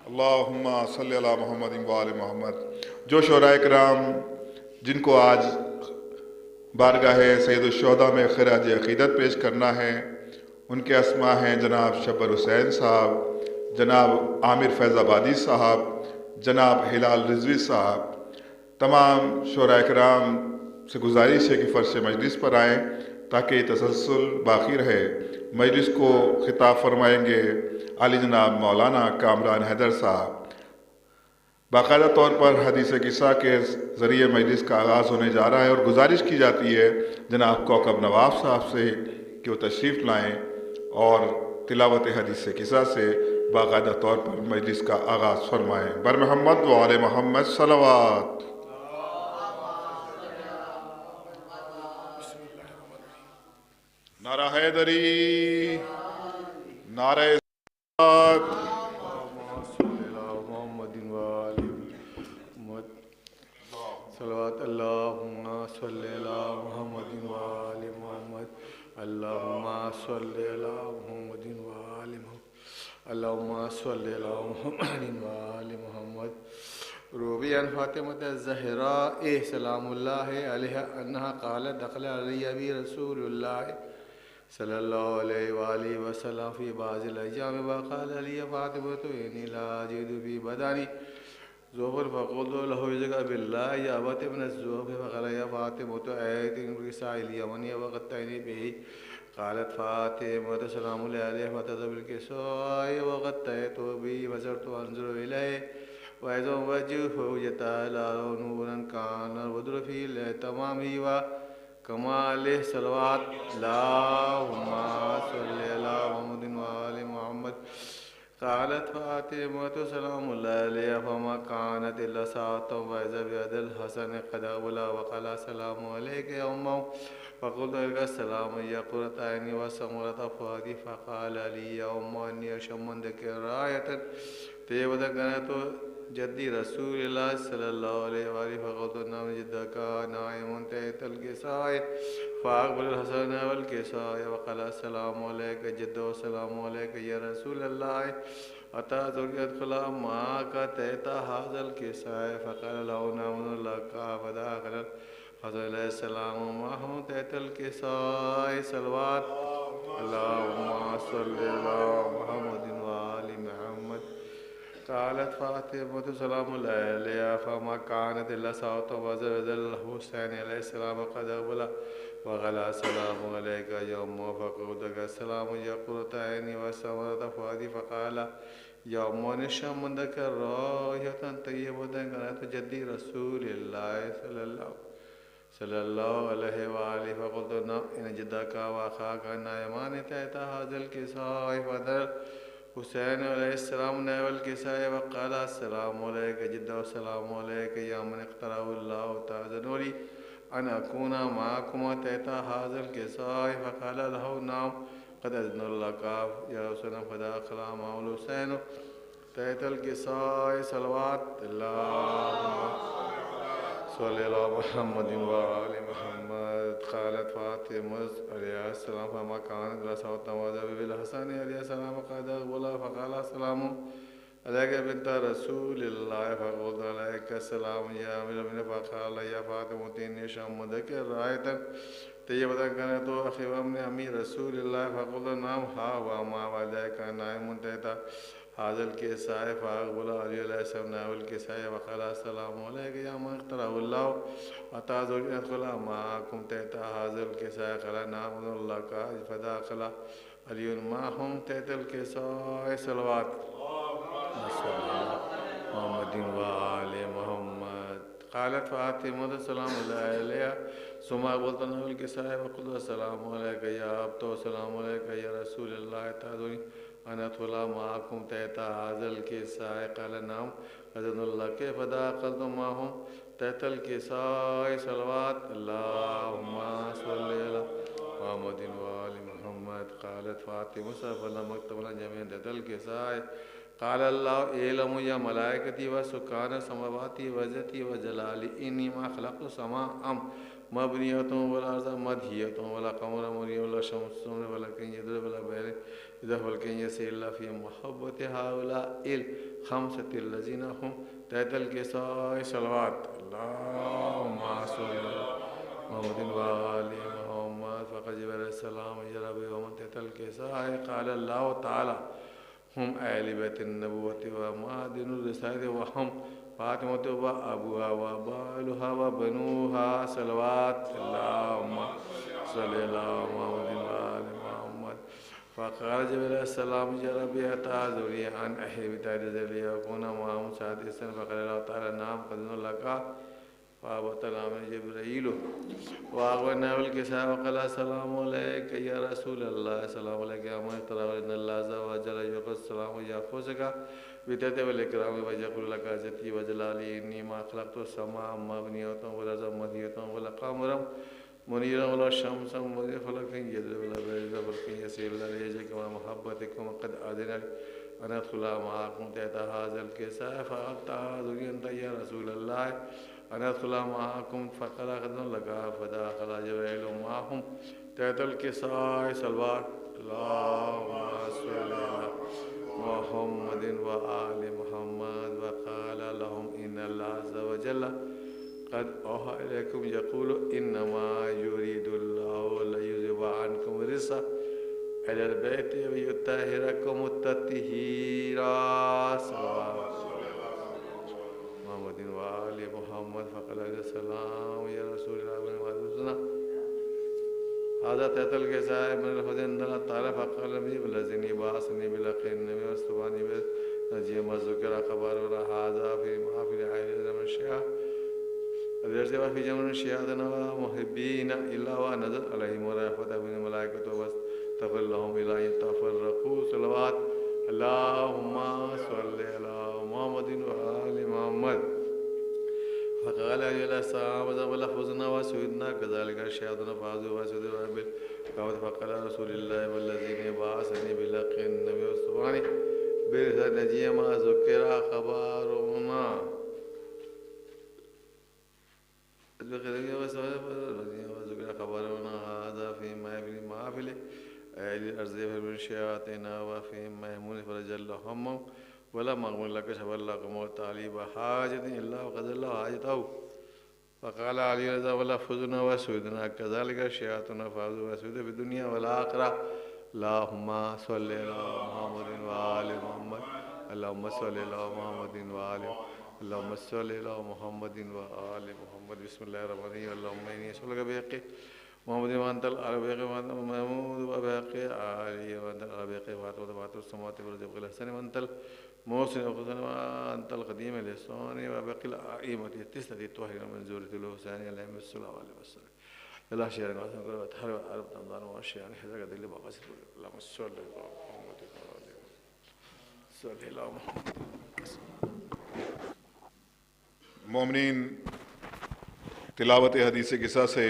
अल्लाहुम्मा सल्ली अला मुहम्मदिन व आले मोहम्मद। जो शोहराए किराम जिनको आज बारगाह सैयदुश्शुहदा में खिराज अक़ीदत पेश करना है, उनके अस्मा हैं जनाब शब्बर हुसैन साहब, जनाब आमिर फैज़ाबादी साहब, जनाब हिलाल रिजवी साहब। तमाम शोहराए किराम से गुजारिश है कि फ़र्श मजलिस पर आएँ ताकि तसलसल बाकी रहे। मजलिस को खिताब फरमाएंगे आली जनाब मौलाना कामरान हैदर साहब। बाकायदा तौर पर हदीस किस्सा के ज़रिए मजलिस का आगाज़ होने जा रहा है और गुजारिश की जाती है जनाब कौकब नवाब साहब से कि वो तशरीफ़ लाएँ और तिलावत हदीस किस्सा से बाकायदा तौर पर मजलिस का आगाज़ फरमाएँ। बर मोहम्मद व आले मोहम्मद सलवात। नारा हैदरी, नारा सल्लल्लाहु अल्लाहुम्मा सल्ली अला मुहम्मदिन व आलि मुहम्मद। अल्लाहुम्मा सल्ली अला मुहम्मदिन व आलि मुहम्मद। अल्लाहुम्मा सल्ली अला मुहम्मदिन व आलि मुहम्मद। रूबी अन फातिमत ज़हरा सलामुल्लाहि अलैहा अन्हा क़ालत दख़ल अलैया बी रसूलुल्लाह सल्लल्लाहु अलैहि व आलिहि वसल्लम फ़ी बाज़िल अय्याम व क़ाल लिया फ़ातिमतु इन्नी ला अजिदु फ़ी बदनी ज़ुफ़र फ़क़ुल्तु लहु इज़्क़ा बिल्लाहि या अबत इब्न ज़ुफ़र फ़क़ाल या फ़ातिमतु अयतिन रिसाइल यमनी वग़त्तैनी बिही क़ालत फ़ातिमतु सलामुल्लाहि अलैहा फ़तज़ बिल-किसाइ वग़त्तैतु बिही फ़ज़रतु अंज़ुरु इलैहि वइज़ा वजहुहु यतअल्लअ नूरन काना वद्र फ़ी तमामिही व कमालिही सल्लल्लाहु अला मुहम्मदिन व आलि मुहम्मद। क़ालत फ़ातिमतु सलामुल्लाहि अलैहा फ़मा कानत इल्ला साअतन वइज़ा बियदिल हसन क़द अक़बला वक़ाल अस्सलामु अलैका या उम्मह फ़क़ुल्तु अलैका अस्सलाम या क़ुर्रता ऐनी व समरत फ़ुआदी फ़क़ाल ली या उम्मह अन्नी अशम्मु इन्दकी रायतन तय्यबतन कानत जद्दी रसूलिल्लाह सल्लल्लाहु अलैहि व आलिहि फ़क़ुल्तु नअम जद्दका नाइमुन तहतल किसाइ फ़अक़बल हसन वल किसाइ वक़ाल अस्सलामु अलैका जद्दो वस्सलामु अलैका या रसूलल्लाह अताज़ुर यदख़ुला माका तहता हाज़ल किसाइ फ़क़ाल लहु नअम लका फ़दख़ल हसन अलैहिस्सलाम माहु तहतल किसाइ सल्लल्लाहु अल्लाहुम्मा सल्लि अला मुहम्मदिन व आलि मुहम्मद। क़ालत फ़ातिमतु सलामुल्लाहि अलैहा फ़मा कानत इल्ला साअतन वइज़ा बिल हुसैन अलैहिस्सलाम क़द अक़बला वक़ाल अस्सलामु अलैका या उम्मह फ़क़ुल्तु अलैका अस्सलाम या क़ुर्रता ऐनी व समरत फ़ुआदी फ़क़ाल या उम्मह अन्नी अशम्मु इन्दकी रायतन तय्यबतन कानत जद्दी रसूलिल्लाह सल्लल्लाहु अलैहि व आलिहि फ़क़ुल्तु नअम इन्न जद्दका व अख़ाका नाइमान तहता हाज़ल किसाइ फ़दख़ल हुसैन अलैहिस्सलाम नअवल किसाइ वक़ाल अस्सलामु अलैका जद्दो वस्सलामु अलैका या मन इख़्तरहुल्लाहु ताज़नुरी अन अकूना माकुमा तहता हाज़ल किसाइ फ़क़ाल लहु नअम क़द अज़नतु लका या हुसैन फ़दख़ल मअहुल हुसैन तहतल किसाइ सल्लल्लाहु अला मुहम्मदिन व आलि मुहम्मद। क़ालत फ़ातिमतु अलैहिस्सलाम फ़मा कानत इल्ला साअतन वइज़ा बिल हसन अलैहिस्सलाम क़द अक़बला फ़क़ाल अस्सलामु अलैका बिन्त रसूलिल्लाह फ़क़ुल्तु अलैका अस्सलाम या अमीरुल मोमिनीन फ़क़ाल या फ़ातिमतु इन्नी अशम्मु इन्दकी रायतन तय्यबतन कानत अख़ी व इब्न अम्मी रसूलिल्लाह फ़क़ुल्तु नअम हा व मा वज़ाका नाइमुन तहता हाज़ल किसाइ फ़अक़बला अली अलैहिस्सलाम नअवल किसाइ वक़ाल अस्सलामु अलैका या मन इख़्तरहुल्लाहु अताज़ुर यदख़ुला माकुम तहता हाज़ल किसाइ क़ाल नअम लका फ़दख़ल अलियुन माहुम तहतल किसाइ सल्लल्लाहु मुहम्मदिन व आलि मुहम्मद। क़ालत फ़ातिमतु सलामुल्लाहि अलैहा सुम्मा अक़बलतु नअवल किसाइ फ़क़ुल्तु अस्सलामु अलैका या अबत वस्सलामु अलैका या रसूलल्लाह अताज़ुरनी अन अदख़ुला माकुम तहता हाज़ल किसाइ क़ाल नअम क़द अज़नतु लका फ़दख़लतु माहुम तहतल किसाइ सल्लल्लाहु अल्लाहुम्मा सल्लि अला मुहम्मदिन व आलि मुहम्मद। क़ालत फ़ातिमतु फ़लम्मा इक्तमला जमीअन तहतल किसाइ क़ाल अल्लाहु एअलमु या मलाइकती व सुकान समावाती व इज़्ज़ती व जलाली इन्नी मा ख़लक़्तु समाअम मबनियतुन वला अर्ज़ मदहियतुन वला क़मर मुनिय्यतुन वला शम्सुन वला कन यदर वला बैर इज़ा वलकन यसिल्ला फ़ी मुहब्बति हाउलाइल खमसतिल लज़ीना हुम तहतल किसाए सलवात अल्लाहुम्मा सल्लि अला मुहम्मदिन व आलि मुहम्मद फ़क़द जिब्रीलुस्सलाम यरबी व मन तहतल किसाए क़ाल अल्लाहु तआला हम अहल बैतिन नबुव्वति व मादिनुर रिसालति व हम फ़ातिमतु व अबूहा व बालुहा व बनुहा सलवात अल्लाहुम्मा सल्लि अला मुहम्मदिन व आलि मुहम्मद फ़क़ाल जिब्रीलुस्सलाम या रब्बी अताज़ुरी अन अहबि तअज़ली यकुना माहुम सादिसन फ़क़ाल अल्लाहु तआला नाम क़द लका फ़अबतलाम जिब्रील वाग़ना वल किसा वक़ाल अस्सलामु अलैका या रसूल अल्लाह अस्सलामु अलैका या मन तरा इन्नल्लाह अज़्ज़ा व जल्ला युक़स्सलामु याख़ुज़ुका बितते वल इकराम व यक़ुल लका ज़ती व जलाली इन्नी मा ख़लक़तु समा मबनियतुन वल अर्ज़ मदहियतुन वल क़मरम मुनीरन वल शम्सन मुनीरन फलकन यदरिबु वल बैज़ा वलकन यसिल्ला लियजकुम मुहब्बतिकुम क़द अज़ना अन अदख़ुला मअकुम तहता हाज़ल किसा फ़अताज़ुनी अंता या रसूल अल्लाह अन अदख़ुला मअकुम फ़क़ाल क़द लका फ़दख़ल जिब्रील मअहुम तहतल किसाए सलवात अल्लाहुम्मा सल्लि अला मुहम्मदिन व आलि मुहम्मद व क़ाल लहुम इन्नल्लाह अज़्ज़ा व जल्ला क़द औहा इलैकुम यक़ूलु इन्नमा युरीदुल्लाहु लियुज़हिबा अन्कुम रिज्सा अहलल बैति व युत्तहिरकुम तत्हीरा मुहम्मदिन व आलि मुहम्मद फ़क़ाल सलाम या रसूलल्लाह व मदुसना हाज़ा तहतल किसाए मिनल हुदैन अल्लाह तआला फ़क़ाल वल्लज़ीनी बाअसनी बिल हक़्क़ि नबी वस्तवानी बिल नजिय मज़ुकिरा ख़बर व हाज़ा फ़ी महफ़िल अहल ज़मन शिया अदरसे व फ़ी जमन शियातन व मुहिब्बीन इल्ला व नज़ल अलैहिम व रहमत मिन मलाइकतु व तफ़ल्लहुम इला यतफ़र्रक़ू सलवात अल्लाहुम्मा सल्लि अला मुहम्मदिन व आलि मुहम्मद फ़क़ाल अलैहिस्सलाम वला फ़ुज़ना व सुइदना कज़ालिका शयातुन फ़ाज़ू व सुदर बिल क़ौत फ़क़ाल रसूलुल्लाह वल्लज़ीनी बाअसनी बिल हक़्क़ि नबी वस्तवानी बिल नजिय मा ज़ुकिरा ख़बरुना हाज़ा फ़ी महफ़िल अहलिल अर्ज़ि फ़िल शयातीन व फ़ी महमून फ़रजल्ला हम्महुम वला मग़मुर लक शफ़ल्लाकुम ताली बहाजतिन इल्ला क़ज़ल्ला हाजतहु फ़क़ाल अली रज़ा वला फ़ुज़ना व सुइदना कज़ालिका शयातुन फ़ाज़ू व सुइद फ़िद्दुनिया वल आख़िरा अल्लाहुम्मा सल्लि अला मुहम्मदिन व आलि मुहम्मद अल्लाहुम्मा सल्लि अला मुहम्मदिन व आलि अल्लाहुम्मा सल्लि अला मुहम्मदिन व आलि मुहम्मद बिस्मिल्लाहिर रहमानिर रहीम अल्लाहुम्मा इन्नी असअलुका बिहक़्क़ि मुहम्मदिन व अंतल अरबिक़ व महमूद व बिहक़्क़ि आलि व अंतल अरबिक़ व बातुस समाति व रज़क़िल हसन व अंतल मोहसिन व हुसैन व अंतल क़दीम लिसानी व बिक़िल आइमति तिस्सति तोहिर min ज़ुर्रियतिल हुसैन अलैहिस्सलाम अल्लाह शेर गाज़न कर हर अरब तमदान व शेर हज़रत दिल बक़स अल्लाहुम्मा सल्लि अला मुहम्मद सल्लि अला मुहम्मद। मोमिनीन, तिलावत हदीस किस्सा से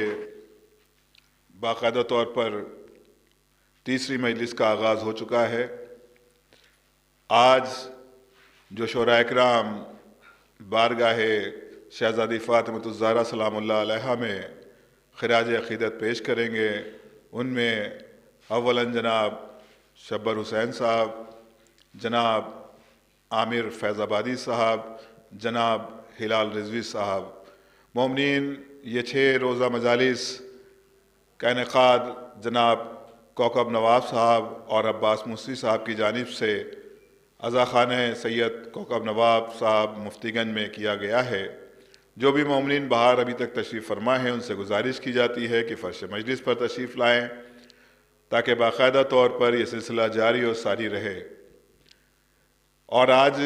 बाकायदा तौर पर तीसरी मजलिस का आगाज़ हो चुका है। आज जो शोरा इकराम बारगाह शहज़ादी फ़ातिमतुज़ ज़हरा सलामुल्लाह अलैहा में ख़िराज अक़ीदत पेश करेंगे, उनमें अव्वलन जनाब शब्बर हुसैन साहब, जनाब आमिर फैज़ाबादी साहब, जनाब हिलाल रिज़वी साहब। मोमिनीन, ये 6 रोज़ा मजालिस का इनेक़ाद जनाब कौकब नवाब साहब और अब्बास मुस्ती साहब की जानिब से अज़ा ख़ाने सैयद कौकब नवाब साहब मुफ्तीगंज में किया गया है। जो भी मोमिनीन बाहर अभी तक तशरीफ़ फरमा हैं, उनसे गुजारिश की जाती है कि फ़र्श मजलिस पर तशरीफ़ लाएँ ताकि बाकायदा तौर पर यह सिलसिला जारी और सारी रहे। और आज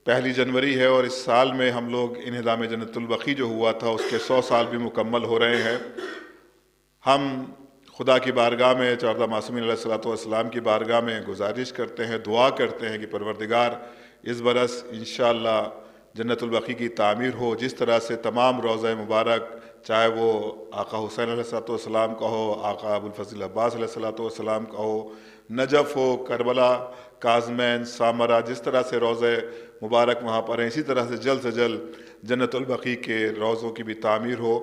1 जनवरी है और इस साल में हम लोग इन्हिदाम जन्नतुल बक़ी जो हुआ था उसके 100 साल भी मुकम्मल हो रहे हैं। हम खुदा की बारगाह में, चौदह मासूमीन अलैहिस्सलातु वस्सलाम की बारगाह में गुजारिश करते हैं, दुआ करते हैं कि परवरदिगार इस बरस इंशाअल्लाह जन्नतुल बक़ी की तामीर हो। जिस तरह से तमाम रोज़ा मुबारक, चाहे वो आका हुसैन अलैहिस्सलातु वस्सलाम का हो, आका अबुल फ़ज़ल अब्बास अलैहिस्सलातु वस्सलाम का हो, नजफ़ हो, करबला, काज़मैन, सामरा, जिस तरह से रोज़े मुबारक वहाँ पर हैं, इसी तरह से जल्द जन्नतुल बक़ी के रोज़ों की भी तामीर हो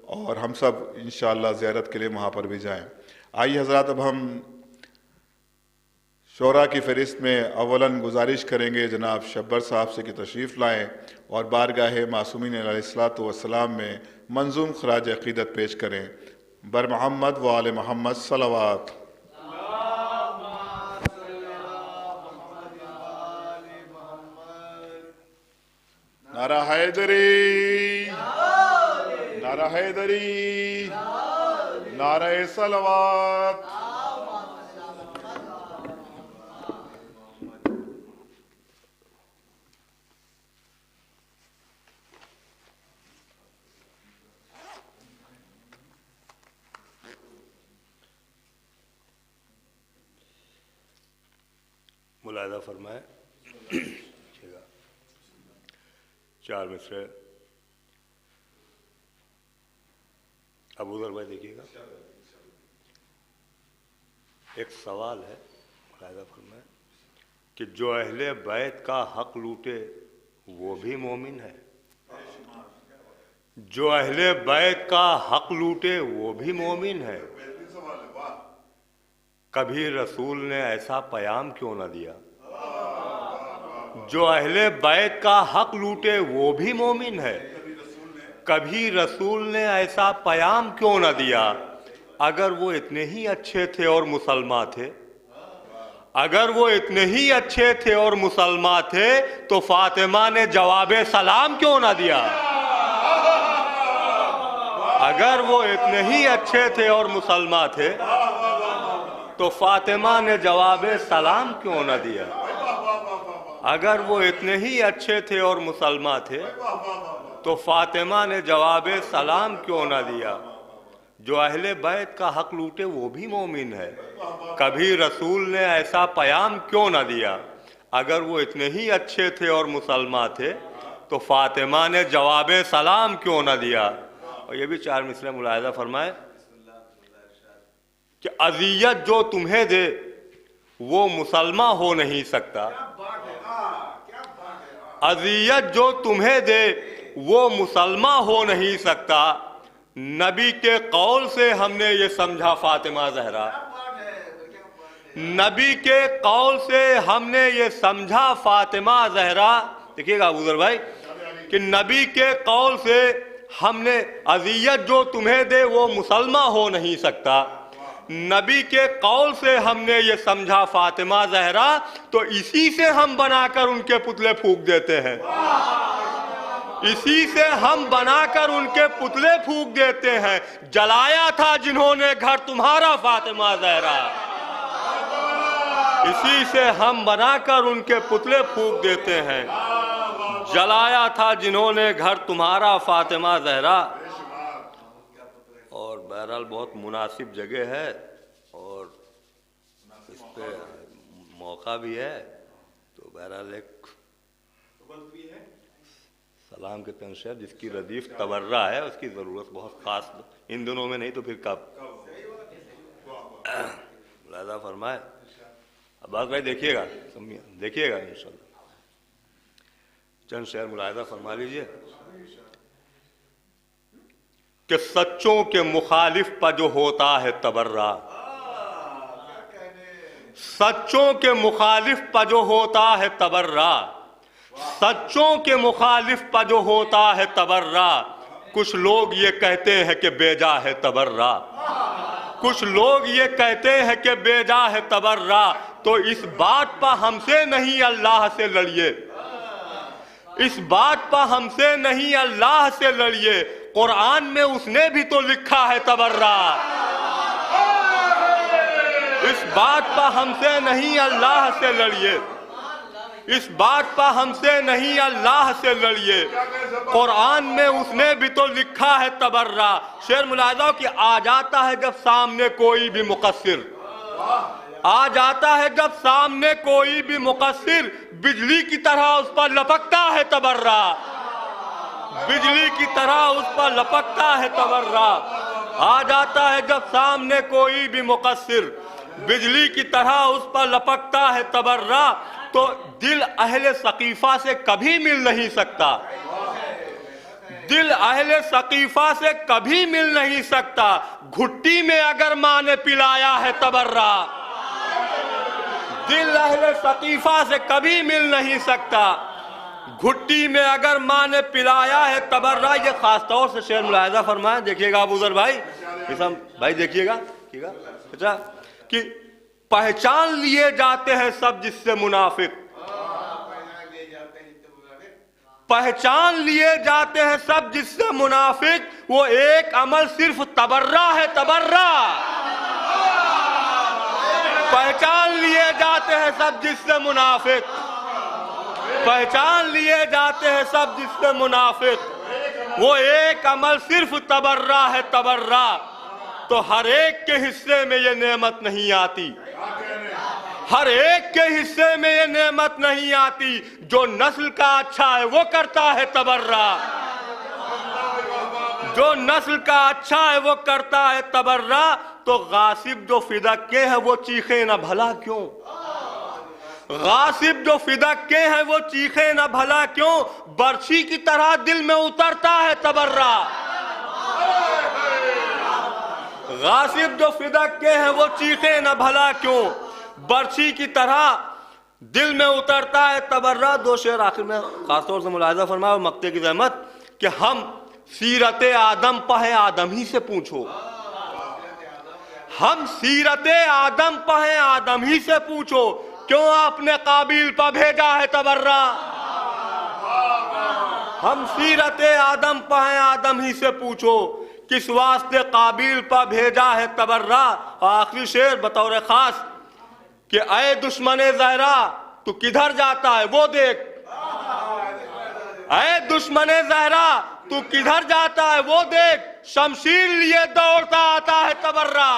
और हम सब इंशाअल्लाह ज़ियारत के लिए वहाँ पर भी जाएं। आइए हज़रात, अब हम शोरा की फ़हरिस्त में अव्वलन गुजारिश करेंगे जनाब शब्बर साहब से कि तशरीफ़ लाएँ और बारगाह मासूमीन अलैहिस्सलातु वस्सलाम में मंजूम खराज अक़ीदत पेश करें। बर मोहम्मद व आले मोहम्मद सलवात। नारा हैदरी, नारा हैदरी, नारा सलवात। मुलाहिज़ा फरमाए। चार मिसरे अबूज़र भाई देखिएगा। एक सवाल है, मुलाहिज़ा फरमाए कि जो अहले बैत का हक लूटे वो भी मोमिन है। जो अहले बैत का हक लूटे वो भी मोमिन है। कभी रसूल ने ऐसा पयाम क्यों न दिया? जो अहले बैत का हक लूटे वो भी मोमिन है। कभी रसूल ने ऐसा पयाम क्यों न दिया? अगर वो इतने ही अच्छे थे और मुसलमान थे, अगर वो इतने ही अच्छे थे और मुसलमान थे तो फातिमा ने जवाबे सलाम क्यों न दिया? अगर वो इतने ही अच्छे थे और मुसलमान थे तो फातिमा ने जवाबे सलाम क्यों न दिया? अगर वो इतने ही अच्छे थे और मुसलमान थे तो फातिमा ने जवाबे सलाम क्यों न दिया? जो अहले बैत का हक लूटे वो भी मोमिन है। कभी रसूल ने ऐसा पयाम क्यों न दिया? अगर वो इतने ही अच्छे थे और मुसलमान थे तो फातिमा ने जवाबे सलाम क्यों न दिया? और ये भी चार मिसरे मुलाहिज़ा फरमाए कि अज़ियत जो तुम्हें दे वो मुसलमान हो नहीं सकता। अज़ियत जो तुम्हें दे वो मुसलमान हो नहीं सकता। नबी के कौल से हमने ये समझा फातिमा ज़हरा, नबी के कौल से हमने ये समझा फातिमा ज़हरा। देखिएगा अबूज़र भाई कि नबी के कौल से हमने अज़ियत जो तुम्हें दे वो मुसलमान हो नहीं सकता। नबी के कौल से हमने ये समझा फातिमा ज़हरा, तो इसी से हम बनाकर उनके पुतले फूंक देते हैं। इसी से हम बनाकर उनके पुतले फूंक देते हैं। जलाया था जिन्होंने घर तुम्हारा फातिमा ज़हरा, इसी से हम बनाकर उनके पुतले फूंक देते हैं। जलाया था जिन्होंने घर तुम्हारा फातिमा ज़हरा। और बहरहाल बहुत मुनासिब जगह है और इस पे मौका भी है, तो बहरहाल एक सलाम के तंशर जिसकी रदीफ तवर्रा है उसकी ज़रूरत बहुत ख़ास, इन दिनों में नहीं तो फिर कब? मुलाहिज़ा फरमाए। अब्बास भाई देखिएगा, देखिएगा इंशाअल्लाह चंद शेर मुलाहिज़ा फरमा लीजिए कि सच्चों के मुखालिफ पर जो होता है तबर्रा, सच्चों के मुखालिफ पर जो होता है तबर्रा, सच्चों के मुखालिफ पर जो होता है तबर्रा। कुछ लोग ये कहते हैं कि बेजा है तबर्रा, कुछ लोग ये कहते हैं कि बेजा है तबर्रा। तो इस बात पर हमसे नहीं अल्लाह से लड़िए, इस बात पर हमसे नहीं अल्लाह से लड़िए। कुरान में उसने भी तो लिखा है तबर्रा। इस बात पर हमसे नहीं अल्लाह से लड़िए, इस बात पर हमसे नहीं अल्लाह से लड़िए। कुरान में उसने भी तो लिखा है तबर्रा। शेर मुलाहिज़ा कि आ जाता है जब सामने कोई भी मुकस्सिर, आ जाता है जब सामने कोई भी मुकस्सिर, बिजली की तरह उस पर लपकता है तबर्रा, बिजली की तरह उस पर लपकता है तबर्रा। आ जाता है जब सामने कोई भी मुकस्सिर, बिजली की तरह उस पर लपकता है तबर्रा। तो दिल अहले सकीफा से कभी मिल नहीं सकता, दिल अहले सकीफा से कभी मिल नहीं सकता, घुट्टी में अगर माँ ने पिलाया है तबर्रा। दिल अहले सकीफा से कभी मिल नहीं सकता, घुट्टी में अगर माँ ने पिलाया है तबर्रा। ये खास तौर से शेर मुलाहिजा फरमाया, देखिएगा अबू ज़र भाई, भाई देखिएगा अच्छा, कि पहचान लिए जाते हैं सब जिससे मुनाफिक, पहचान लिए जाते हैं सब जिससे मुनाफिक, वो एक अमल सिर्फ तबर्रा है, तबर्रा। पहचान लिए जाते हैं सब जिससे मुनाफिक, पहचान लिए जाते हैं सब जिससे मुनाफिक, वो एक अमल सिर्फ तबर्रा है, तबर्रा। तो हर एक के हिस्से में ये नेमत नहीं आती, हर एक के हिस्से में ये नेमत नहीं आती। जो नस्ल का अच्छा है वो करता है तबर्रा, जो नस्ल का अच्छा है वो करता है तबर्रा। तो गासिब जो फिदक के है वो चीखे ना भला क्यों, गासिब जो फिदक के है वो चीखे ना भला क्यों, बर्छी की तरह दिल में उतरता है तबर्रा। गासिब जो फिदक के है वो चीखे ना भला क्यों, बर्छी की तरह दिल में उतरता है तबर्रा। दो शेर आखिर में खासतौर से मुलाहिजा फरमाया मक्ते की जहमत, कि हम सीरत आदम पहे आदम ही से पूछो, हम सीरत आदम पहे आदम ही से पूछो, क्यों आपने काबिल पर भेजा है तबर्रा। हम सीरत आदम पहे आदम ही से पूछो, किस वास्ते काबिल पर भेजा है तबर्रा। और आखिरी शेर बतौर खास, कि ऐ दुश्मने ज़हरा तू किधर जाता है वो देख, ऐ दुश्मने ज़हरा तू किधर जाता है वो देख, शमशीर लिए दौड़ता आता है तबर्रा।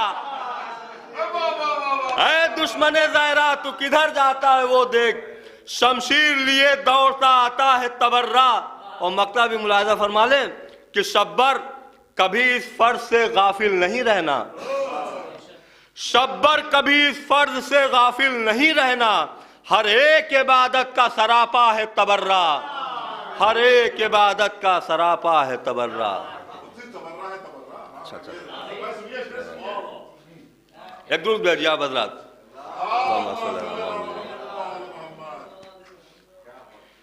ऐ दुश्मने ज़हरा तू किधर जाता है वो देख, शमशीर लिए दौड़ता आता है तबर्रा। और मक्ता भी मुलाहिजा फरमा लें कि शब्बर कभी इस फर्ज से गाफिल नहीं रहना, शब्बर कभी इस फर्ज से गाफिल नहीं रहना, हर एक इबादत का सरापा है तबर्रा, हर एक इबादत का सरापा है तबर्रा। अच्छा एक दूसरे बैठिया बदरात,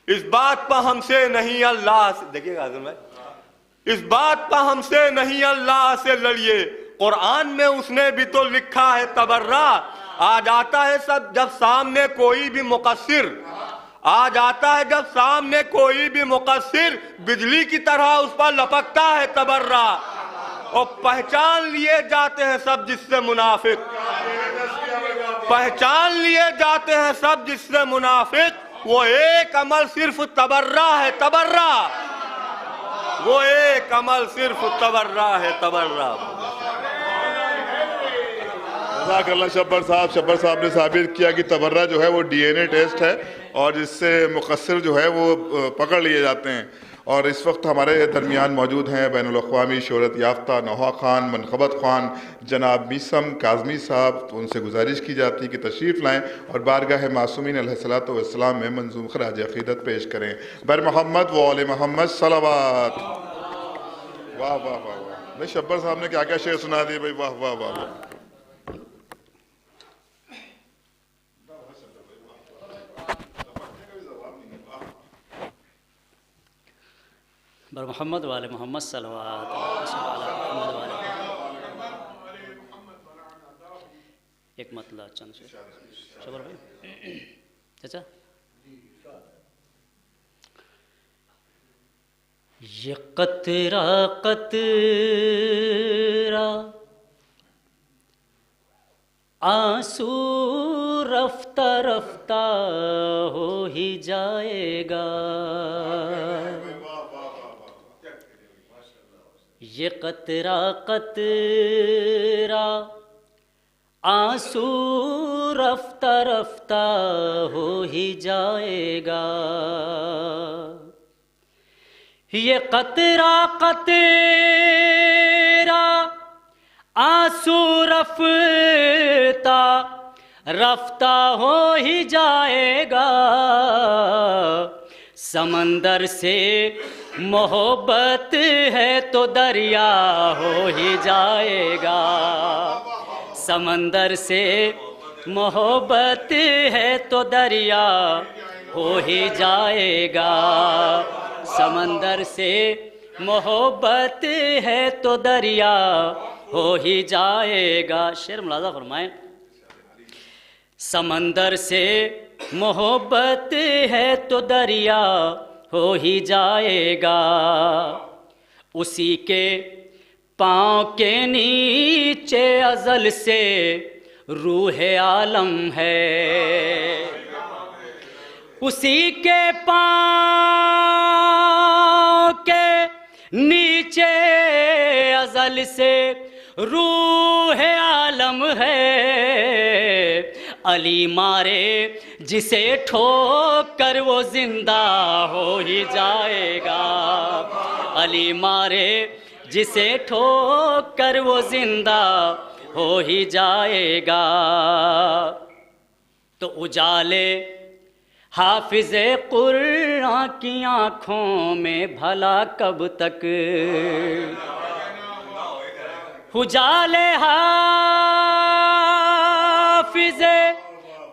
इस बात पर हमसे नहीं अल्लाह से, देखिएगा में, इस बात पर हमसे नहीं अल्लाह से लड़िए, कुरान में उसने भी तो लिखा है तबर्रा। आ जाता है सब जब सामने कोई भी मुकस्सिर, आ जाता है जब सामने कोई भी मुकस्सिर, बिजली की तरह उस पर लपकता है तबर्रा। और पहचान लिए जाते हैं सब जिससे मुनाफिक, पहचान लिए जाते हैं सब जिससे मुनाफिक, वो एक अमल सिर्फ तबर्रा है, तबर्रा। वो एक अमल सिर्फ तबर्रा है, तबर्रा। शब्बर साहब ने साबित किया कि तबर्रा जो है वो डीएनए टेस्ट है और जिससे मुकस्सिर जो है वो पकड़ लिए जाते हैं। और इस वक्त हमारे दरमियान मौजूद हैं बैनुल अक़वामी शोहरत याफ्ता नौहा खान मनक़बत खान जनाब मीसम काज़मी साहब। तो उनसे गुजारिश की जाती है कि तशरीफ़ लाएँ और बारगाह मासूमीन अलैहिस्सलातु वस्सलाम में मंज़ूम ख़राज अक़ीदत पेश करें। बर मोहम्मद व आले मोहम्मद सलावत। वाह वाह वाह वाह भाई, शब्बर साहब ने क्या क्या शेर सुना दिए भाई, वाह वाह वाह वाह। बर मोहम्मद वाले मोहम्मद सल्लल्लाहु एक मतलब चंद से शबर भाई चाचा, ये कतरा कतरा आंसू रफ्ता रफ्ता हो ही जाएगा, ये कतरा कतरा आंसू रफ्ता रफ्ता हो ही जाएगा, ये कतरा कतरा आंसू रफ्ता रफ्ता हो ही जाएगा, समंदर से मोहब्बत है तो दरिया हो ही जाएगा। समंदर से मोहब्बत है तो दरिया हो ही जाएगा। समंदर से मोहब्बत है तो दरिया हो ही जाएगा। शेर मुलाज़ा फरमाएं। समंदर से मोहब्बत है तो दरिया हो ही जाएगा। उसी के पाँव के नीचे अज़ल से रूह आलम है। उसी के पाँव के नीचे अज़ल से रूह आलम है। अली मारे जिसे ठोकर वो जिंदा हो ही जाएगा। अली मारे जिसे ठोकर वो जिंदा हो ही जाएगा। तो उजाले हाफिज़े कुरान की आँखों में भला कब तक, उजाले हाफिज़े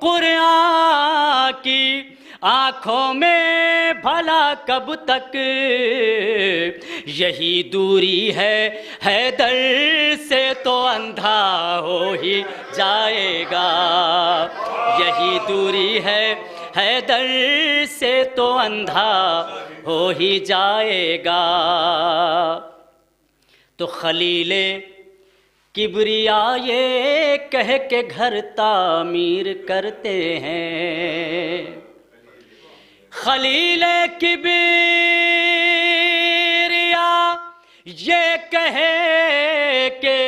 कुरान की आँखों में भला कब तक। यही दूरी है हैदर से तो अंधा हो ही जाएगा। यही दूरी है हैदर से तो अंधा हो ही जाएगा। तो खलीले किबरिया ये कह के घर तामीर करते हैं। खलीले किबरिया ये कह के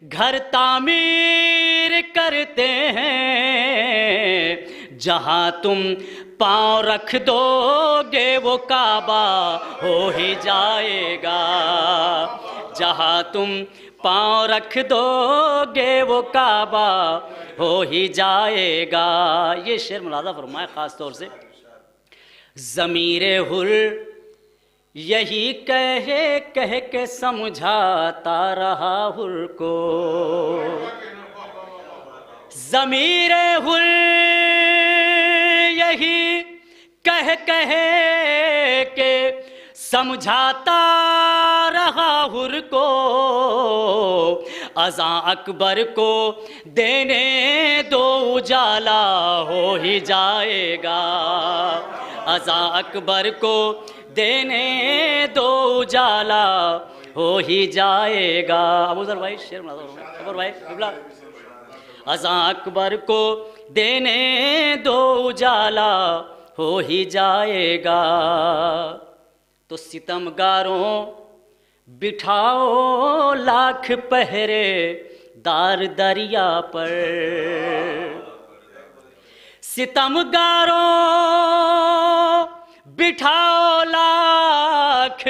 घर तामीर करते हैं। जहाँ तुम पाँव रख दोगे वो काबा हो ही जाएगा। जहाँ तुम पाँव रख दोगे वो काबा हो ही जाएगा। ये शेर मुलाज़ा फरमाए ख़ास तौर से। ज़मीरे हुर यही कह के समझाता रहा हुर को। ज़मीरे हुर यही कह के समझाता रहा हुर को। अज़ां अकबर को देने दो उजाला हो ही जाएगा। अज़ां अकबर को देने दो उजाला हो ही जाएगा। अबू ज़र भाई शेर अकबर भाई बिबला। अज़ां अकबर को देने दो उजाला हो ही जाएगा। तो सितमगारों बिठाओ लाख पहरे दार दरिया पर। सितमगारों बिठाओ लाख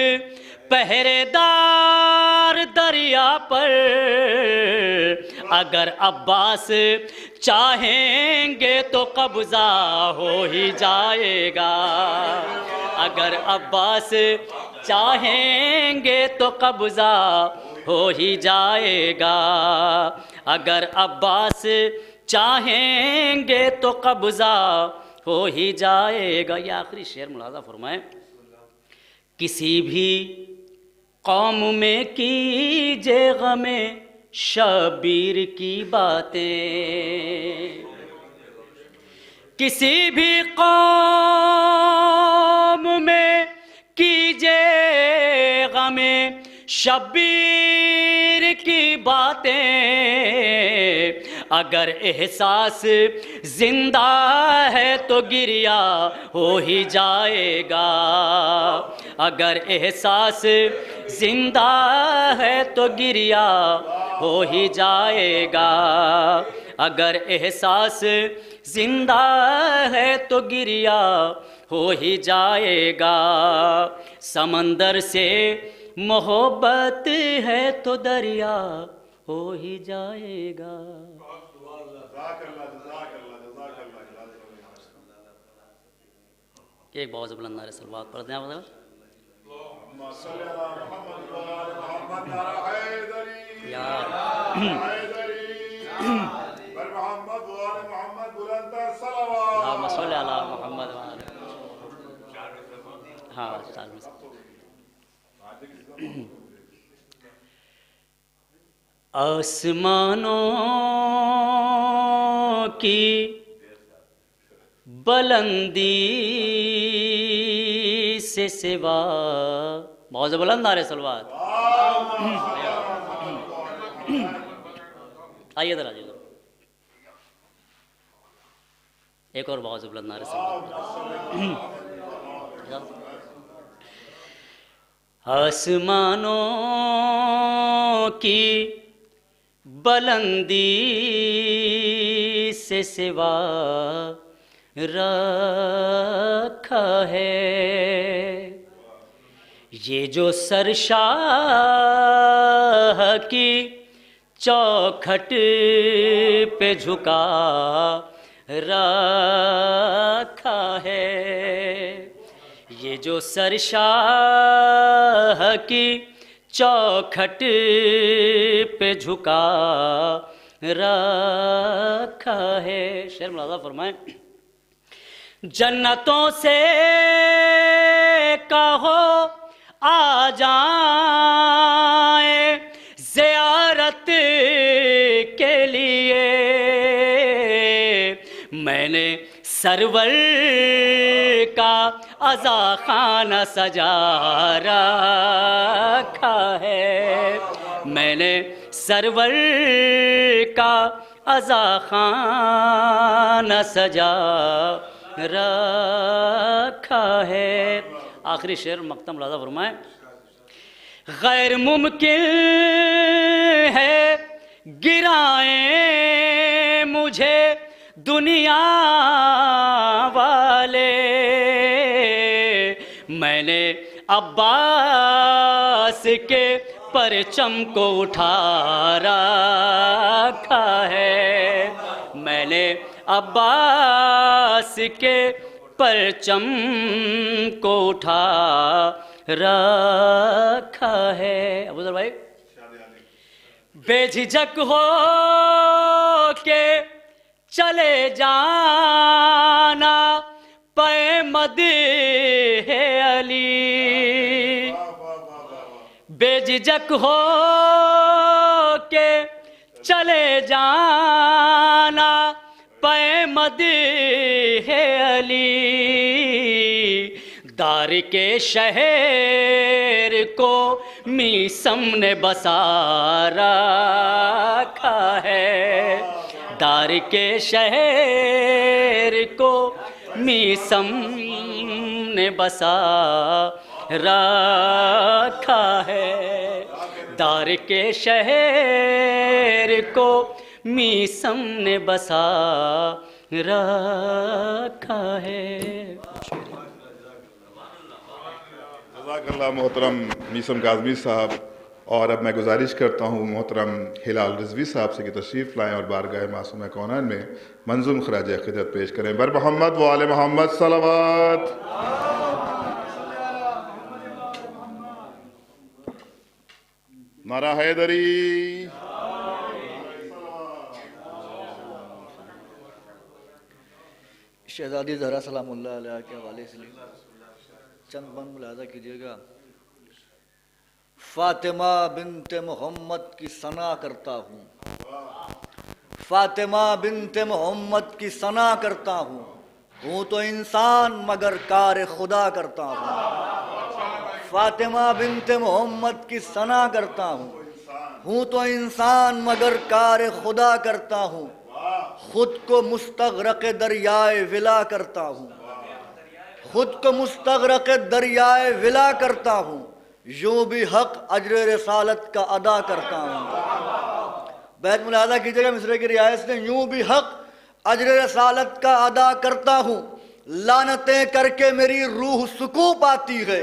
पहरेदार दरिया पर। अगर अब्बास चाहेंगे तो कब्जा हो ही जाएगा। अगर अब्बास चाहेंगे तो कब्जा हो ही जाएगा। अगर अब्बास चाहेंगे तो कब्जा हो ही जाएगा। ये आखिरी शेर मुलाज़ा फरमाएं। किसी भी कौम में कीजिए गमे शबीर की बातें। किसी भी कौम में कीजिए गमे शबीर की बातें। अगर एहसास जिंदा है तो गिरिया हो ही जाएगा। अगर एहसास जिंदा है तो गिरिया हो ही जाएगा। अगर एहसास जिंदा है तो गिरिया हो ही जाएगा। समंदर से मोहब्बत है तो दरिया हो ही जाएगा। एक बहुत बुलंद नारे सलवात पढ़ दें आप ज़रा। या मोहम्मद। हाँ, आसमानों की बुलंदी से सिवा, बहुत बुलंद नारे सलवात। आइए इधर आइए, एक और बहुत बुलंद नारे सलवात। आसमानों की बुलंदी से सिवा रखा है ये जो सरशाह की चौखट पे झुका रखा है। ये जो सरशाह की चौखट पे झुका रखा है। शेर मुलाज़ा फरमाएं, जन्नतों से कहो आ जाए ज़ियारत के लिए, मैंने सरवर का अज़ा खाना सजा रखा है। मैंने सरवर का अज़ा खाना सजा रखा है। आखिरी शेर मक्तम लाज़ा फरमाए, गैर मुमकिन है गिराएं मुझे दुनिया वाले, मैंने अब्बास के परचम को उठा रखा है। मैंने अब्बास के परचम को उठा रखा है। अबूज़र भाई, बेझिझक हो के चले जाना पैमद है अली, बेझिझक हो के चले जाना पैमद है अली। दार के शहर को मीसम ने बसा रखा है। दार के शहर को मीसम ने बसा रखा है। दार के शहर को मीसम ने बसा रखा है। जज़ाकल्लाह मोहतरम मीसम काज़मी साहब। और अब मैं गुजारिश करता हूँ मोहतरम हिलाल रिजवी साहब से कि तशरीफ़ लाएँ और बारगाह मासूम कौनान में मंज़ूम ख़राज अक़ीदत पेश करें। बर मोहम्मद व आले मोहम्मद सलावत। नारा हैदरी। शहज़ादी ज़हरा सलामुल्लाह अलैहा के हवाले से चंद बंद मुलाज़ा कीजिएगा। फ़ातिमा बिन्ते मोहम्मद की सना करता हूँ, फ़ातिमा बिन्ते मोहम्मद की सना करता हूँ तो इंसान मगर कार खुदा करता हूँ। फ़ातिमा बिन्ते मोहम्मद की सना करता हूँ तो इंसान मगर कार खुदा करता हूँ। खुद को मुस्तग़रक़ दरियाए विला करता हूँ, खुद को मुस्तग़रक़ दरियाए विला करता हूँ। यूँ भी हक़ अजर रसालत का अदा करता हूँ। बैत मुलाज़ा कीजिएगा मिसरे की रियायत से, यूँ भी हक़ अजर रसालत का अदा करता हूँ। लानतें करके मेरी रूह सुकून पाती है,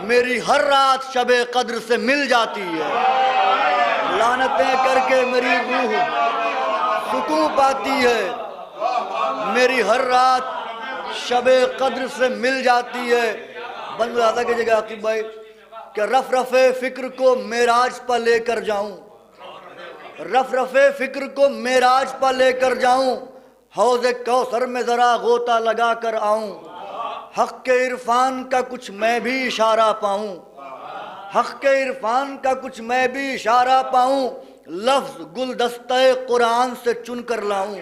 मेरी हर रात शबे कद्र से मिल जाती है। लानतें करके मेरी रूह सुकून पाती है, मेरी हर रात शबे कद्र से मिल जाती है। बंद मुलाजा कीजिएगा आकिब भाई कि रफ रफ़े फ़िक्र को मेराज पर लेकर जाऊं, रफ रफ़े फ़िक्र को मेराज पर लेकर जाऊं, हौज़े कौसर में ज़रा गोता लगा कर आऊं, हक़ के इरफान का कुछ मैं भी इशारा पाऊं, हक़ के इरफान का कुछ मैं भी इशारा पाऊं, लफ्ज़ गुलदस्ते कुरान से चुन कर लाऊं।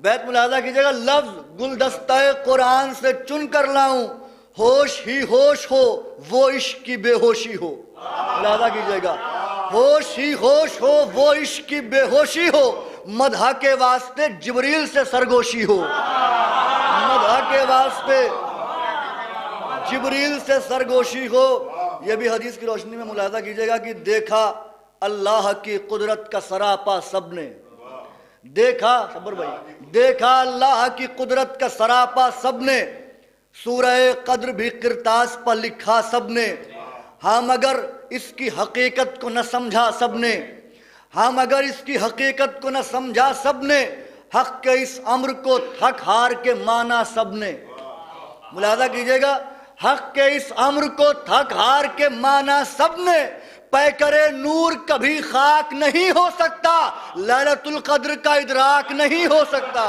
बैत मुलाजा कीजिएगा, लफ्ज़ गुलदस्ते कुरान से चुन कर लाऊं, होश ही होश हो वो इश्क की बेहोशी हो। मुलाजा कीजिएगा, होश ही होश हो वो इश्क की बेहोशी हो, मदहा के वास्ते जिब्रील से सरगोशी हो, मदहा के वास्ते जिब्रील से सरगोशी हो। यह भी हदीस की रोशनी में मुलाजा कीजिएगा कि देखा अल्लाह की कुदरत का सरापा सबने, देखा सबर भाई, देखा अल्लाह की कुदरत का सरापा सबने, सूरह कद्र भी किरतास पर लिखा सबने, हाँ मगर इसकी हकीकत को न समझा सबने, हाँ मगर इसकी हकीकत को न समझा सबने, हक के इस अम्र को थक हार के माना सबने। मुलाजा कीजिएगा, हक के इस अम्र को थक हार के माना सबने, पैकरे नूर कभी खाक नहीं हो सकता, लैलतुल कद्र का इदराक नहीं हो सकता,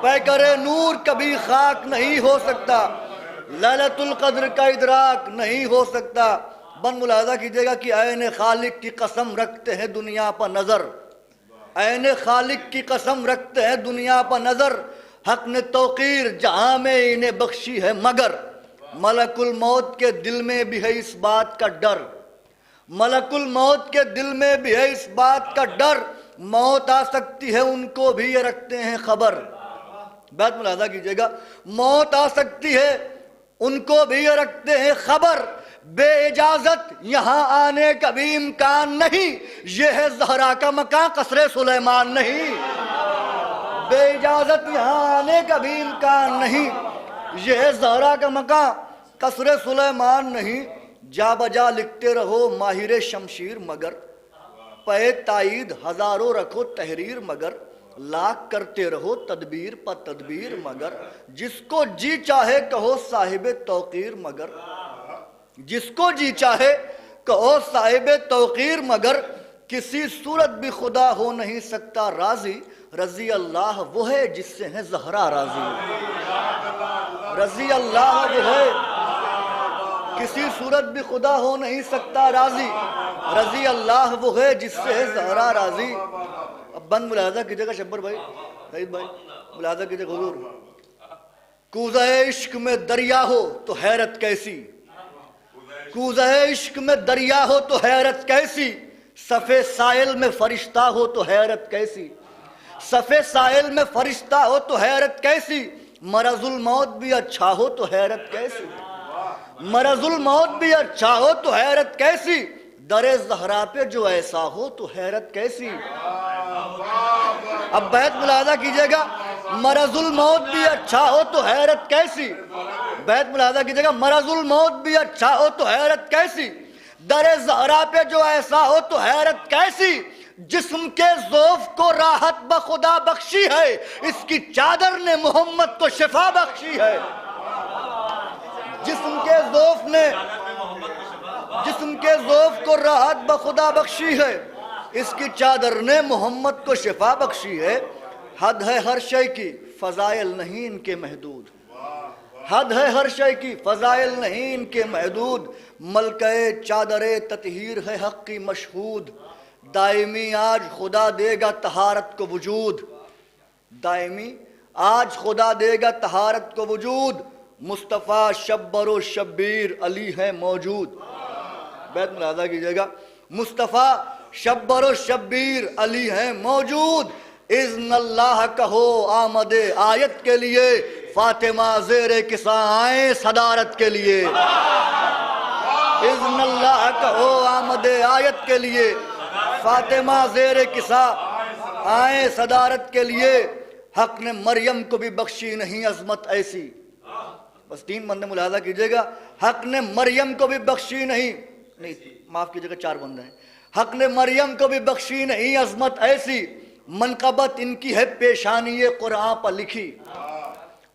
पैकरे नूर कभी खाक नहीं हो सकता, लैलतुल कद्र का इदराक नहीं हो सकता। बन मुलाजा कीजिएगा कि ऐने खालिक की कसम रखते हैं दुनिया पर नजर, ऐने खालिक की कसम रखते हैं दुनिया पर नजर, हक ने तौकीर जहां में इन्हें बख्शी है मगर, मलकुल मौत के दिल में भी है इस बात का डर, मलकुल मौत के दिल में भी है इस बात का डर, मौत आ सकती है उनको भी ये रखते हैं खबर। बात मुलाजा कीजिएगा, मौत आ सकती है उनको भी ये रखते हैं खबर, बेइजाजत यहाँ आने का भी इम्कान नहीं, ये है ज़हरा का मकान कसरे सुलेमान नहीं, बेइजाजत यहाँ आने का भी इम्कान नहीं, ये है ज़हरा का मकान कसरे सुलेमान नहीं। जा बजा लिखते रहो माहिर शमशीर मगर, पे ताईद हजारों रखो तहरीर मगर, लाख करते रहो तदबीर पर तदबीर मगर, जिसको जी चाहे कहो साहिबे तौकीर मगर, जिसको जी चाहे कहो साहिबे तौकीर मगर, किसी सूरत भी खुदा हो नहीं सकता राजी, रजी अल्लाह वो है जिससे है ज़हरा राजी, रजी अल्लाह वो है किसी सूरत भी खुदा हो नहीं सकता राजी, रजी अल्लाह वो है जिससे है ज़हरा राजी। अब बंद मुलाजा कीजिएगा शब्बर भाई, सईद भाई मुलाजा कीजिएगा हुजूर, कूज़े इश्क में दरिया हो तो हैरत कैसी, कूज़े इश्क में दरिया हो तो हैरत कैसी, सफ़े साइल में फरिश्ता हो तो हैरत कैसी, सफ़े साइल में फरिश्ता हो तो हैरत कैसी, मरजुल मौत भी अच्छा हो तो हैरत कैसी, मरजुल मौत भी अच्छा हो तो हैरत कैसी, दरे ज़हरा पे जो ऐसा हो तो हैरत कैसी। अब बैत मुलाजा कीजिएगा, मरजुल मौत भी अच्छा हो तो हैरत कैसी, बैत मुलाजा कीजिएगा, मरजुल मौत भी अच्छा हो तो हैरत कैसी, दरे ज़हरा पे जो ऐसा हो तो हैरत कैसी, जिस्म के ज़ौफ़ को राहत बखुदा बख्शी है, इसकी चादर ने मोहम्मद को शिफा बख्शी है, जिस्म के ज़ौफ़ ने जिस्म के ज़ौफ़ को राहत बखुदा बख्शी है, इसकी चादर ने मोहम्मद को शिफा बख्शी है। हद है हर शय की फ़ज़ाइल नहीं इनके महदूद, हद है हर शय की फ़ज़ाइल नहीं इनके महदूद, मलके चादरे ततहीर है हक़ की मशहूद, दायमी आज खुदा देगा तहारत को वजूद, दायमी आज खुदा देगा तहारत को वजूद, मुस्तफ़ा शब्बर व शब्बीर अली है मौजूद। बैत मुलाजा कीजिएगा, मुस्तफ़ा शब्बर व शब्बीर अली है मौजूद, इज़्न अल्लाह कहो आमदे आयत के लिए, फातिमा ज़ेरे किसा आए सदारत के लिए, इज़्न अल्लाह कहो आमदे आयत के लिए, फातिमा ज़ेरे किसा आए सदारत के लिए, हक ने मरियम को भी बख्शी नहीं अजमत ऐसी। बस 3 बंदे मुलाजा कीजिएगा, हक ने मरियम को भी बख्शी नहीं माफ कीजिएगा 4 बंदे हैं, हक ने मरियम को भी बख्शी नहीं अजमत ऐसी, मनकबत इनकी है पेशानी ये कुरान पर लिखी,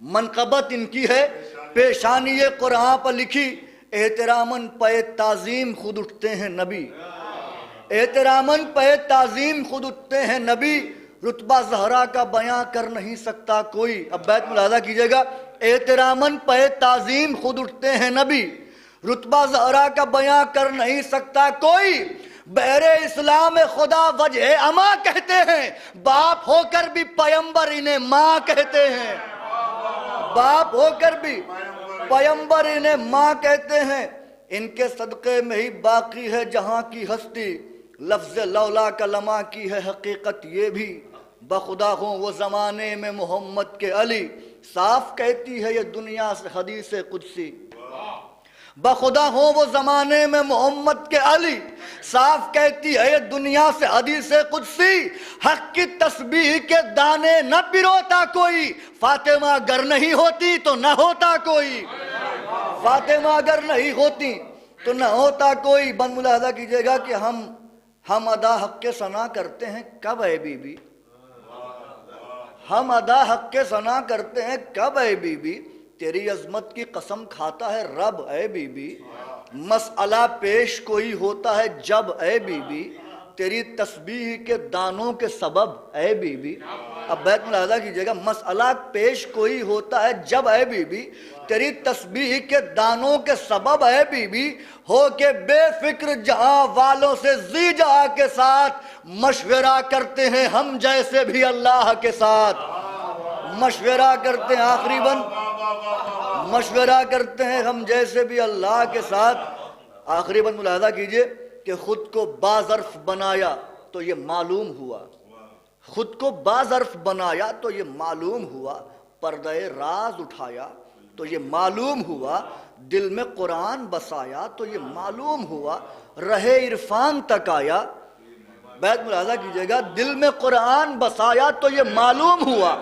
मनकबत इनकी है पेशानी कुरान पर लिखी, एहतरामन पे ताजीम खुद उठते हैं नबी, एहतरामन पे ताजीम खुद उठते हैं नबी, रुतबा ज़हरा का बयां कर नहीं सकता कोई। अब बैत मुलाजा कीजिएगा, एहतरामन पे ताजीम खुद उठते हैं नबी, रुतबा ज़हरा का बयां कर नहीं सकता कोई, बहरे इस्लाम खुदा वजह अमा कहते हैं, बाप होकर भी पैगंबर इन्हें माँ कहते हैं, बाप होकर भी पैगंबर इन्हें माँ कहते हैं। इनके सदक़े में ही बाकी है जहां की हस्ती, लफ्ज़ लौला कलमा की है हकीकत ये भी, बखुदा हो वो ज़माने में मोहम्मद के अली, साफ कहती है ये दुनिया से हदीस कुदसी, बखुदा हो वो ज़माने में मोहम्मद के अली, साफ कहती है ये दुनिया से हदीस कुदसी, हक की तस्बीह के दाने न पिरोता कोई, फातिमा अगर नहीं होती तो न होता कोई, फातिमा अगर नहीं होती तो न होता कोई। बन मुलाजा कीजिएगा कि हम अदा हक के सना करते हैं कब है बीबी, हम अदा हक के सना करते हैं कब है बीबी, तेरी अजमत की कसम खाता है रब है बीबी, मसअला पेश कोई होता है जब है बीबी, तेरी तस्बीह के दानों के सबब है बीबी। अब बैत मुलाजा कीजिएगा, मसअला पेश कोई होता है जब है बीबी, तेरी तस्बीह के दानों के सबब है बीबी, हो के बेफिक्र जहां वालों से जी जहां के साथ, मशवरा करते हैं हम जैसे भी अल्लाह के साथ, मशवरा करते हैं आखिरी बंद, मशवरा करते हैं हम जैसे भी अल्लाह के साथ। आखिरी बंद मुलाजा कीजिए कि खुद को बाज़र्फ बनाया तो ये मालूम हुआ, खुद को बाज़र्फ बनाया तो ये मालूम हुआ, पर्दे राज उठाया तो ये मालूम हुआ, दिल में कुरान बसाया तो ये मालूम हुआ, रहे इरफान तक आया। बैत मुलाजा कीजिएगा, दिल में कुरान बसाया तो ये मालूम हुआ,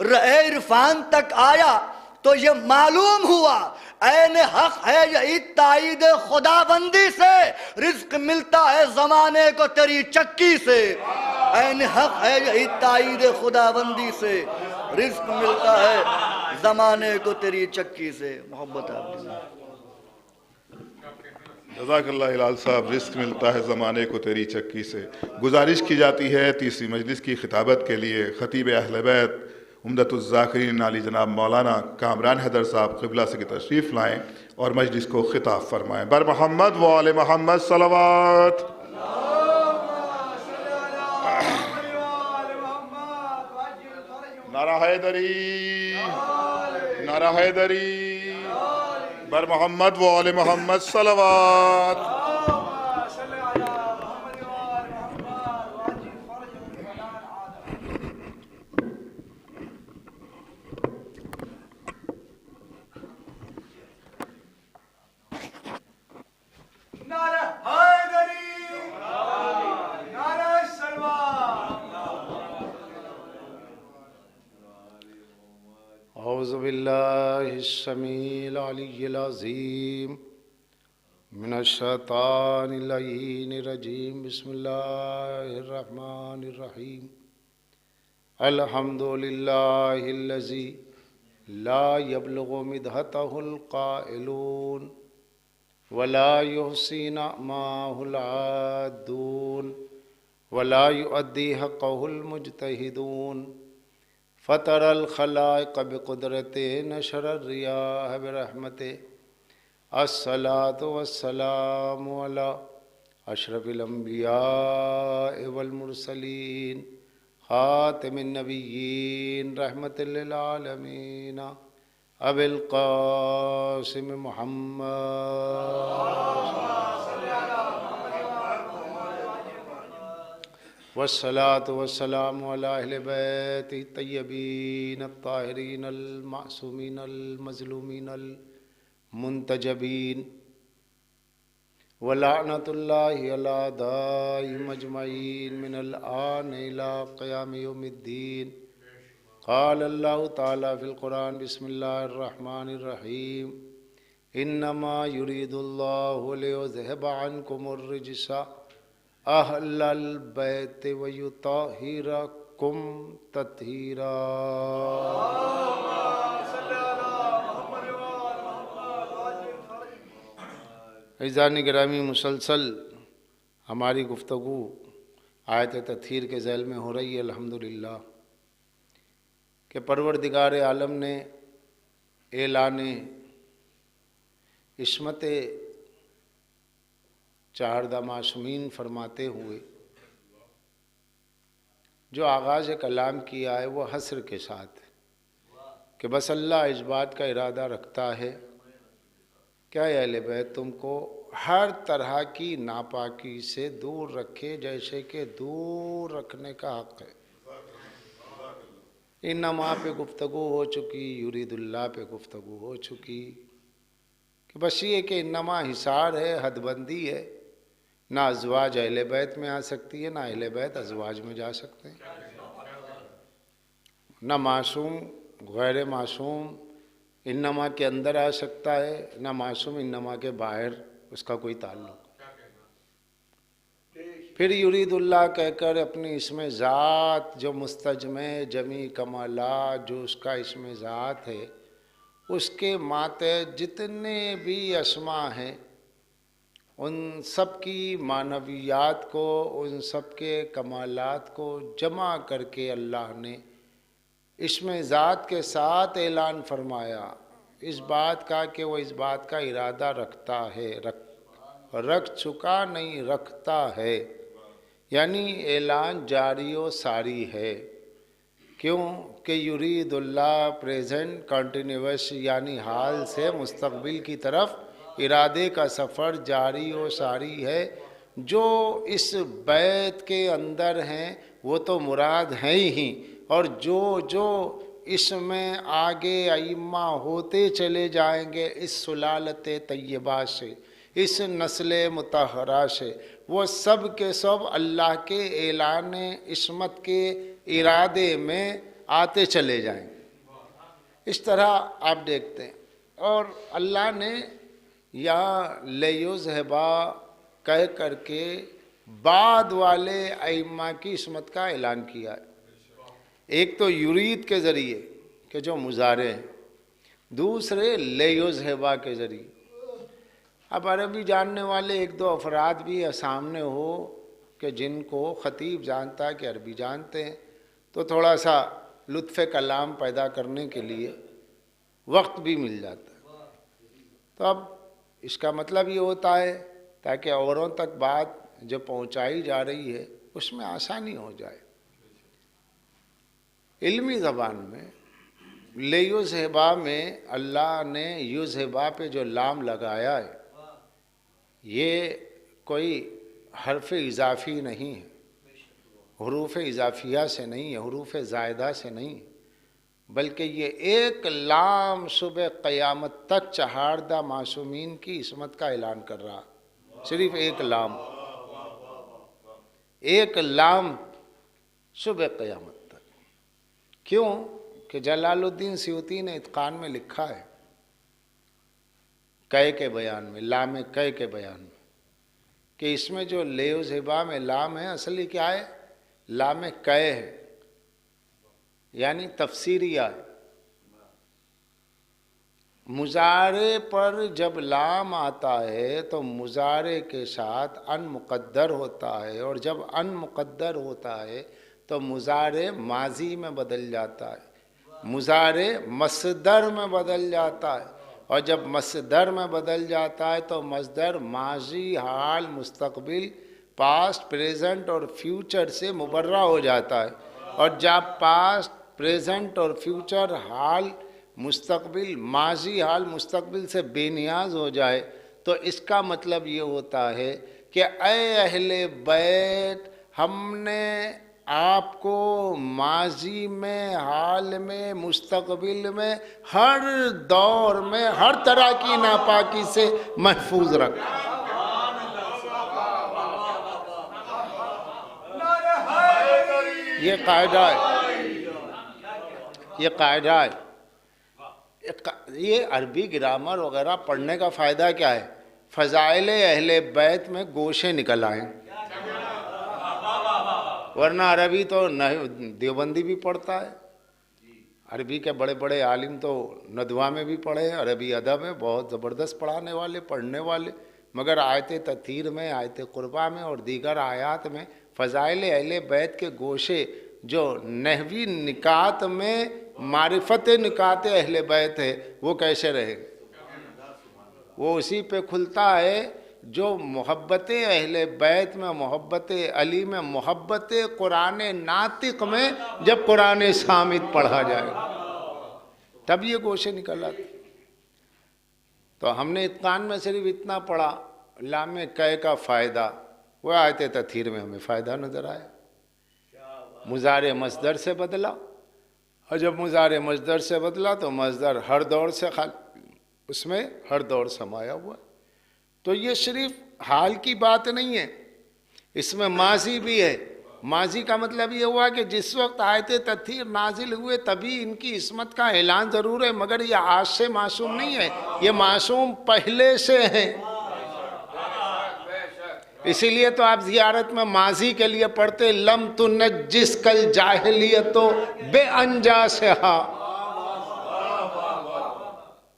रहे इरफान तक आया तो ये मालूम हुआ, ऐन हक है यही ताईद खुदाबंदी से, रिज्क मिलता है जमाने को तेरी चक्की से, ऐन हक है यही ताईद खुदाबंदी से, रिज्क मिलता है जमाने को तेरी चक्की से। मोहब्बत है जज़ाकल्लाह हिलाल साहब, रिस्क मिलता है ज़माने को तेरी चक्की से। गुजारिश की जाती है तीसरी मजलिस की खिताबत के लिए खतीब अहले बैत उम्दतुज़्ज़ाकिरीन आली जनाब मौलाना कामरान हैदर साहब क़िबला से तशरीफ़ लाएँ और मजलिस को खिताब फरमाएँ। बर मोहम्मद व आले मोहम्मद सलवात। नारा हैदरी, नारा हैदरी, बर मोहम्मद व आले मोहम्मद सलवात। औज़ु बिल्लाहिस्समीइल अलीय्यिल अज़ीम मिनश्शैतानिर रजीम। बिस्मिल्लाहिर रहमानिर रहीम। अल्हम्दुलिल्लाहिल्लज़ी ला यब्लुगु मिदहतहुल क़ाइलून वला युहसी नअमाहुल आद्दून वला युअद्दी हक़्क़हुल मुज्तहिदून। फ़तरल ख़लाइक़ बिक़ुदरते नशरर रियाह बिरहमते। अस्सलातु वस्सलामु अला अशरफिल अंबिया वल मुरसलीन ख़ातिमिन नबिय्यीन रहमतल लिल आलमीन अबिल क़ासिम मुहम्मद वस्सलातु वस्सलामु अला अहले बैति तय्यबीन अत्ताहिरीन अल मासूमीन अल मज़लूमीन अल मुंतजबीन वलानतुल्लाहि अला दाइम अजमईन मिनल आन इला क़याम यौमिद्दीन। क़ाल अल्लाहु तआला फ़िल क़ुरान बिस्मिल्लाहिर रहमानिर रहीम। इन्नमा युरीदुल्लाहु लियुज़हिबा अन्कुमुर रिज्सा अहलल बैति व युत्तहिरकुम तत्हीरा। इज़ान गिरामी मुसलसल हमारी गुफ्तगू आयत तत्हीर के ज़ैल में हो रही है अल्हम्दुलिल्लाह कि परवरदिगार आलम ने ऐलान इस्मत चाहरदा मासूमीन फरमाते हुए जो आगाज़ कलाम किया है वो हस्र के साथ कि बस अल्लाह इस बात का इरादा रखता है क्या अहले बैत तुमको हर तरह की नापाकी से दूर रखे जैसे कि दूर रखने का हक़ है। इन्नमा पे गुफ्तगू हो चुकी, युरीदुल्लाह पे गुफ्तगू हो चुकी कि बस ये कि इन्नमा हिसार है, हदबंदी है, ना अज़वाज अहले बैत में आ सकती है, ना अहले बैत अज़वाज में जा सकते हैं, ना मासूम गैर मासूम इन्नमा के अंदर आ सकता है, ना मासूम इन्नमा के बाहर उसका कोई ताल्लुक। फिर युरीदुल्लाह कहकर अपनी इसमें ज़ात जो मुस्तजमे जमी कमालात जो उसका इसमें ज़ात है उसके माते जितने भी अस्मा हैं उन सब की मानवियात को, उन सब के कमालात को जमा करके अल्लाह ने इसमें ज़ात के साथ ऐलान फरमाया इस बात का कि वो इस बात का इरादा रखता है, रख चुका नहीं रखता है, यानी ऐलान जारी व सारी है। क्यों कि युरीदुल्लाह प्रेजेंट कंटिन्यूस यानी हाल से मुस्तकबिल की तरफ इरादे का सफ़र जारी व सारी है। जो इस बैत के अंदर हैं वो तो मुराद हैं ही, और जो जो इसमें आगे अइम्मा होते चले जाएंगे इस सुलालत तय्यबा से, इस नस्ल मुतहरा से, वो सब के सब अल्लाह के ऐलान इस्मत के इरादे में आते चले जाएंगे। इस तरह आप देखते हैं। और अल्लाह ने यहाँ लेयुज़हबा कह करके बाद वाले अइम्मा की इस्मत का ऐलान किया है। एक तो युरीद के ज़रिए कि जो मुजारे हैं, दूसरे लेयुज़हबा के ज़रिए। अब अरबी जानने वाले एक दो अफराद भी सामने हो कि जिनको ख़तीब जानता है कि अरबी जानते हैं तो थोड़ा सा लुत्फ़ कलाम पैदा करने के लिए वक्त भी मिल जाता है। तो अब इसका मतलब ये होता है ताकि औरों तक बात जो पहुंचाई जा रही है उसमें आसानी हो जाए। इल्मी ज़बान में लेयुज़हबा में अल्लाह ने युज़हबा पे जो लाम लगाया है ये कोई हर्फ इजाफ़ी नहीं है, हुरूफ इजाफ़िया से नहीं है, हुरूफ ज़ायदा से नहीं है, बल्कि ये एक लाम सुबह क़यामत तक चहारदा मासूमीन की इस्मत का ऐलान कर रहा। सिर्फ एक लाम, एक लाम सुबह क़यामत तक। क्यों कि जलालुद्दीन सियूती ने इत्क़ान में लिखा है कै के बयान में, लाम कै के बयान में, कि इसमें जो लेयुज़हबा में लाम है असली क्या है, लाम कै है, यानी तफसीरिया है। मुजारे पर जब लाम आता है तो मुजारे के साथ अन मुक़द्दर होता है, और जब अन मुक़द्दर होता है तो मुजारे माजी में बदल जाता है, मुजारे मसदर में बदल जाता है, और जब मसदर में बदल जाता है तो मसदर माजी, हाल, मुस्तकबिल, पास्ट, प्रेजेंट और फ्यूचर से मुबर्रा हो जाता है। और जब पास्ट, प्रेजेंट और फ्यूचर, हाल, मुस्तकबिल, माजी, हाल, मुस्तकबिल से बेनियाज हो जाए तो इसका मतलब ये होता है कि ऐ अहले बैत हमने आपको माजी में, हाल में, मुस्तकबिल में, हर दौर में हर तरह की नापाकी से महफूज रखा। ये कायदा है, ये कायदा है। ये अरबी ग्रामर वगैरह पढ़ने का फ़ायदा क्या है? फ़ज़ाइल अहले बैत में गोशे निकल आए, वरना अरबी तो नहीं, देवबंदी भी पढ़ता है। अरबी के बड़े बड़े आलिम तो नदवा में भी पढ़े हैं, अरबी अदब में बहुत ज़बरदस्त पढ़ाने वाले, पढ़ने वाले, मगर आयत तथहीर में, आयत कुर्बा में और दीगर आयात में फ़ज़ाइल अहले बैत के गोशे जो नहवी निकात में मारिफत निकात अहले बैत है वो कैसे रहेगा? वो उसी पे खुलता है जो मोहब्बत अहले बैत में, मोहब्बत अली में, मोहब्बत कुरान नातिक में जब कुरान सामित पढ़ा जाएगा तब ये गोशे निकल आते। तो हमने इत्कान में सिर्फ इतना पढ़ा, लाम कै का फ़ायदा, वो आयत तथहीर में हमें फ़ायदा नज़र आया। मुज़ारे मस्दर से बदला, और जब मुज़ारे मस्दर से बदला तो मस्दर हर दौर से उसमें हर दौर समाया हुआ। तो ये सिर्फ हाल की बात नहीं है, इसमें माजी भी है। माजी का मतलब ये हुआ कि जिस वक्त आयत तथहीर नाजिल हुए तभी इनकी इस्मत का ऐलान ज़रूर है, मगर ये आज से मासूम नहीं है, ये मासूम पहले से है। इसीलिए तो आप ज़ियारत में माजी के लिए पढ़ते लम तुनज्जिस कल जाहिलियतो बेअंजा से हा।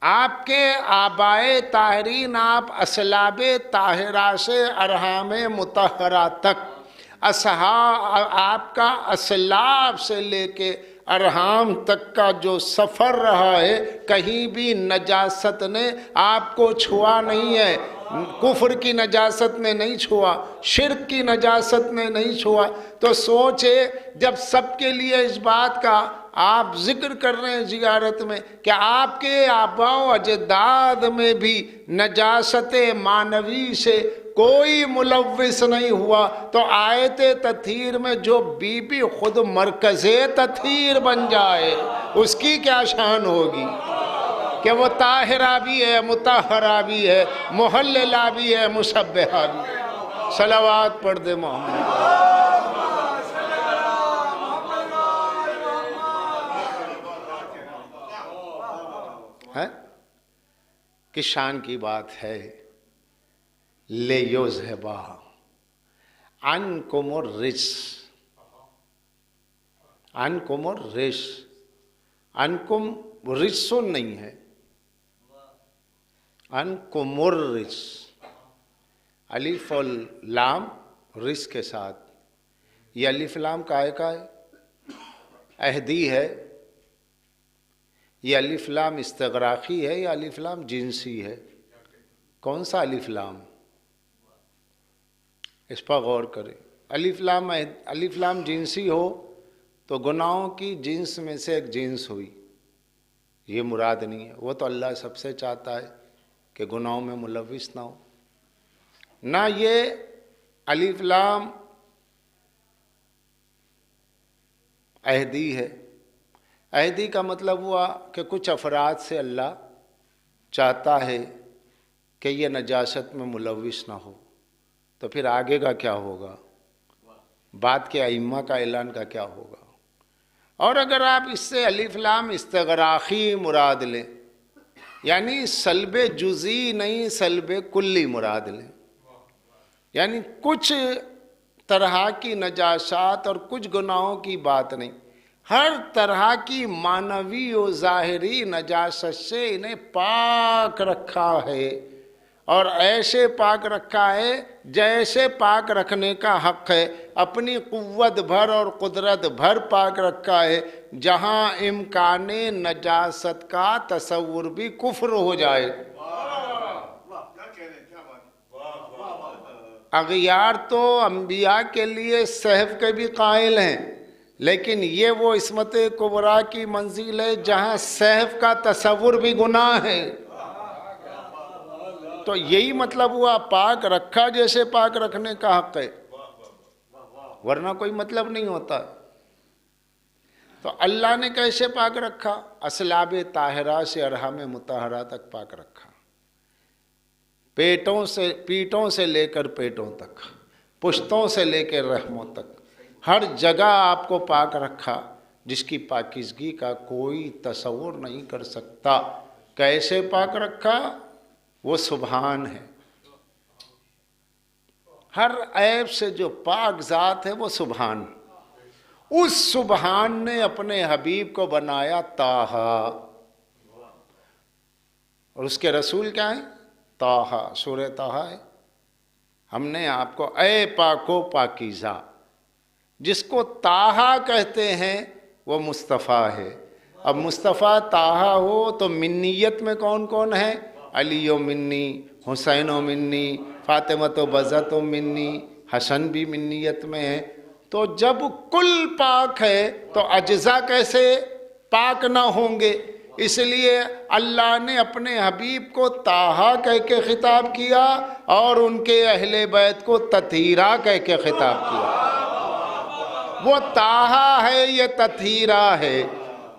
आपके आबाए ताहरीन, आप असलाबे ताहिरा से अरहाम मुतहरा तक, आपका असलाब से लेके अरहाम तक का जो सफ़र रहा है, कहीं भी नजासत ने आपको छुआ नहीं है। कुफ्र की नजासत ने नहीं छुआ, शिर्क की नजासत ने नहीं छुआ। तो सोचे जब सबके लिए इस बात का आप जिक्र कर रहे हैं ज़ियारत में कि आपके आबाओ अजदाद में भी नजासत मानवी से कोई मुलव्विस नहीं हुआ, तो आयत तथहीर में जो बीबी खुद मरकज़े तथहीर बन जाए उसकी क्या शान होगी कि वो ताहिरा भी है, मुतहरा भी है, मुहल्लला भी है, मुसब्बिहा भी है। सलावात पढ़ दे मोहम्मद। है कि शान की बात है। ले योज़हिबा अनकुमुर रिस, अनकुमुर रिस, अनकुम रिसुन नहीं है, अनकुमुर रिस, अलिफ और लाम रिस के साथ। ये अलिफ लाम काहे का है? अहदी है। ये अलिफ लाम इस्तगराक़ी है या अलिफ लाम जिनसी है? कौन सा अलिफ लाम? इस पर गौर करें। अलिफ लाम जिनसी हो तो गुनाहों की जिन्स में से एक जिन्स हुई, ये मुराद नहीं है। वो तो अल्लाह सबसे चाहता है कि गुनाहों में मुलव्विस ना हो। ना ये अलिफ लाम अहदी है। अहदी का मतलब हुआ कि कुछ अफराद से अल्लाह चाहता है कि ये नजासत में मुलव्विस ना हो, तो फिर आगे का क्या होगा? बाद के अइम्मा का ऐलान का क्या होगा? और अगर आप इससे अलिफ लाम इस्तगराक़ी मुराद लें, यानी सल्बे जुज़ी नहीं सल्बे कुल्ली मुराद लें, यानी कुछ तरह की नजासात और कुछ गुनाहों की बात नहीं, हर तरह की मानवी और ज़ाहिरी नजासत से इन्हें पाक रखा है। और ऐसे पाक रखा है जैसे पाक रखने का हक़ है, अपनी कुव्वत भर और कुदरत भर पाक रखा है, जहाँ इम्काने नजासत का तसव्वुर भी कुफ्र हो जाए। अग़ियार तो अम्बिया के लिए सहफ के भी कायल हैं, लेकिन ये वो इस्मत कुबरा की मंजिल है जहाँ सहफ का तसव्वुर भी गुनाह है। तो यही मतलब हुआ पाक रखा जैसे पाक रखने का हक़ है, वरना कोई मतलब नहीं होता। तो अल्लाह ने कैसे पाक रखा? असलाब ताहिरा से अरहम मुतहरा तक पाक रखा, पीठों से लेकर पेटों तक, पुश्तों से लेकर रहमों तक, हर जगह आपको पाक रखा जिसकी पाकीज़गी का कोई तसव्वुर नहीं कर सकता। कैसे पाक रखा? वो सुभान है। हर ऐब से जो पाक ज़ात है वो सुभान। उस सुभान ने अपने हबीब को बनाया ताहा, और उसके रसूल क्या है? ताहा, सूरह ताहा है। हमने आपको ए पाको पाकीज़ा, जिसको ताहा कहते हैं वो मुस्तफ़ा है। अब मुस्तफ़ा ताहा हो तो मिन्नीयत में कौन कौन है? अली व मिन्नी, हुसैन व मिन्नी, फातिमा व बज़त व मिन्नी, हसन भी मिन्नीयत में है। तो जब कुल पाक है तो अज्जा कैसे पाक ना होंगे? इसलिए अल्लाह ने अपने हबीब को ताहा कह के खिताब किया और उनके अहले बैत को तथीरा कह के खिताब किया। वो ताहा है, ये तथीरा है।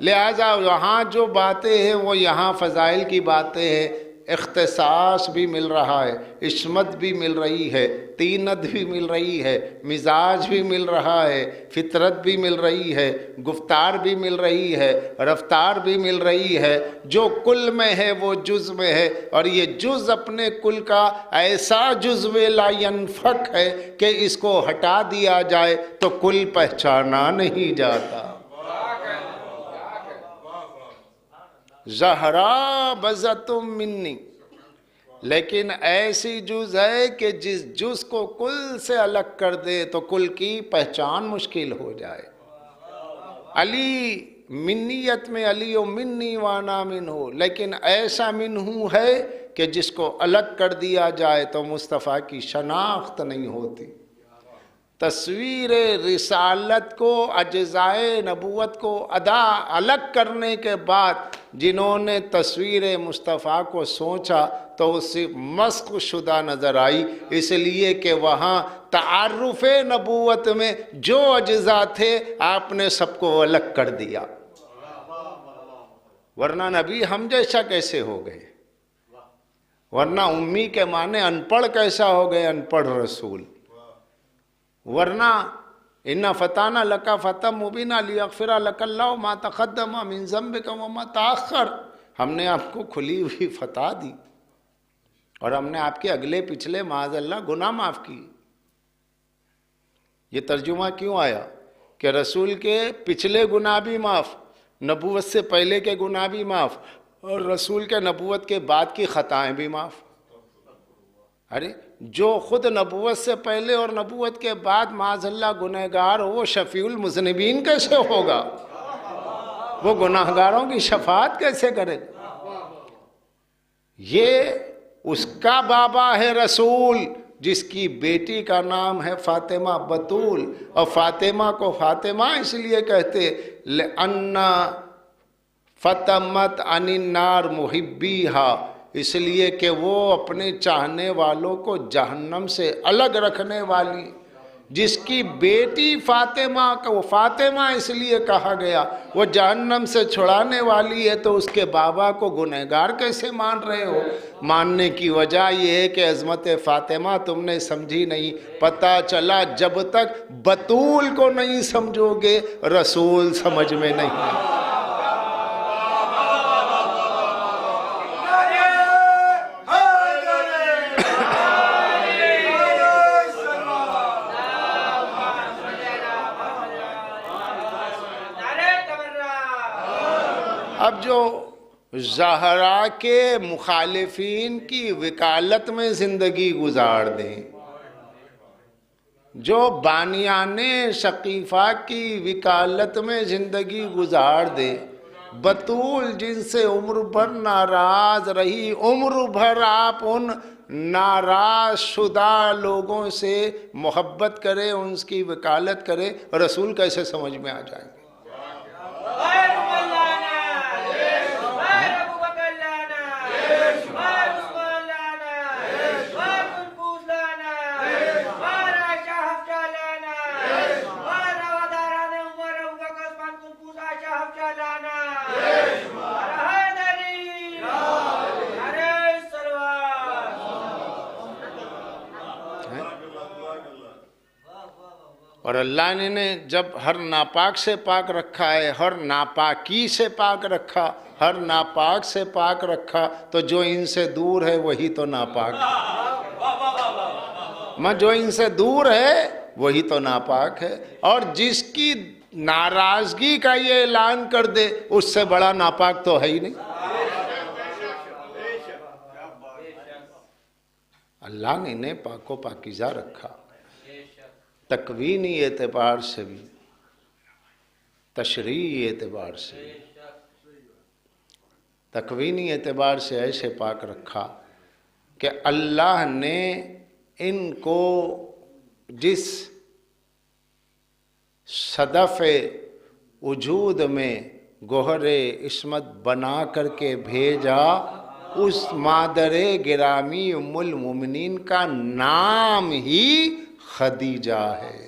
लिहाजा वहाँ जो बातें हैं वो यहाँ फ़ज़ाइल की बातें हैं। इख्तिसास भी मिल रहा है, इस्मत भी मिल रही है, तीनत भी मिल रही है, मिजाज भी मिल रहा है, फितरत भी मिल रही है, गुफ्तार भी मिल रही है, रफ्तार भी मिल रही है। जो कुल में है वो जुज़ में है, और ये जुज़ अपने कुल का ऐसा जुज़्व ला यनफक है कि इसको हटा दिया जाए तो कुल पहचाना नहीं जाता। ज़हरा बज़तुम मिन्नी, लेकिन ऐसी जुज़ है कि जिस जुज़ को कुल से अलग कर दे तो कुल की पहचान मुश्किल हो जाए। अली मिन्नीयत में अली ओ मिन्नी वाना मिन हो, लेकिन ऐसा मिनहू है कि जिसको अलग कर दिया जाए तो मुस्तफ़ा की शनाख्त नहीं होती। तस्वीर रिसालत को, अज्ज़ाए नबूवत को अदा अलग करने के बाद जिन्होंने तस्वीर मुस्तफ़ा को सोचा तो उससे मस्क शुदा नज़र आई, इसलिए कि वहाँ तारुफ़ नबूवत में जो अज्ज़ा थे आपने सबको अलग कर दिया। वरना नबी हम जैसा कैसे हो गए? वरना उम्मी के माने अनपढ़ कैसा हो गए? अनपढ़ रसूल। वरना इन्ना फताना लका फतम मुबीना लियग़फ़िरा लकल्लाहु मा तक़द्दम मिन ज़ंबिका व मा तअख़्ख़र, हमने आपको खुली हुई फतह दी और हमने आपके अगले पिछले माज़अल्लाह गुनाह माफ़ किए। ये तर्जुमा क्यों आया कि रसूल के पिछले गुनाह भी माफ़, नबूवत से पहले के गुनाह भी माफ़, और रसूल के नबूवत के बाद की ख़ताएँ भी माफ़। अरे जो खुद नबूवत से पहले और नबूवत के बाद माज़अल्लाह गुनहगार हो, वो शफ़ीउल मुज़निबीन कैसे होगा? वो गुनाहगारों की शफ़ाअत कैसे करेगा? ये उसका बाबा है रसूल, जिसकी बेटी का नाम है फ़ातिमा बतूल, और फ़ातिमा को फ़ातिमा इसलिए कहते अन्ना फ़तमत अनिन्नार मुहिब्बीहा, इसलिए कि वो अपने चाहने वालों को जहन्नम से अलग रखने वाली। जिसकी बेटी फ़ातिमा को फ़ातिमा इसलिए कहा गया, वो जहन्नम से छुड़ाने वाली है, तो उसके बाबा को गुनहगार कैसे मान रहे हो? मानने की वजह यह है कि अज़मत फ़ातिमा तुमने समझी नहीं। पता चला जब तक बतूल को नहीं समझोगे रसूल समझ में नहीं। अब जो ज़हरा के मुखालिफिन की वकालत में ज़िंदगी गुजार दें, जो बानियाने शकीफ़ा की वकालत में ज़िंदगी गुजार दे, बतूल जिनसे उम्र भर नाराज़ रही, उम्र भर आप उन नाराज़ शुदा लोगों से मोहब्बत करें, उनकी वकालत करें, रसूल कैसे समझ में आ जाएंगे? और अल्लाह ने जब हर नापाक से पाक रखा है, हर नापाकी से पाक रखा, हर नापाक से पाक रखा, तो जो इनसे दूर है वही तो नापाक है। जो इनसे दूर है वही तो नापाक है। और जिसकी नाराजगी का ये ऐलान कर दे, उससे बड़ा नापाक तो है ही नहीं। अल्लाह ने इन्हें पाको पाकीज़ा रखा, तकवीनी एतबार से भी, तशरीई एतबार से भी। तकवीनी एतबार से ऐसे पाक रखा कि अल्लाह ने इनको जिस सदफ़ वजूद में गोहरे इस्मत बना करके भेजा, उस मादरे गिरामी उम्मुल मोमिनीन का नाम ही खदीजा है।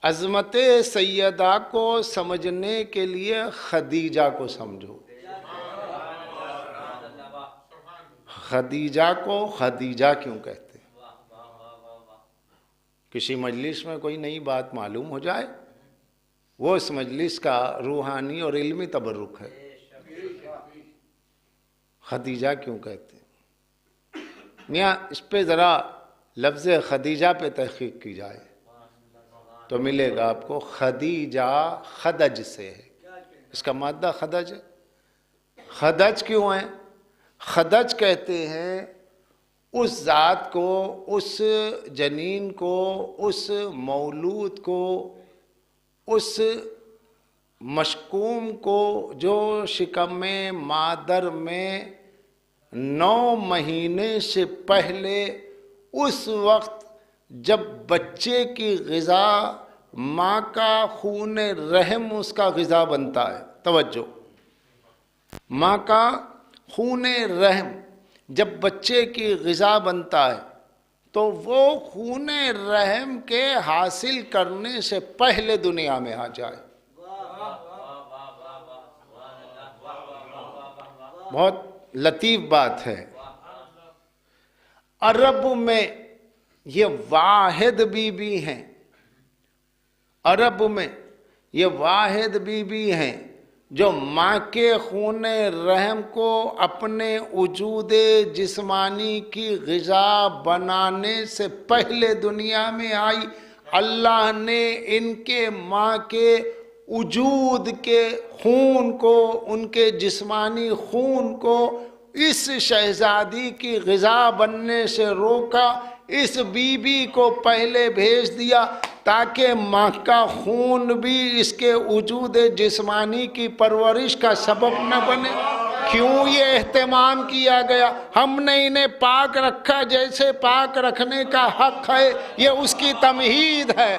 अज़मत सैयदा को समझने के लिए खदीजा को समझो। खदीजा को खदीजा क्यों कहते हैं? किसी मजलिस में कोई नई बात मालूम हो जाए, वो इस मजलिस का रूहानी और इल्मी तबर्रुक है। खदीजा क्यों कहते हैं? मियाँ इस पे ज़रा लफ्ज़ खदीजा पे तहक़ीक़ की जाए तो मिलेगा आपको खदीजा खदज से है, इसका मादा खदज है। खदज क्यों है? खदज कहते हैं उस ज़ात को, उस जनीन को, उस मौलूद को, उस मशकूम को जो शिकम मादर में 9 महीने से पहले, उस वक्त जब बच्चे की ग़िज़ा माँ का खून रहम उसका ग़िज़ा बनता है। तवज्जो, माँ का खून रहम जब बच्चे की ग़िज़ा बनता है तो वो खून रहम के हासिल करने से पहले दुनिया में आ जाए। बहुत लतीफ़ बात है। अरब में ये वाहिद बीबी हैं, अरब में ये वाहिद बीबी हैं जो माँ के खून रहम को अपने वजूद जिस्मानी की ग़िज़ा बनाने से पहले दुनिया में आई। अल्लाह ने इनके माँ के वजूद के खून को, उनके जिस्मानी खून को इस शहज़ादी की ग़िज़ा बनने से रोका। इस बीबी को पहले भेज दिया ताकि माँ का खून भी इसके वजूद जिस्मानी की परवरिश का सबब न बने। क्यों ये एहतमाम किया गया? हमने इन्हें पाक रखा जैसे पाक रखने का हक है, ये उसकी तमहीद है।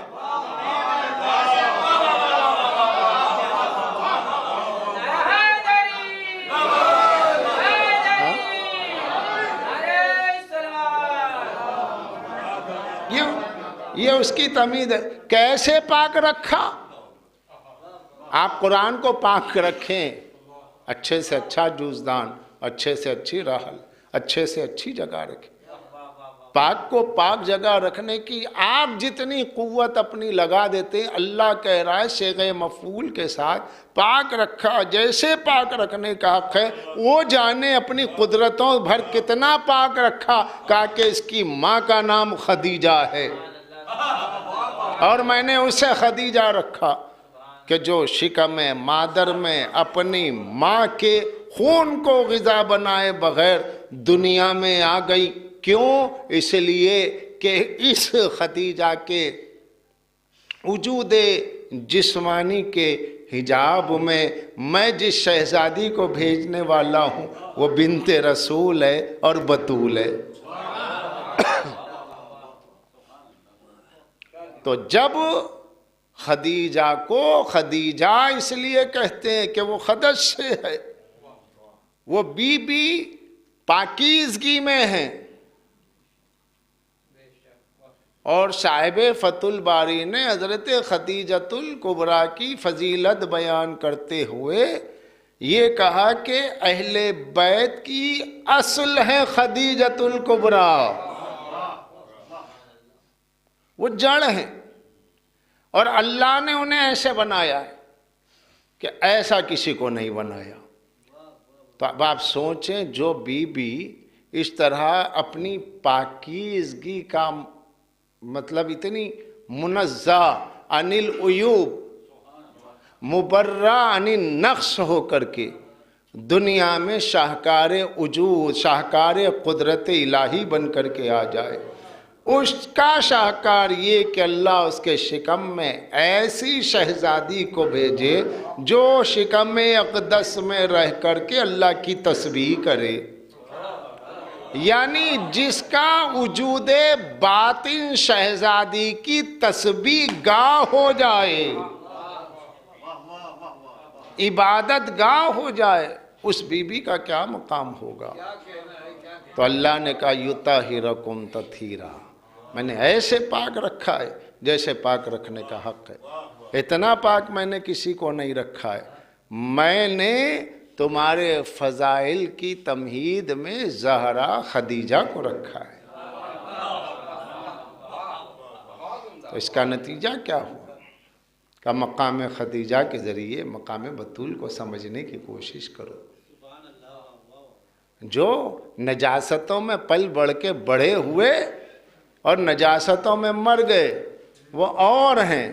ये उसकी तमीद है। कैसे पाक रखा? आप कुरान को पाक रखें, अच्छे से अच्छा जूज़दान, अच्छे से अच्छी राहल, अच्छे से अच्छी जगह रखें। पाक को पाक जगह रखने की आप जितनी कुव्वत अपनी लगा देते हैं, अल्लाह कह रहा है शेग़े मफ़ूल के साथ, पाक रखा जैसे पाक रखने का हक़ है। वो जाने अपनी कुदरतों भर कितना पाक रखा। कहा कि इसकी माँ का नाम खदीजा है और मैंने उसे खदीजा रखा कि जो शिकम मादर में अपनी माँ के खून को ग़िज़ा बनाए बग़ैर दुनिया में आ गई। क्यों? इसलिए कि इस खदीजा के वजूद जिस्मानी के हिजाब में मैं जिस शहज़ादी को भेजने वाला हूँ वो बिन्ते रसूल है और बतूल है। तो जब खदीजा को खदीजा इसलिए कहते हैं कि वो खदज से है, वो बीबी पाकीज़गी में है। और साहिब फतुल बारी ने हज़रत खदीजतुल कुबरा की फजीलत बयान करते हुए ये कहा कि अहले बैत की असल है खदीजतुल कुबरा, वो जड़ हैं और अल्लाह ने उन्हें ऐसे बनाया है कि ऐसा किसी को नहीं बनाया। तो अब आप सोचें, जो बीबी इस तरह अपनी पाकीज़गी का मतलब इतनी मुनज़्ज़ा अनिल उयूब मुबर्रा अनि नक्श हो करके दुनिया में शाहकार वजूद, शाहकार कुदरत इलाही बन करके आ जाए। उसका शाहकार ये कि अल्लाह उसके शिकम में ऐसी शहजादी को भेजे जो शिकम अक़दस में रह करके अल्लाह की तस्बीह करे, यानी जिसका वजूद बातिन शहजादी की तस्बीह गाह हो जाए, इबादत गाह हो जाए, उस बीबी का क्या मकाम होगा। तो अल्लाह ने कहा युताहिरकुम तथीरा, मैंने ऐसे पाक रखा है जैसे पाक रखने का हक है। इतना पाक मैंने किसी को नहीं रखा है। मैंने तुम्हारे फ़ज़ाइल की तमहीद में ज़हरा खदीजा को रखा है। तो इसका नतीजा क्या हुआ का मकाम खदीजा के ज़रिए मकाम बतूल को समझने की कोशिश करो। जो नजासतों में पल बढ़ के बड़े हुए और नजासतों में मर गए वो और हैं।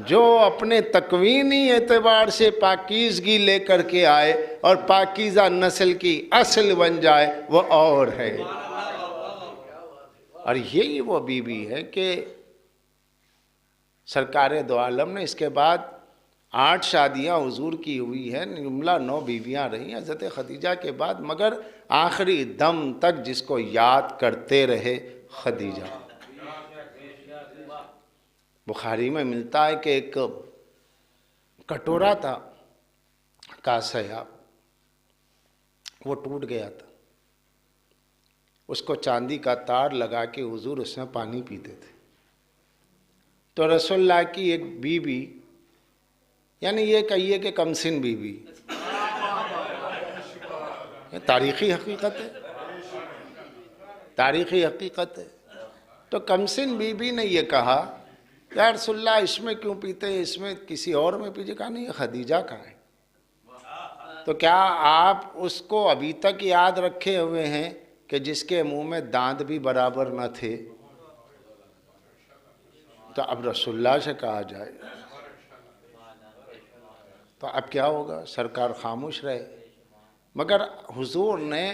जो अपने तकवीनी एतबार से पाकीज़गी लेकर के आए और पाकीज़ा नस्ल की असल बन जाए वो और है। और यही वो बीबी है कि सरकार दो आलम ने इसके बाद 8 शादियाँ हुजूर की हुई है, जुमला 9 बीवियाँ रही हज़रत खदीजा के बाद, मगर आखिरी दम तक जिसको याद करते रहे खदीजा। बुखारी में मिलता है कि एक कटोरा था कासया, वो टूट गया था, उसको चांदी का तार लगा के हुजूर उसमें पानी पीते थे। तो रसूलुल्लाह की एक बीबी, यानी ये कहिए कि कमसिन बीबी, ये तारीख़ी हकीकत है, तारीख़ी हकीकत है। तो कमसिन बीबी ने ये कहा या रसूलुल्लाह इसमें क्यों पीते हैं, इसमें किसी और में पीजिए। कहा नहीं, खदीजा का है। तो क्या आप उसको अभी तक याद रखे हुए हैं कि जिसके मुंह में दांत भी बराबर न थे? तो अब रसूलुल्लाह से कहा जाए तो अब क्या होगा? सरकार खामोश रहे। मगर हुजूर ने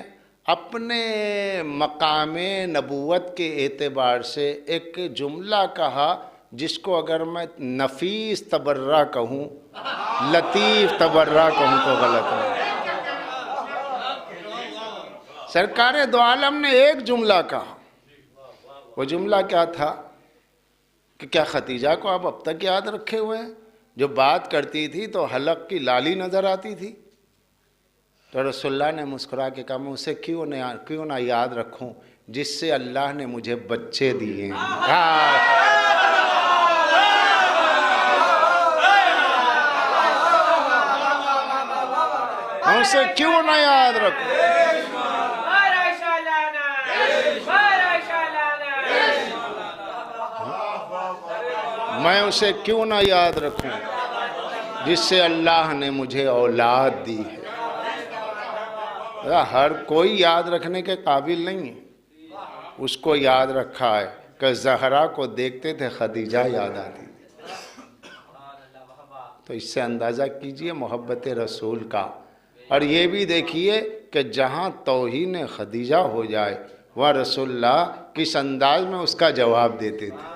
अपने मकामे नबूवत के एतबार से एक जुमला कहा जिसको अगर मैं नफीस तबर्रा कहूँ, लतीफ़ तबर्रा कहूँ तो गलत है। सरकार दो आलम ने एक जुमला कहा। वो जुमला क्या था कि क्या खदीजा को आप अब तक याद रखे हुए हैं? जो बात करती थी तो हलक की लाली नज़र आती थी। तो रसूलुल्लाह ने मुस्कुरा के कहा मैं उसे क्यों ना याद रखूं जिससे अल्लाह ने मुझे बच्चे दिए हैं। मैं उसे क्यों ना याद रखूं? मैं उसे क्यों ना याद रखूं जिससे अल्लाह ने मुझे औलाद दी है। हर कोई याद रखने के काबिल नहीं है। उसको याद रखा है कि ज़हरा को देखते थे खदीजा याद आती। तो इससे अंदाज़ा कीजिए मोहब्बत रसूल का। और ये भी देखिए कि जहाँ तौहीन खदीजा हो जाए वह रसूलुल्लाह किस अंदाज में उसका जवाब देते थे।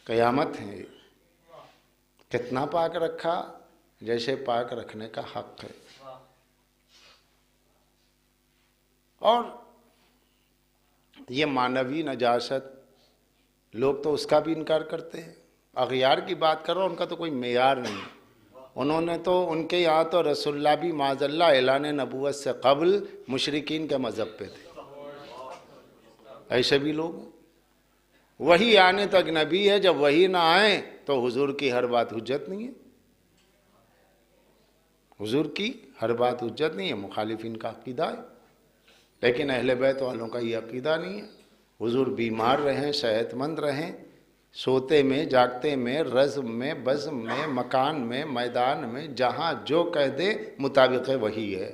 क़यामत है। कितना पाक रखा जैसे पाक रखने का हक है। और ये मानवी नजासत लोग तो उसका भी इनकार करते हैं। अग़यार की बात करो, उनका तो कोई मेयार नहीं। उन्होंने तो उनके यहाँ तो रसूलुल्लाह भी माज़अल्लाह ऐलान नबूवत से क़ब्ल मुशरिकीन के मज़हब पे थे। ऐसे भी लोग वही आने तक नबी है, जब वही ना आए तो हुजूर की हर बात हुज्जत नहीं है। हुजूर की हर बात हुज्जत नहीं है, मुखालिफिन का अक़ीदा है। लेकिन अहले बैत वालों का ये अक़ीदा नहीं है। हुजूर बीमार रहें, सेहतमंद रहें, सोते में, जागते में, रज़्म में, बज़्म में, मकान में, मैदान में, जहाँ जो कह दे मुताबिक वही है।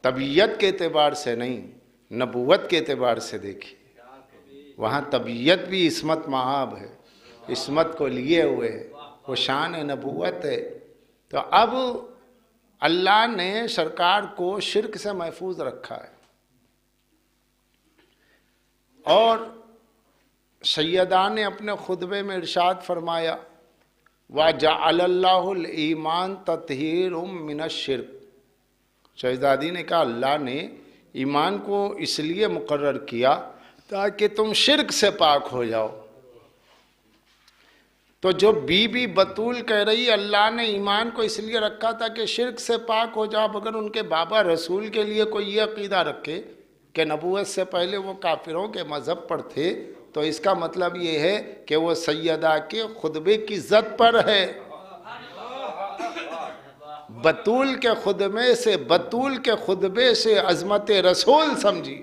तबीयत के एतबार से नहीं, नबूवत के एतबार से देखिए, वहाँ तबीयत भी इस्मत महाब है। इस्मत को लिए हुए है, वो शान नबूवत है। तो अब अल्लाह ने सरकार को शिर्क से महफूज रखा है। और सैयदा ने अपने खुतबे में इरशाद फरमाया, व जअलल्लाहुल ईमान तत्हीरुम मिनश शिर्क। शहजादी ने कहा अल्लाह ने ईमान को इसलिए मुकर्रर किया ताकि तुम शिर्क से पाक हो जाओ। तो जो बीबी बतूल कह रही अल्लाह ने ईमान को इसलिए रखा था कि शिर्क से पाक हो जाओ, अगर उनके बाबा रसूल के लिए कोई ये अकीदा रखे कि नबूवत से पहले वो काफिरों के मज़हब पर थे, तो इसका मतलब ये है कि वो सैयदा के खुतबे की इज्जत पर है। बतूल के खुतबे से अजमत रसूल समझी।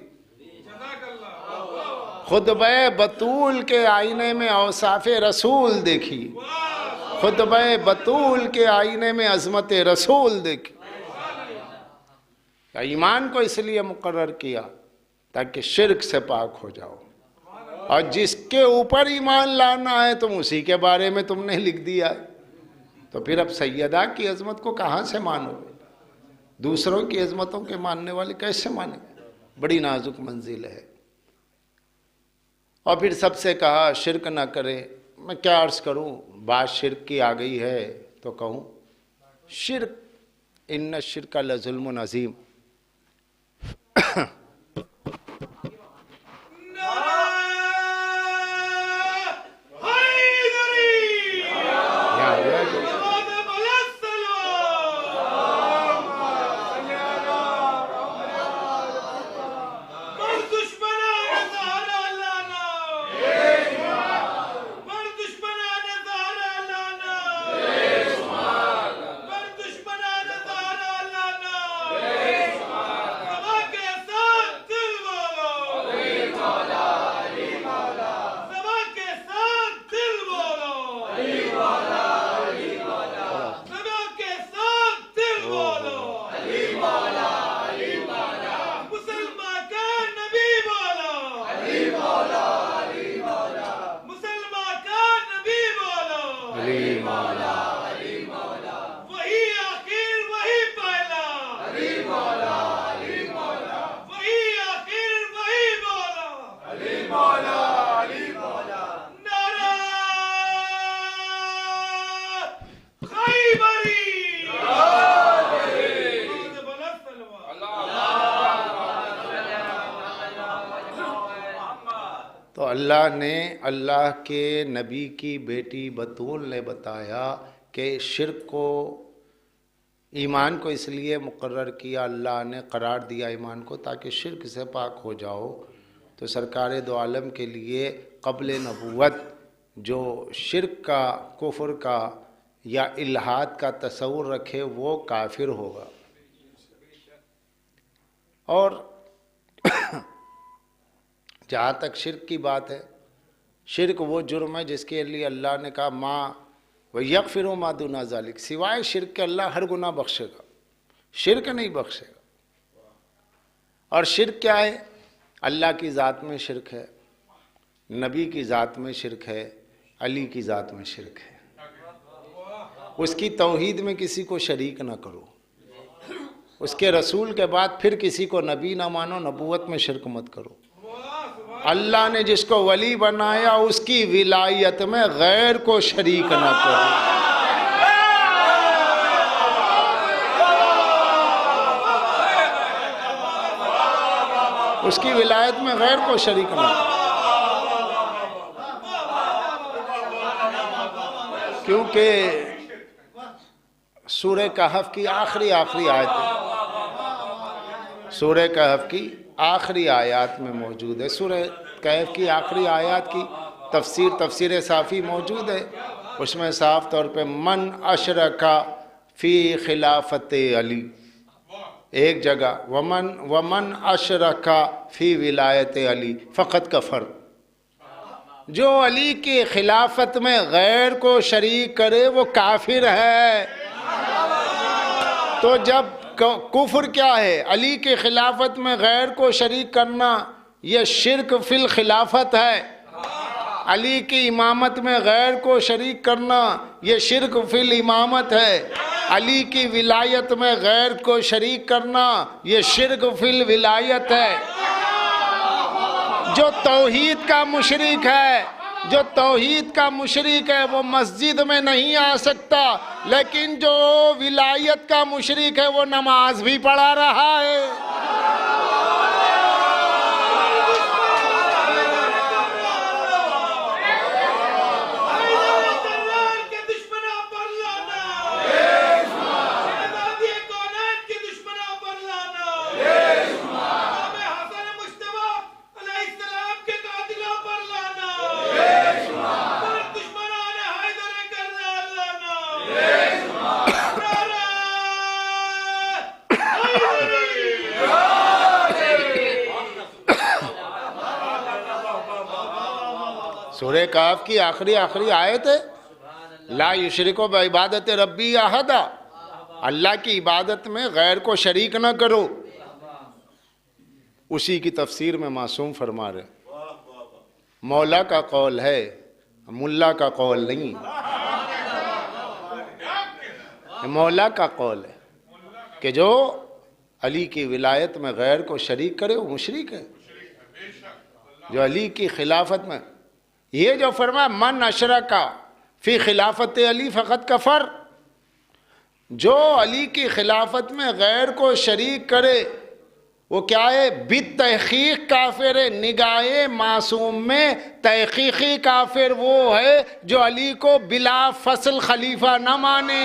खुतबे बतूल के आईने में औसाफ रसूल देखी, खुतबे बतूल के आईने में अजमत रसूल देखी। ईमान को इसलिए मुकर्रर किया ताकि शिर्क से पाक हो जाओ, और जिसके ऊपर ईमान लाना है तुम उसी के बारे में तुमने लिख दिया है। तो फिर अब सैयदा की अजमत को कहाँ से मानोगे? दूसरों की अजमतों के मानने वाले कैसे मानेंगे? बड़ी नाजुक मंजिल है। और फिर सबसे कहा शिर्क ना करे। मैं क्या अर्ज करूं, बात शिर्क की आ गई है तो कहूं शिर्क, इन्न शिर्क लजुल्मुन अज़ीम। अल्लाह ने, अल्लाह के नबी की बेटी बतूल ने बताया कि शिर्क को, ईमान को इसलिए मुकर्रर किया, अल्लाह ने करार दिया ईमान को ताकि शिर्क से पाक हो जाओ। तो सरकार दो आलम के लिए क़ब्ल नबूवत जो शिर्क का, कुफ्र का या इल्हाद का तसव्वुर रखे वो काफिर होगा। और जहाँ तक शिर्क की बात है, शिर्क वो जुर्म है जिसके लिए अल्लाह ने कहा माँ व यग़फ़िरु मा दूना ज़ालिक, सिवाय शिर्क के अल्लाह हर गुनाह बख्शेगा, शिर्क नहीं बख्शेगा। और शिर्क क्या है? अल्लाह की ज़ात में शिर्क है, नबी की ज़ात में शिर्क है, अली की ज़ात में शिर्क है। उसकी तौहीद में किसी को शरीक ना करो, उसके रसूल के बाद फिर किसी को नबी ना मानो, नबूवत में शिर्क मत करो। अल्लाह ने जिसको वली बनाया उसकी विलायत में गैर को शरीक ना करो। उसकी विलायत में गैर को शरीक ना करो, क्योंकि सूरह कहफ की आखिरी आयत है, सूरह कहफ की आखिरी आयत में मौजूद है। सूरह कहफ की आखिरी आयत की तफसीर साफ़ी मौजूद है। उसमें साफ तौर पे मन अशरका फ़ी खिलाफत अली, एक जगह वमन अशरका फ़ी विलायत अली फ़क़त कफ़र, जो अली की खिलाफत में गैर को शरीक करे वो काफिर है। तो जब कुफ्र क्या है? अली के खिलाफत में गैर को शरीक करना, यह शिर्क फिल खिलाफत है। अली की इमामत में गैर को शरीक करना ये शिर्क फिल इमामत है। अली की विलायत में गैर को शरीक करना ये शिर्क फिल विलायत है। जो तौहीद का मुशरिक है, जो तौहीद का मुशरिक है वो मस्जिद में नहीं आ सकता, लेकिन जो विलायत का मुशरिक है वो नमाज भी पढ़ा रहा है। सूरह काफ की आखिरी आयत है, ला युशरिको बिइबादत रब्बी अहदा, अल्लाह की इबादत में गैर को शरीक न करो। उसी की तफसीर में मासूम फरमा रहे, मौला का कौल है, मुल्ला का कौल नहीं। मौला का कौल है कि जो अली की विलायत में गैर को शरीक करे वो मुशरिक है। जो अली की खिलाफत में, ये जो फरमाया मन अशरका फी खिलाफत अली फ़क़त कफ़र, जो अली की खिलाफत में गैर को शरीक करे वो क्या है? बित तहक़ीक़ काफिर है। निगाहे मासूम में तहक़ीक़ी काफिर वो है जो अली को बिला फसल खलीफा न माने।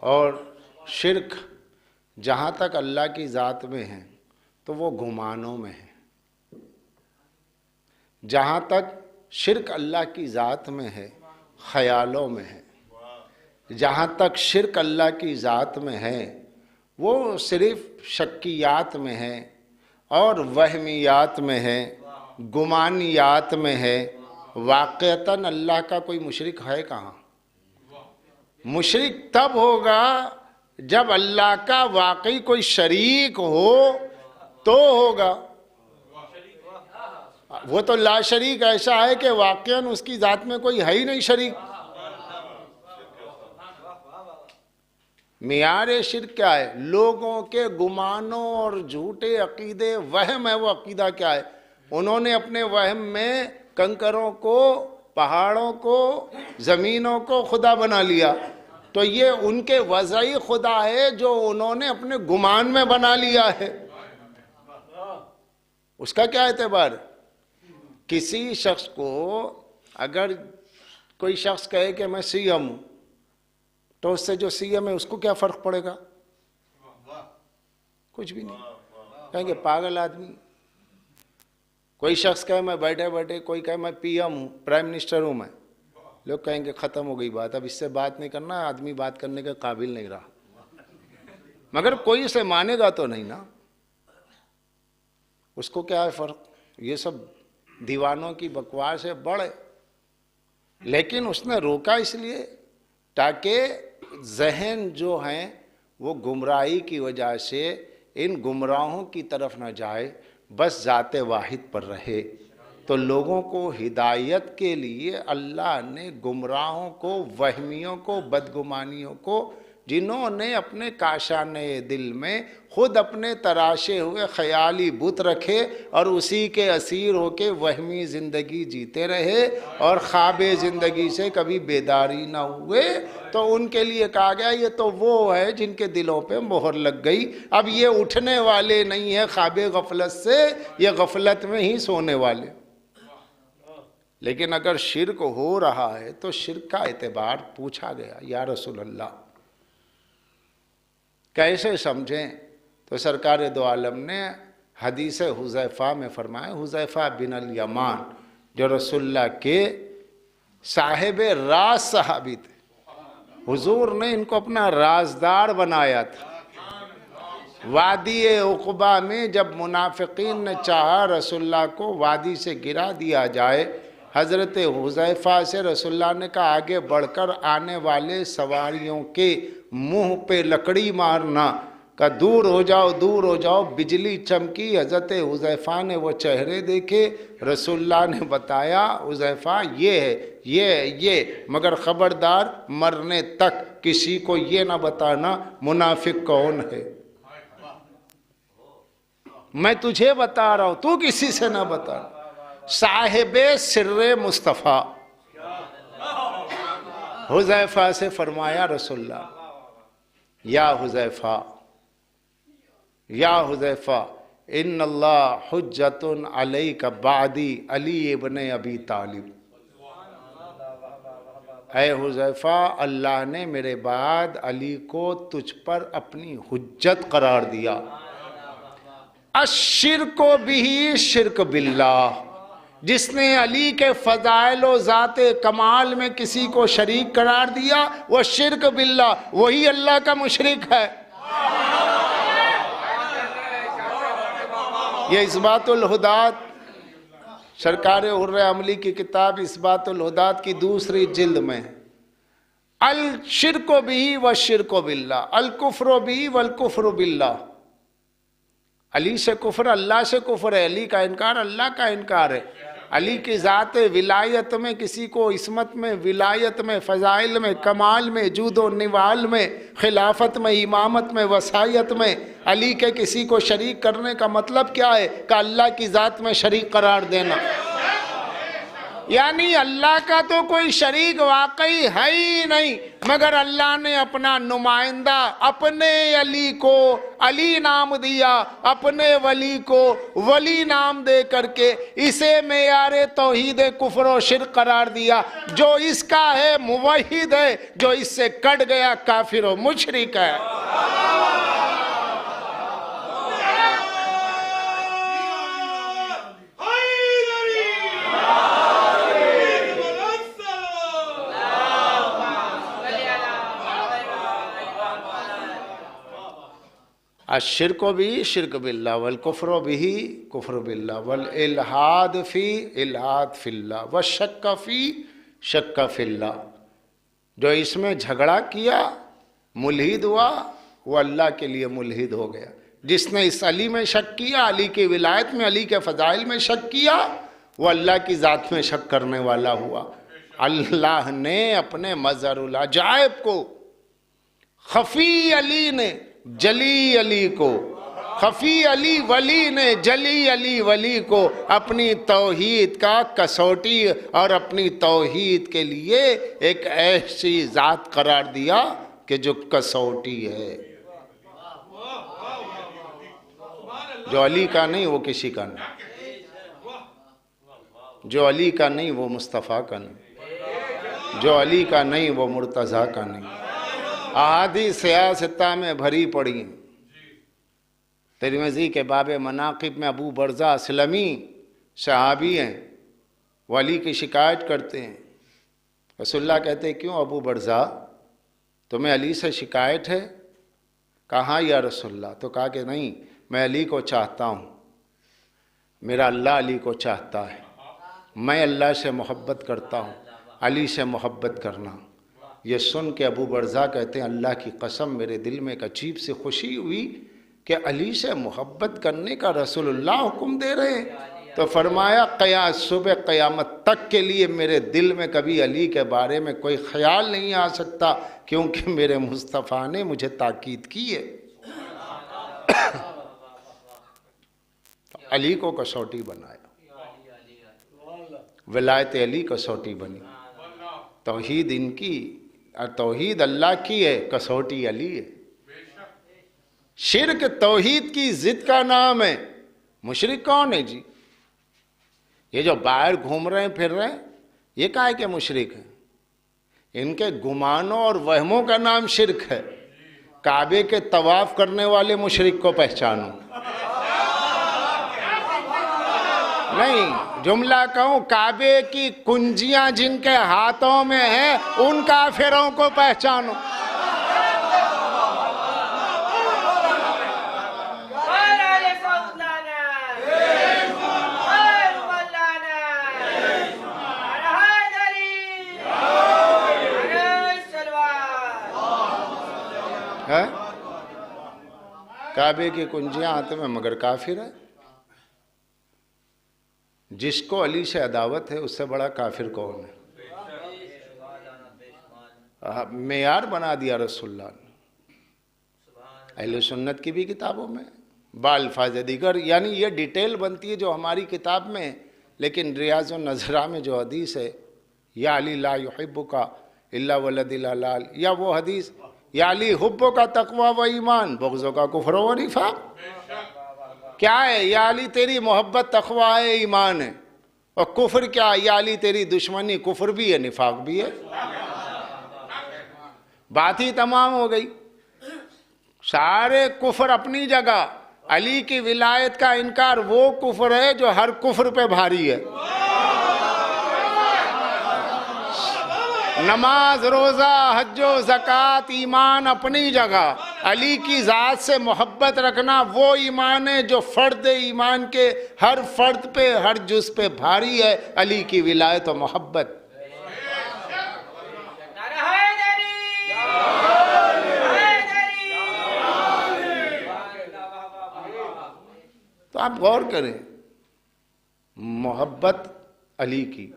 और शिर्क जहाँ तक अल्लाह की ज़ात में है तो वो गुमानों में है। जहाँ तक शिर्क अल्लाह की ज़ात में है ख़यालों में है। जहाँ तक शिर्क अल्लाह की ज़ात में है वो सिर्फ़ शक्कियात में है और वहमियात में है, गुमानियात में है। वाक़तन अल्लाह का कोई मुशरिक है कहाँ? मुशरिक तब होगा जब अल्लाह का वाकई कोई शरीक हो तो होगा। वो तो ला शरीक ऐसा है कि वाकईन उसकी ज़ात में कोई है ही नहीं शरीक। मियार शिर्क क्या है? लोगों के गुमानों और झूठे अकीदे, वहम है। वो अकीदा क्या है? उन्होंने अपने वहम में कंकरों को, पहाड़ों को, ज़मीनों को खुदा बना लिया। तो ये उनके वज़ई खुदा है जो उन्होंने अपने गुमान में बना लिया है। उसका क्या एतबार? किसी शख्स को अगर कोई शख्स कहे कि मैं सीएम हूँ तो उससे जो सीएम है उसको क्या फ़र्क पड़ेगा? कुछ भी नहीं। कहेंगे पागल आदमी। कोई शख्स कहे मैं बैठे बैठे, कोई कहे मैं पीएम हूँ, प्राइम मिनिस्टर हूँ मैं, लोग कहेंगे ख़त्म हो गई बात, अब इससे बात नहीं करना, आदमी बात करने के काबिल नहीं रहा। मगर कोई इसे मानेगा तो नहीं ना, उसको क्या है फ़र्क? ये सब दीवानों की बकवास है बड़े। लेकिन उसने रोका इसलिए ताकि जहन जो हैं वो गुमराही की वजह से इन गुमराहों की तरफ ना जाए, बस ज़ाते वाहिद पर रहे। तो लोगों को हिदायत के लिए अल्लाह ने गुमराहों को, वहमियों को, बदगुमानियों को जिन्होंने अपने काशाने दिल में खुद अपने तराशे हुए ख्याली बुत रखे और उसी के असीर होके वहमी ज़िंदगी जीते रहे और ख्वाबे ज़िंदगी से कभी बेदारी ना हुए, तो उनके लिए कहा गया ये तो वो है जिनके दिलों पे मोहर लग गई। अब ये उठने वाले नहीं है ख्वाबे गफलत से, ये गफलत में ही सोने वाले। लेकिन अगर शिर्क हो रहा है तो शिर्क का एतबार पूछा गया, या रसूल अल्लाह कैसे समझें? तो सरकार दो आलम ने हदीस हुज़ैफ़ा में फरमाया, हुज़ैफ़ा बिन अल यमान जो रसूलुल्लाह के साहिब राज सहाबी थे, हुजूर ने इनको अपना राजदार बनाया था। वादी उक़बा में जब मुनाफिकीन ने चाहा रसूलुल्लाह को वादी से गिरा दिया जाए, हज़रत हुज़ैफ़ा से रसूलुल्लाह ने कहा आगे बढ़कर आने वाले सवारियों के मुंह पे लकड़ी मारना, का दूर हो जाओ दूर हो जाओ। बिजली चमकी, हज़रत हुज़ैफ़ा ने वो चेहरे देखे, रसूलुल्लाह ने बताया हुज़ैफ़ा ये है ये, मगर ख़बरदार मरने तक किसी को ये ना बताना मुनाफिक कौन है। मैं तुझे बता रहा हूँ, तू किसी से ना बता। साहिबे सिर्रे मुस्तफ़ा हुज़ैफ़ा से फरमाया रसूलुल्लाह, या हुज़ैफ़ा या हुज़ैफ़ा इन्नल्लाह हुज्जतुन अलैका बादी अली इब्न अबी तालिब। ऐ हुज़ैफ़ा, अल्लाह ने मेरे बाद अली को तुझ पर अपनी हुज्जत करार दिया। अश्शिर्को बिही शिर्क बिल्लाह, जिसने अली के फ़ज़ाइल व ज़ाते कमाल में किसी को शरीक करार दिया वह शिर्क बिल्लाह, वही अल्लाह का मुशरिक है। ये इस्बातुल हुदात सरकार हुर्र अमली की किताब इस्बातुल हुदात की दूसरी जिल्द में अल शिर्को बिही व शिर्को बिल्लाह, अल कुफ्रो बिही वल कुफ्रो बिल्लाह। अली से कुफ्र, अल्लाह से कुफ्र है, अली का इनकार अल्लाह का इनकार है। अली की ज़ात विलायत में किसी को इस्मत में, विलायत में, फ़ज़ाइल में, कमाल में, जूदो निवाल में, खिलाफत में, इमामत में, वसायत में अली के किसी को शरीक करने का मतलब क्या है? कि अल्लाह की ज़ात में शरीक करार देना। यानी अल्लाह का तो कोई शरीक वाकई है ही नहीं, मगर अल्लाह ने अपना नुमाइंदा अपने अली को अली नाम दिया, अपने वली को वली नाम दे करके इसे मेयारे तौहीद कुफ्र और शिर्क करार दिया। जो इसका है मुवहिद है, जो इससे कट गया काफिर और मुशरिक है। अश्शिर्को भी शिर्क बिल्लाह वल कुफ्रो बिही कुफ्र बिल्लाह वल इल्हाद फी इल्हाद फिल्लाह व शक्का फी शक्का फिल्लाह। जो इसमें झगड़ा किया मुल्हिद हुआ, वो अल्लाह के लिए मुल्हिद हो गया। जिसने इस अली में शक किया, अली की विलायत में, अली के फ़ज़ाइल में शक किया, वो अल्लाह की ज़ात में शक करने वाला हुआ। अल्लाह ने अपने मज़हरुल अजाइब को खफ़ी अली ने जली अली को, खफी अली वली ने जली अली वली को अपनी तौहीद का कसौटी और अपनी तौहीद के लिए एक ऐसी ज़ात करार दिया कि जो कसौटी है। जो अली का नहीं वो किसी का नहीं, जो अली का नहीं वो मुस्तफ़ा का नहीं, जो अली का नहीं वो मुर्तज़ा का नहीं। आदि सियासता में भरी पड़ी। तिरमिज़ी के बाबे मनाक़िब में अबू बरज़ा असलमी सहाबी हैं, वो अली की शिकायत करते हैं। रसूलुल्लाह कहते हैं क्यों अबू बरज़ा, तुम्हें अली से शिकायत है? कहा या रसूलुल्लाह, तो कहा कि नहीं, मैं अली को चाहता हूँ, मेरा अल्लाह अली को चाहता है, मैं अल्लाह से मोहब्बत करता हूँ, अली से मोहब्बत करना। ये सुन के अबू बरज़ा कहते हैं अल्लाह की कसम मेरे दिल में एक अजीब सी खुशी हुई कि अली से मोहब्बत करने का रसूलुल्लाह हुक्म दे रहे हैं। तो फरमाया सुबह क़यामत तक के लिए मेरे दिल में कभी अली के बारे में कोई ख्याल नहीं आ सकता, क्योंकि मेरे मुस्तफ़ा ने मुझे ताकीद की है। तो अली को कसौटी बनाया, विलायत अली कसौटी बनी। तौहीद इनकी और तौहीद अल्लाह की है, कसौटी अली है। शिर्क तौहीद की जिद का नाम है। मुशरिक कौन है जी? ये जो बाहर घूम रहे हैं फिर रहे हैं, ये काहे के मुशरिक हैं? इनके गुमानों और वहमों का नाम शिर्क है। काबे के तवाफ करने वाले मुशरिक को पहचानो। नहीं, जुमला कहूं, काबे की कुंजियां जिनके हाथों में है उन काफिरों को पहचानो। है काबे की कुंजियां हाथ में मगर काफिर है। जिसको अली से अदावत है उससे बड़ा काफिर कौन है? मेयार बना दिया रसूलुल्लाह ने। अहले सुन्नत की भी किताबों में बाल्फाज दीगर, यानी ये डिटेल बनती है जो हमारी किताब में, लेकिन रियाज़ुन नज़रा में जो हदीस है, या अली ला युहिब्बुका इल्ला वलदिल हलाल, या वो हदीस या अली हुब्बो का तकवा व ईमान, बुग़्ज़ो का कुफ्र व निफाक। क्या है? या अली तेरी मोहब्बत तकवा है, ईमान है। और कुफ्र क्या है? या अली तेरी दुश्मनी, कुफ्र भी है, निफाक भी है। बात ही तमाम हो गई। सारे कुफ्र अपनी जगह, अली की विलायत का इनकार वो कुफ्र है जो हर कुफ्र पे भारी है। नमाज, रोज़ा, हज्जो, ज़कात, ईमान अपनी जगह। अली की ज़ात से मोहब्बत रखना वो ईमान है जो फ़र्द ईमान के हर फ़र्द पे, हर जुज़ पे भारी है। अली की विलायत और मोहब्बत। तो आप गौर करें, मोहब्बत अली की,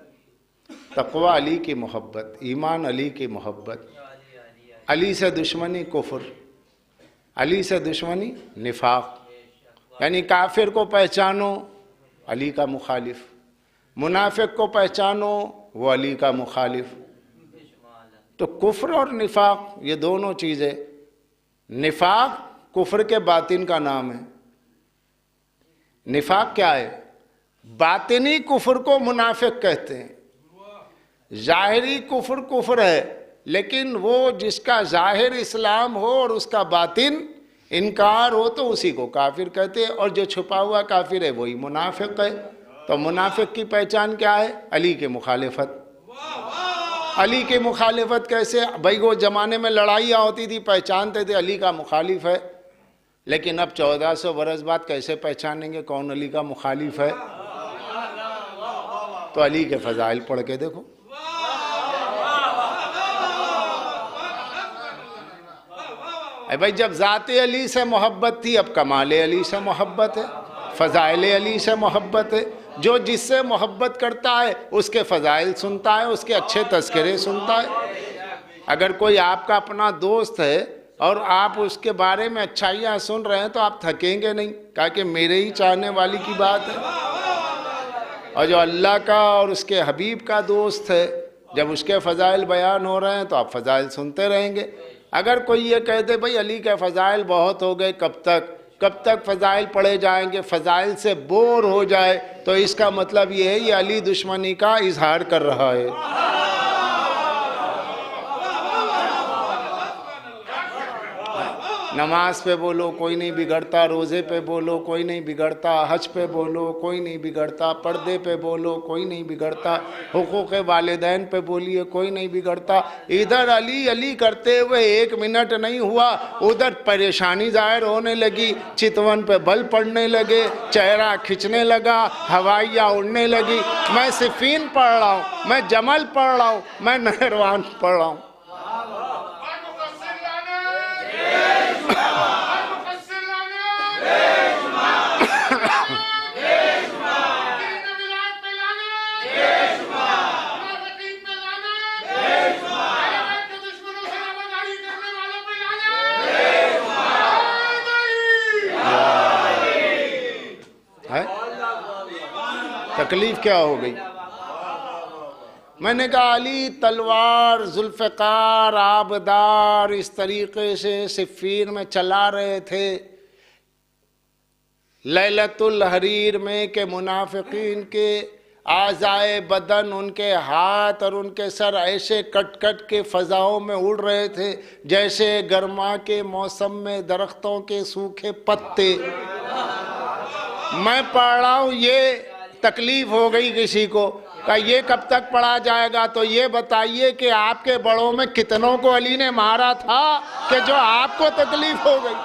तक़वा अली की मोहब्बत, ईमान अली की मोहब्बत, अली से दुश्मनी कुफ्र, अली से दुश्मनी निफाक। यानी काफिर को पहचानो, अली का मुखालिफ। मुनाफिक को पहचानो, वो अली का मुखालिफ। तो कुफ्र और निफाक ये दोनों चीज़ें, निफाक कुफ्र के बातिन का नाम है। निफाक क्या है? बातिनी कुफ्र को मुनाफिक कहते हैं। ज़ाहिरी कुफ्र कुफ्र है, लेकिन वो जिसका ज़ाहिर इस्लाम हो और उसका बातिन इनकार हो तो उसी को काफिर कहते हैं। और जो छुपा हुआ काफिर है वही मुनाफिक है। तो मुनाफिक की पहचान क्या है? अली की मुखालिफत। अली की मुखालिफत कैसे? भाई वो ज़माने में लड़ाइयाँ होती थी, पहचानते थे अली का मुखालिफ है। लेकिन अब 1400 बरस बाद कैसे पहचानेंगे कौन अली का मुखालिफ है? तो अली के फ़ज़ाइल पढ़ के देखो। भाई जब ज़ाते अली से मोहब्बत थी, अब कमाले अली से मोहब्बत है, फ़ज़ाइल अली से मोहब्बत है। जो जिससे मोहब्बत करता है उसके फ़ज़ाइल सुनता है, उसके अच्छे तज़किरे सुनता है। अगर कोई आपका अपना दोस्त है और आप उसके बारे में अच्छाइयाँ सुन रहे हैं तो आप थकेंगे नहीं, कहा कि मेरे ही चाहने वाली की बात है। और जो अल्लाह का और उसके हबीब का दोस्त है, जब उसके फ़ज़ाइल बयान हो रहे हैं तो आप फ़ज़ाइल सुनते रहेंगे। अगर कोई ये कह दे भाई अली के फ़ज़ाइल बहुत हो गए, कब तक फ़ज़ाइल पढ़े जाएंगे, फ़ज़ाइल से बोर हो जाए, तो इसका मतलब ये है ये अली दुश्मनी का इजहार कर रहा है। नमाज पे बोलो कोई नहीं बिगड़ता, रोज़े पे बोलो कोई नहीं बिगड़ता, हज पे बोलो कोई नहीं बिगड़ता, पर्दे पे बोलो कोई नहीं बिगड़ता, हुकूक़ वालिदैन पे बोलिए कोई नहीं बिगड़ता। इधर अली अली करते हुए 1 मिनट नहीं हुआ, उधर परेशानी ज़ाहिर होने लगी, चितवन पे बल पड़ने लगे, चेहरा खिंचने लगा, हवाइयाँ उड़ने लगी। मैं सिफ़ीन पढ़ रहा हूँ, मैं जमल पढ़ रहा हूँ, मैं नहरवान पढ़ रहा हूँ। तकलीफ क्या हो गई? मैंने कहा अली तलवार जुल्फ़िकार आबदार इस तरीके से सिफ़ीन में चला रहे थे लैलतुल हरीर में के मुनाफिकीन के आज़ाए बदन, उनके हाथ और उनके सर ऐसे कट कट के फ़ज़ाओं में उड़ रहे थे जैसे गर्मा के मौसम में दरख्तों के सूखे पत्ते। मैं पढ़ रहा हूँ, ये तकलीफ हो गई किसी को, का ये कब तक पढ़ा जाएगा? तो ये बताइए कि आपके बड़ों में कितनों को अली ने मारा था कि जो आपको तकलीफ हो गई?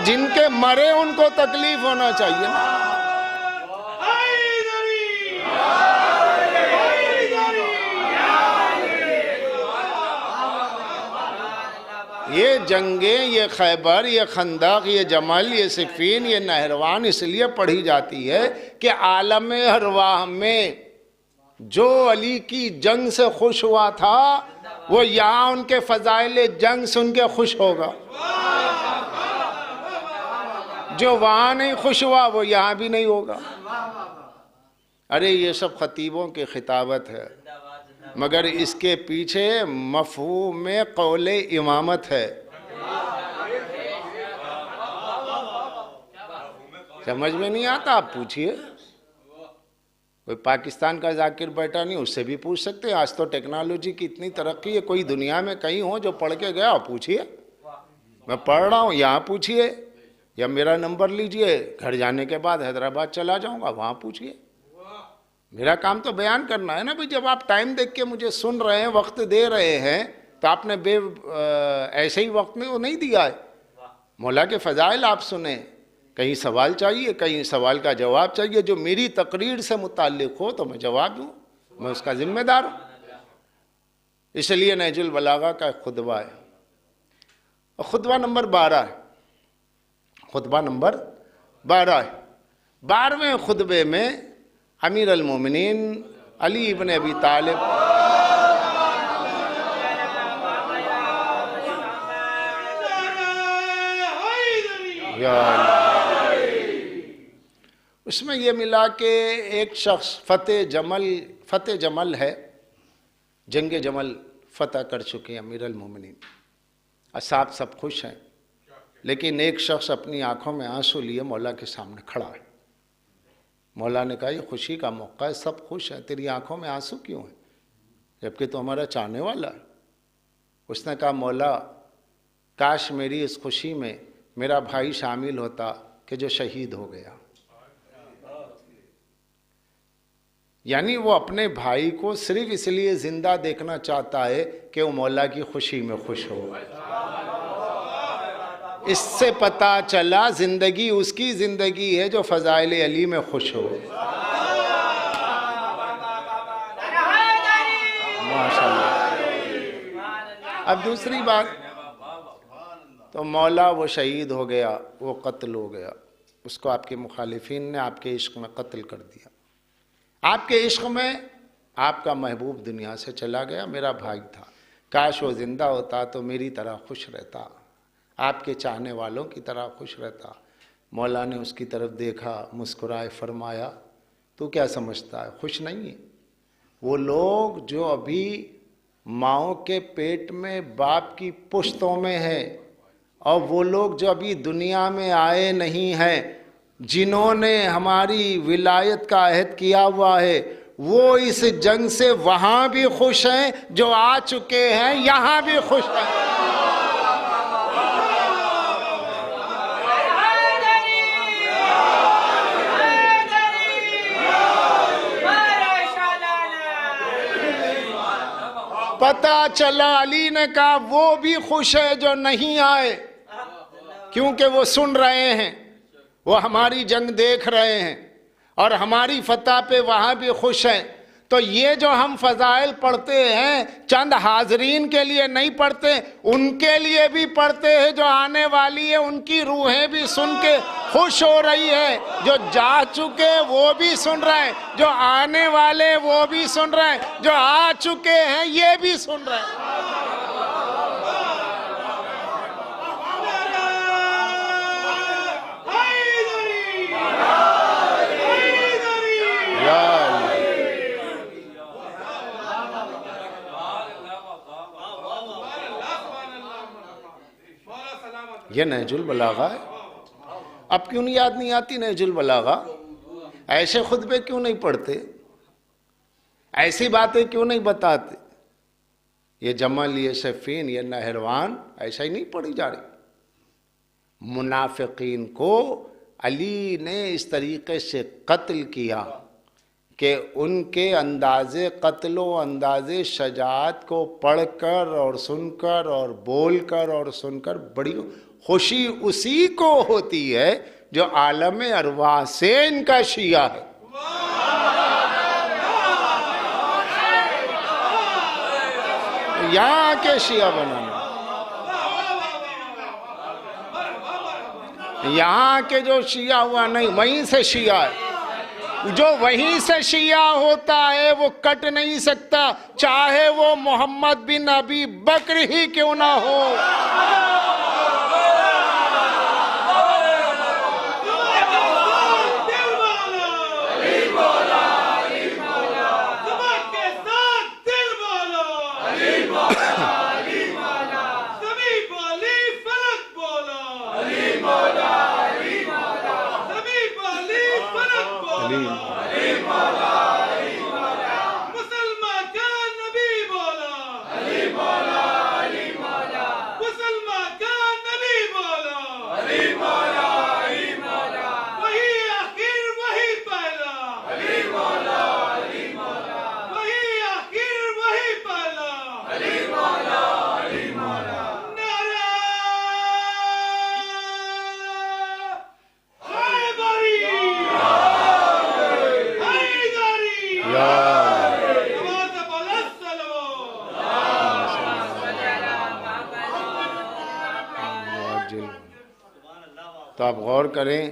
जिनके मरे उनको तकलीफ होना चाहिए ना। ये जंगें, ये खैबर, ये खंदक, ये जमल, ये सिफ़ीन, ये नहरवान इसलिए पढ़ी जाती है कि आलम अरवाह में जो अली की जंग से खुश हुआ था वो यहाँ उनके फ़ज़ाइल जंग सुन के खुश होगा। जो वहाँ नहीं खुश हुआ वो यहाँ भी नहीं होगा। अरे ये सब खतीबों की खिताबत है, मगर इसके पीछे मफ़हूम में कौले इमामत है। समझ में नहीं आता? आप पूछिए, कोई पाकिस्तान का जाकिर बैठा नहीं, उससे भी पूछ सकते हैं। आज तो टेक्नोलॉजी की इतनी तरक्की है, कोई दुनिया में कहीं हो जो पढ़ के गया, पूछिए। मैं पढ़ रहा हूँ, यहाँ पूछिए, या मेरा नंबर लीजिए, घर जाने के बाद हैदराबाद चला जाऊँगा, वहाँ पूछिए। मेरा काम तो बयान करना है ना भाई। जब आप टाइम देख के मुझे सुन रहे हैं, वक्त दे रहे हैं, तो आपने ऐसे ही वक्त में वो नहीं दिया है। मौला के फ़ज़ाइल आप सुने, कहीं सवाल चाहिए, कहीं सवाल का जवाब चाहिए। जो मेरी तकरीर से मुताल्लिक़ हो तो मैं जवाब दूँ, मैं उसका ज़िम्मेदार हूँ। इसलिए नहजुल बलागा का खुतबा है, और खुतबा नंबर 12 है। खुतबा नंबर 12 है। 12वें खुतबे में अमीर अल मोमिनीन अली इब्न अबी तालिब उसमें ये मिला कि एक शख्स फ़तेह जमल है, जंग जमल फ़तह कर चुके हैं अमीर अल मोमिनीन। असहाब सब खुश हैं, लेकिन एक शख्स अपनी आंखों में आंसू लिए मौला के सामने खड़ा है। मौला ने कहा ये खुशी का मौका है, सब खुश हैं, तेरी आंखों में आंसू क्यों हैं, जबकि तो हमारा चाहने वाला है। उसने कहा मौला, काश मेरी इस खुशी में मेरा भाई शामिल होता कि जो शहीद हो गया। यानी वो अपने भाई को सिर्फ इसलिए जिंदा देखना चाहता है कि वो मौला की खुशी में खुश हो। इससे पता चला जिंदगी उसकी जिंदगी है जो फ़ज़ाइल अली में खुश हो। माशाअल्लाह। अब दूसरी बात, तो मौला वो शहीद हो गया, वो कत्ल हो गया, उसको आपके मुखालिफिन ने आपके इश्क में कत्ल कर दिया। आपके इश्क में आपका महबूब दुनिया से चला गया, मेरा भाई था, काश वो जिंदा होता तो मेरी तरह खुश रहता, आपके चाहने वालों की तरह खुश रहता। मौला ने उसकी तरफ देखा, मुस्कुराए, फरमाया तू क्या समझता है, खुश नहीं है? वो लोग जो अभी माँओं के पेट में बाप की पुश्तों में है, और वो लोग जो अभी दुनिया में आए नहीं हैं, जिन्होंने हमारी विलायत का अहद किया हुआ है, वो इस जंग से वहाँ भी खुश हैं, जो आ चुके हैं यहाँ भी खुश हैं। पता चला, अली ने कहा वो भी खुश है जो नहीं आए, क्योंकि वो सुन रहे हैं, वो हमारी जंग देख रहे हैं और हमारी फतह पे वहाँ भी खुश हैं। तो ये जो हम फ़ज़ाइल पढ़ते हैं चंद हाजरीन के लिए नहीं पढ़ते, उनके लिए भी पढ़ते हैं। जो आने वाली है उनकी रूहें भी सुन के खुश हो रही है, जो जा चुके वो भी सुन रहे हैं, जो आने वाले वो भी सुन रहे हैं, जो आ चुके हैं ये भी सुन रहे हैं। ये नहजुल बलागा है। अब क्यों नहीं याद नहीं आती नहजुल बलागा? ऐसे खुतबे क्यों नहीं पढ़ते? ऐसी बातें क्यों नहीं बताते? ये जमल, ये सफ़ीन, ये नहरवान ऐसा ही नहीं पढ़ी जा रही। मुनाफिकीन को अली ने इस तरीके से कत्ल किया कि उनके अंदाज़े कत्ल व अंदाज़े शजाअत को पढ़कर और सुनकर और बोलकर और सुनकर बड़ी खुशी उसी को होती है जो आलम अरवाह से इनका शिया है। यहाँ के शिया बनाना, यहाँ के जो शिया हुआ नहीं, वहीं से शिया है। जो वहीं से शिया होता है वो कट नहीं सकता, चाहे वो मोहम्मद बिन अबी बकर ही क्यों ना हो। तो आप गौर करें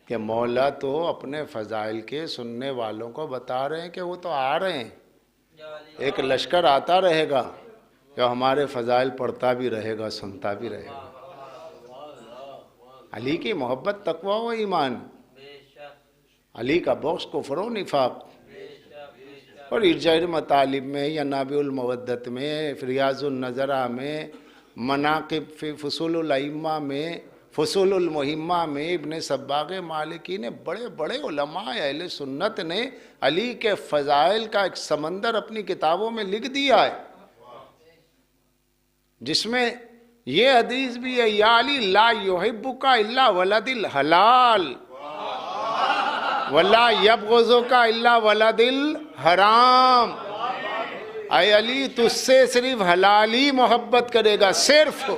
कि मौला तो अपने फ़ज़ाइल के सुनने वालों को बता रहे हैं कि वो तो आ रहे हैं, एक लश्कर आता रहेगा जो हमारे फ़ज़ाइल पढ़ता भी रहेगा, सुनता भी रहेगा। अली की मोहब्बत, तक़वा व ईमान, अली का बख्श कुफ्र व निफाक। और इरजाए मतालिब में या नाबिउल मवद्दत में, रियाज़ुन नज़रा में, मनाक़िब फ़ुसूलुल अइम्मा में, फ़ुसूलुल मुहिम्मा में इब्न सब्बाग़ मालिकी ने, बड़े बड़े उलमा अहले सुन्नत ने अली के फ़ज़ाइल का एक समंदर अपनी किताबों में लिख दिया है, जिसमें ये हदीस भी है, या अली ला युहिब्बुका इल्ला वलदिल हलाल वला यबग़ुज़ुका इल्ला वलदिल हराम। अय अली, तुझसे सिर्फ हलाली मोहब्बत करेगा, सिर्फ।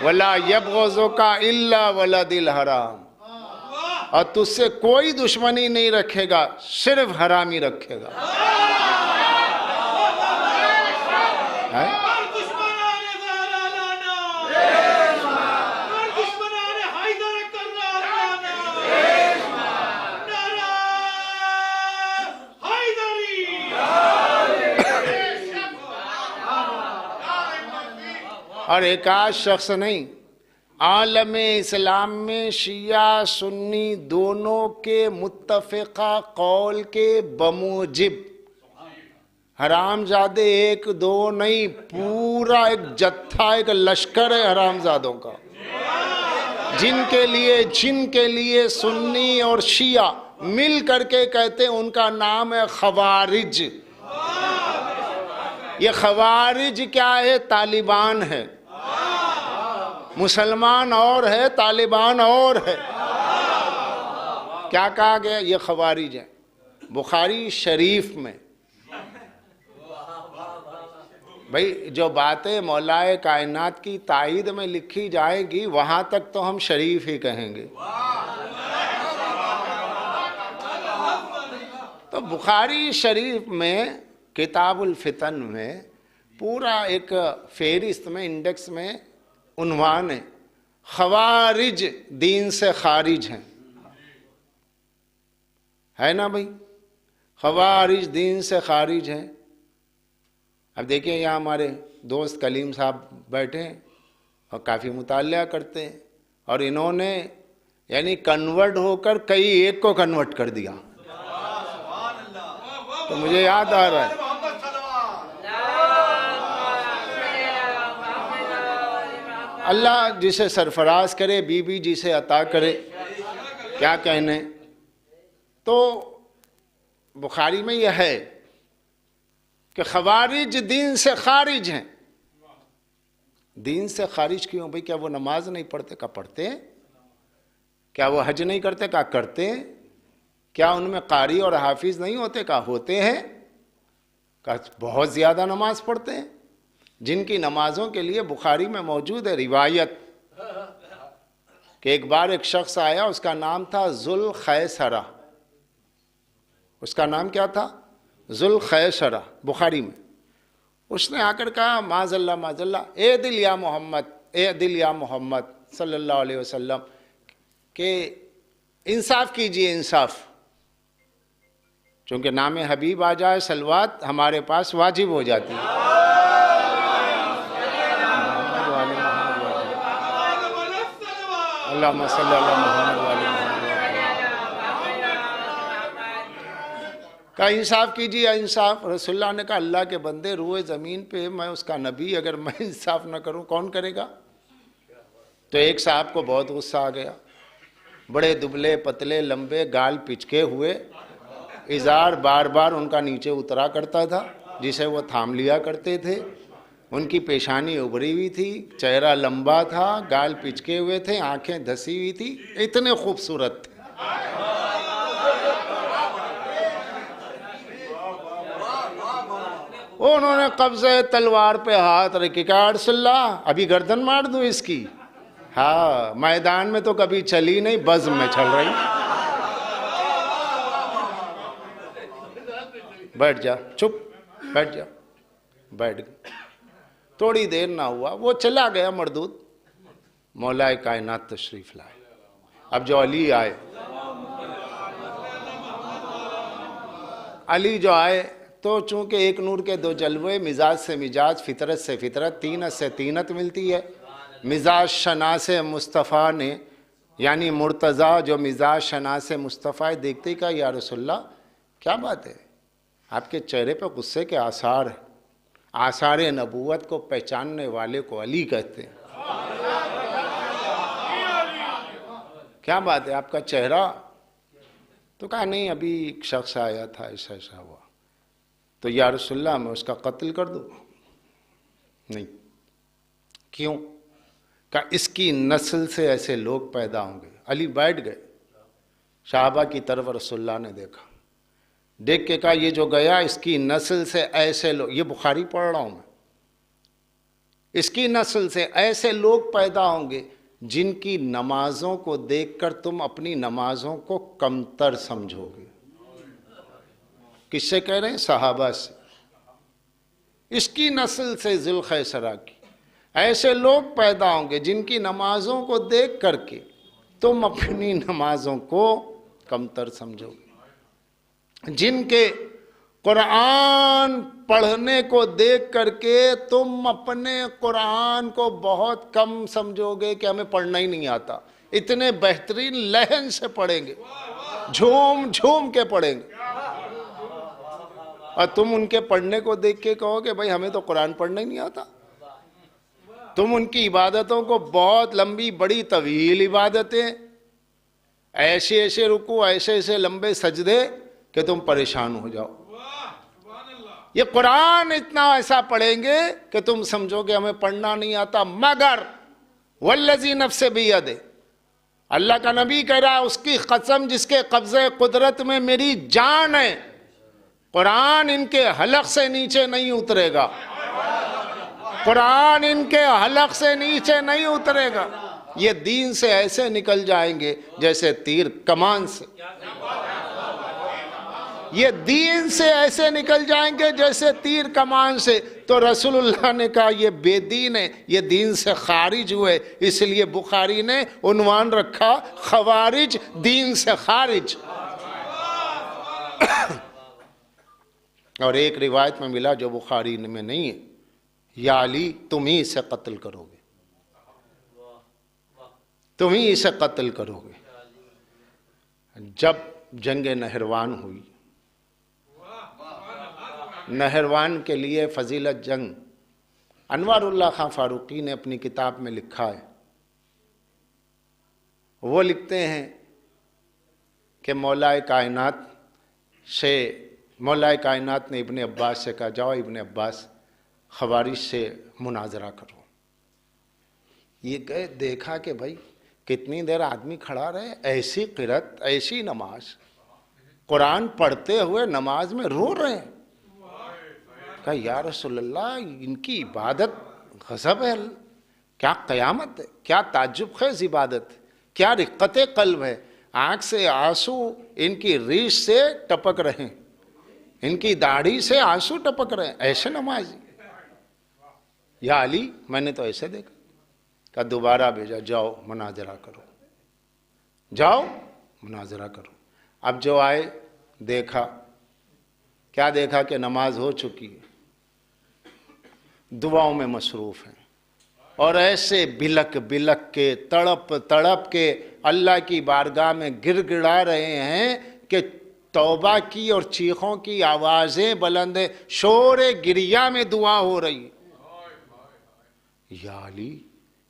वला यबग़ुज़ुका इल्ला वलदिल हराम, और तुझसे कोई दुश्मनी नहीं रखेगा, सिर्फ हरामी रखेगा। है? और एक आध शख्स नहीं, आलम इस्लाम में शिया सुन्नी दोनों के मुत्तफ़िक़ा कौल के बमूजिब हरामजादे एक दो नहीं, पूरा एक जत्था, एक लश्कर है हरामजादों का, जिनके लिए सुन्नी और शिया मिल करके कहते हैं उनका नाम है खवारिज। ये खवारिज क्या है? तालिबान है। मुसलमान और है, तालिबान और है। क्या कहा गया? ये खवारिज है। बुखारी शरीफ में भाई जो बातें मौलाए कायनात की ताईद में लिखी जाएगी वहां तक तो हम शरीफ ही कहेंगे। तो बुखारी शरीफ में किताबुल फितन में पूरा एक फेरिस्त में, इंडेक्स में उन्वान है, खवारिज दीन से खारिज हैं, है ना भाई? खवारिज दीन से खारिज हैं। अब देखिए यहाँ हमारे दोस्त कलीम साहब बैठे हैं और काफ़ी मुतालिया करते हैं, और इन्होंने यानी कन्वर्ट होकर कई एक को कन्वर्ट कर दिया। तो मुझे याद आ रहा है अल्लाह जिसे सरफराज करे, बीबी जिसे अता करे, क्या कहने। तो बुखारी में यह है कि खवारिज दीन से खारिज हैं। दीन से खारिज क्यों भाई? क्या वो नमाज नहीं पढ़ते? का पढ़ते हैं। क्या वो हज नहीं करते? का करते हैं। क्या उनमें कारी और हाफिज नहीं होते? का होते हैं। का बहुत ज़्यादा नमाज पढ़ते हैं। जिनकी नमाजों के लिए बुखारी में मौजूद है रिवायत कि एक बार एक शख्स आया, उसका नाम था जुल खैसरा। उसका नाम क्या था? जुल खैसरा, बुखारी में। उसने आकर कहा माज़ल्ला माज़ल्ला, ए दिल या मोहम्मद, ए दिल या मोहम्मद सल्लल्लाहु अलैहि वसल्लम, के इंसाफ कीजिए, इंसाफ। चूँकि नाम हबीब आ जाए सलवात हमारे पास वाजिब हो जाती है। अल्लाहुम्मा सल्ली अला मुहम्मद व अली मुहम्मद। का इंसाफ कीजिए, इंसाफ। रसूलुल्लाह ने कहा अल्लाह के बंदे, रुए ज़मीन पे मैं उसका नबी, अगर मैं इंसाफ न करूं कौन करेगा? तो एक साहब को बहुत गुस्सा आ गया। बड़े दुबले पतले लंबे गाल पिचके हुए, इज़ार बार बार उनका नीचे उतरा करता था, जिसे वो थाम लिया करते थे। उनकी पेशानी उभरी हुई थी, चेहरा लंबा था, गाल पिचके हुए थे, आंखें धसी हुई थी, इतने खूबसूरत थे। उन्होंने कब्ज़े तलवार पे हाथ रखे, कहा रसूलल्लाह अभी गर्दन मार दूं इसकी। हाँ, मैदान में तो कभी चली नहीं, बज़्म में चल रही। बैठ जा, चुप बैठ जा। बैठ गए। थोड़ी देर ना हुआ, वो चला गया मरदूद। मौलाए कायनात तशरीफ लाए। अब जो अली आए, अली जो आए तो चूंकि एक नूर के दो जलवे, मिजाज से मिजाज, फितरत से फितरत, तीनत से तीनत मिलती है। मिजाज शनास मुस्तफ़ा ने, यानी मुर्तज़ा जो मिजाज शनास मुस्तफ़ा है, देखते ही कहा या रसूलल्लाह क्या बात है, आपके चेहरे पर गुस्से के आसार हैं। आसार नबूवत को पहचानने वाले को अली कहते हैं। क्या बात है, आपका चेहरा? तो कहा नहीं, अभी एक शख्स आया था, ऐसा ऐसा हुआ। तो या रसूलल्लाह मैं उसका कत्ल कर दूं? नहीं। क्यों? का इसकी नस्ल से ऐसे लोग पैदा होंगे। अली बैठ गए। साहबा की तरफ रसूलल्लाह ने देखा, देख के कहा ये जो गया, इसकी नस्ल से ऐसे लोग, ये बुखारी पढ़ रहा हूं मैं, इसकी नस्ल से ऐसे लोग पैदा होंगे जिनकी नमाजों को देखकर तुम अपनी नमाजों को कमतर समझोगे। किससे कह रहे हैं? सहाबा से। इसकी नस्ल से ज़ुल्खैसरा की ऐसे लोग पैदा होंगे जिनकी नमाजों को देख करके तुम अपनी नमाजों को कमतर समझोगे, जिनके कुरान पढ़ने को देख करके तुम अपने कुरान को बहुत कम समझोगे कि हमें पढ़ना ही नहीं आता। इतने बेहतरीन लहन से पढ़ेंगे, झूम झूम के पढ़ेंगे, और तुम उनके पढ़ने को देख के कहोगे भाई हमें तो कुरान पढ़ना ही नहीं आता। तुम उनकी इबादतों को, बहुत लंबी बड़ी तवील इबादतें, ऐसे ऐसे रुकू, ऐसे ऐसे लंबे सजदे कि तुम परेशान हो जाओ। ये कुरान इतना ऐसा पढ़ेंगे कि तुम समझोगे हमें पढ़ना नहीं आता। मगर वल्लज़ी नफ्से बियदे, अल्लाह का नबी कह रहा है उसकी कसम जिसके कब्ज़े कुदरत में मेरी जान है, कुरान इनके हलक से नीचे नहीं उतरेगा। कुरान इनके हलक से नीचे नहीं उतरेगा। ये दीन से ऐसे निकल जाएंगे जैसे तीर कमान से। ये दीन से ऐसे निकल जाएंगे जैसे तीर कमान से। तो रसूलुल्लाह ने कहा ये बेदीन है, ये दीन से खारिज हुए। इसलिए बुखारी ने उन्वान रखा खवारिज दीन से खारिज। और एक रिवायत में मिला जो बुखारी में नहीं है, या अली तुम ही इसे कत्ल करोगे, तुम ही इसे कत्ल करोगे। जब जंग नहरवान हुई, नहरवान के लिए फजीलत जंग अनवारुल्लाह खां फारूकी ने अपनी किताब में लिखा है, वो लिखते हैं कि मौलाए कायनात ने इब्ने अब्बास से कहा, जाओ इब्ने अब्बास खवारिज से मुनाजरा करो। ये गए, देखा कि भाई कितनी देर आदमी खड़ा रहे, ऐसी क़िरत, ऐसी नमाज, कुरान पढ़ते हुए नमाज में रो रहे हैं। कहा या रसूलल्लाह, इनकी इबादत गज़ब है, क्या क़यामत है, क्या ताज्जुब ख़ेज़ इबादत है, क्या रिक़्क़त क़ल्ब है। आँख से आंसू इनकी रीछ से टपक रहे हैं, इनकी दाढ़ी से आंसू टपक रहे हैं, ऐसे नमाजी। या अली, मैंने तो ऐसे देखा। कहा दोबारा भेजा, जाओ मुनाजरा करो, जाओ मुनाजरा करो। अब जो आए, देखा, क्या देखा कि नमाज हो चुकी है, दुआओं में मसरूफ़ हैं और ऐसे बिलक बिलक के, तड़प तड़प के अल्लाह की बारगाह में गिड़गिड़ा रहे हैं कि तौबा की और चीखों की आवाज़ें बुलंद है, शोर गिरिया में दुआ हो रही है। या अली,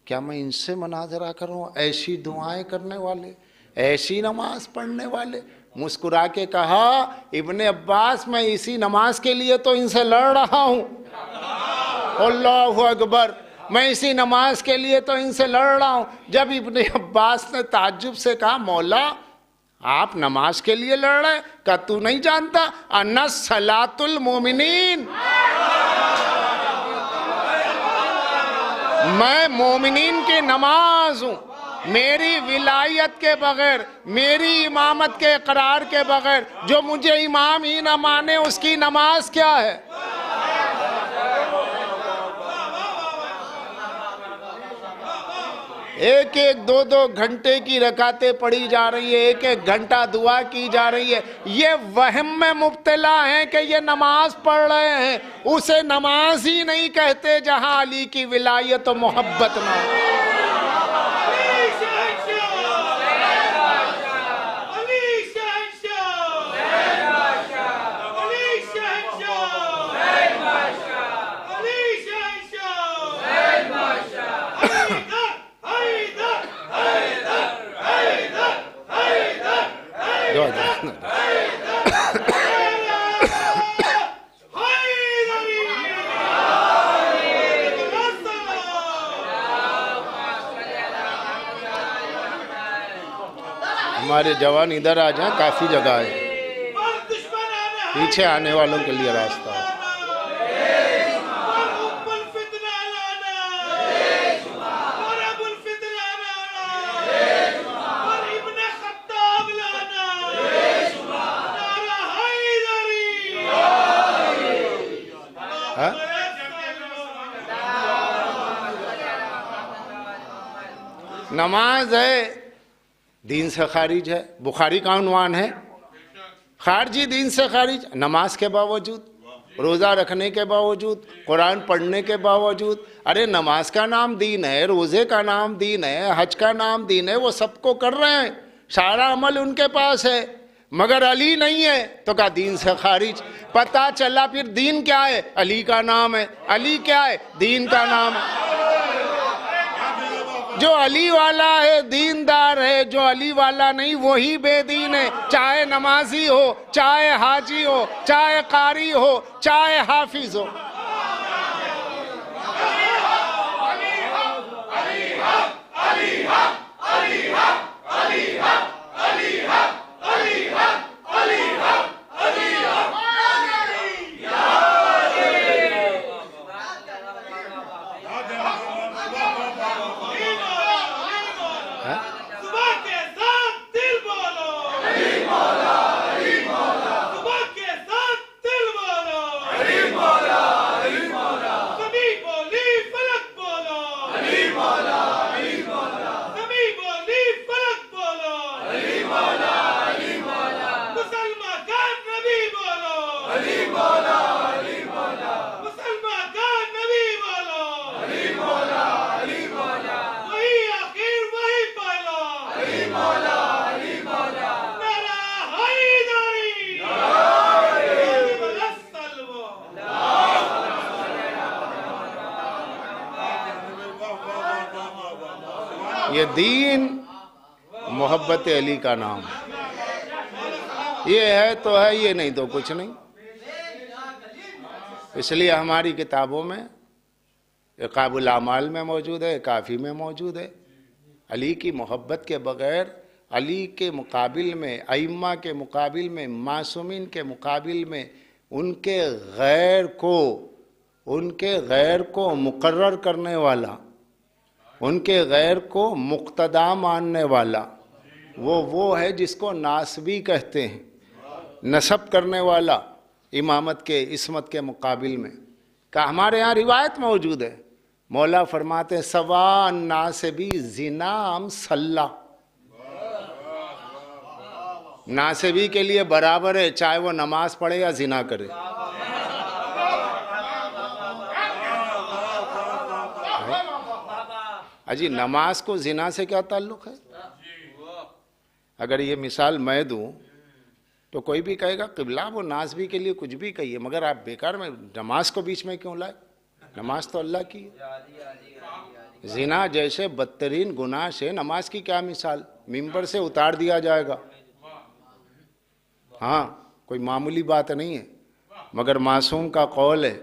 क्या मैं इनसे मुनाजरा करूं? ऐसी दुआएं करने वाले, ऐसी नमाज पढ़ने वाले। मुस्कुरा के कहा, इब्ने अब्बास, मैं इसी नमाज के लिए तो इनसे लड़ रहा हूं। अल्लाहु अकबर, मैं इसी नमाज के लिए तो इनसे लड़ रहा हूं। जब इब्ने अब्बास ने ताज्जुब से कहा, मौला आप नमाज के लिए लड़ रहे? क्या तू नहीं जानता, अन्नस सलातुल मोमिनीन, मैं मोमिनीन की नमाज हूं। मेरी विलायत के बगैर, मेरी इमामत के इकरार के बगैर जो मुझे इमाम ही ना माने, उसकी नमाज क्या है? एक एक दो दो घंटे की रकातें पढ़ी जा रही है, एक एक घंटा दुआ की जा रही है। ये वहम में मुब्तला हैं कि ये नमाज पढ़ रहे हैं। उसे नमाज ही नहीं कहते जहां अली की विलायत और मोहब्बत ना हो। हमारे जवान इधर आ जाएं, काफी जगह है, पीछे आने वालों के लिए रास्ता है। नमाज है, दीन से खारिज है। बुखारी का उन्वान है, खारजी दीन से खारिज। नमाज के बावजूद, रोज़ा रखने के बावजूद, कुरान पढ़ने के बावजूद, अरे नमाज का नाम दीन है, रोज़े का नाम दीन है, हज का नाम दीन है, वो सबको कर रहे हैं, सारा अमल उनके पास है, मगर अली नहीं है तो क्या दीन से खारिज। पता चला फिर दीन क्या है? अली का नाम है। अली क्या है? दीन का नाम है। जो अली वाला है दीनदार है, जो अली वाला नहीं वही बेदीन है। चाहे नमाजी हो, चाहे हाजी हो, चाहे कारी हो, चाहे हाफिज हो। दीन मोहब्बत अली का नाम। ये है तो है, ये नहीं तो कुछ नहीं। इसलिए हमारी किताबों में इक़ाबुल आमाल में मौजूद है, काफ़ी में मौजूद है। अली की मोहब्बत के बग़ैर, अली के मुकाबिल में, अइम्मा के मुकाबिल में, मासूमीन के मुकाबिल में उनके गैर को मुकर्रर करने वाला, उनके गैर को मुक्तदा मानने वाला वो है जिसको नासबी कहते हैं, नसब करने वाला इमामत के, इस्मत के मुकाबिल में। का हमारे यहाँ रिवायत मौजूद है, मौला फरमाते सवा नासबी जिनाम सल्ला, नासबी के लिए बराबर है चाहे वो नमाज पढ़े या जिना करे। अजी नमाज को जिना से क्या ताल्लुक है? अगर ये मिसाल मैं दूं तो कोई भी कहेगा किबला वो नासबी के लिए कुछ भी कहिए, मगर आप बेकार में नमाज को बीच में क्यों लाए? नमाज तो अल्लाह की है। जिना जैसे बदतरीन गुनाह से नमाज की क्या मिसाल? मिंबर से उतार दिया जाएगा। हाँ, कोई मामूली बात नहीं है, मगर मासूम का कौल है,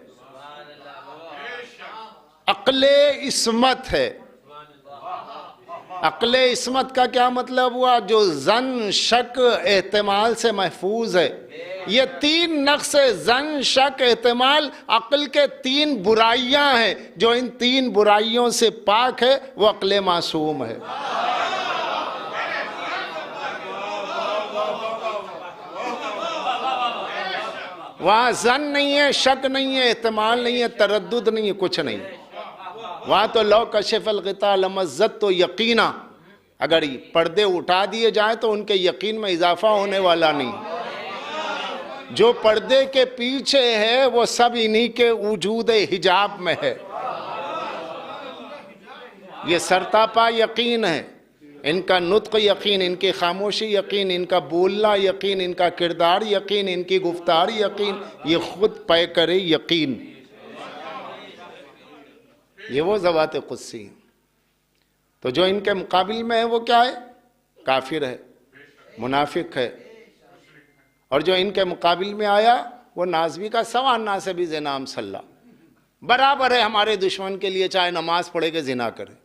अक्ले इस्मत है। अक्ले इस्मत का क्या मतलब हुआ? जो जन, शक, एहतमाल से महफूज है। ये तीन नक्स जन, शक, एहतमाल अक्ल के तीन बुराइयां हैं। जो इन तीन बुराइयों से पाक है वो अक्ले मासूम है। वहां जन नहीं है, शक नहीं है, एहतमाल नहीं है, तरद्दुद नहीं है, कुछ नहीं। वहां तो लौ कशिफल गिता लमज़्ज़त तो यकीना, अगर पर्दे उठा दिए जाए तो उनके यकीन में इजाफा होने वाला नहीं। जो पर्दे के पीछे है वो सब इन्हीं के वजूद हिजाब में है। ये सरतापा यकीन है, इनका नुत्क यकीन, इनकी खामोशी यकीन, इनका बोलना यकीन, इनका किरदार यकीन, इनकी गुफ्तार यकीन, ये खुद पै करे यकीन। ये वो ज़वात क़ुद्सी है। तो जो इनके मुकाबिल में है वो क्या है? काफिर है, मुनाफिक है। और जो इनके मुकाबिल में आया वो नाज़बी का सवा नासबी ज़िनाम सल्ला, बराबर है हमारे दुश्मन के लिए, चाहे नमाज पढ़े के जिना करे।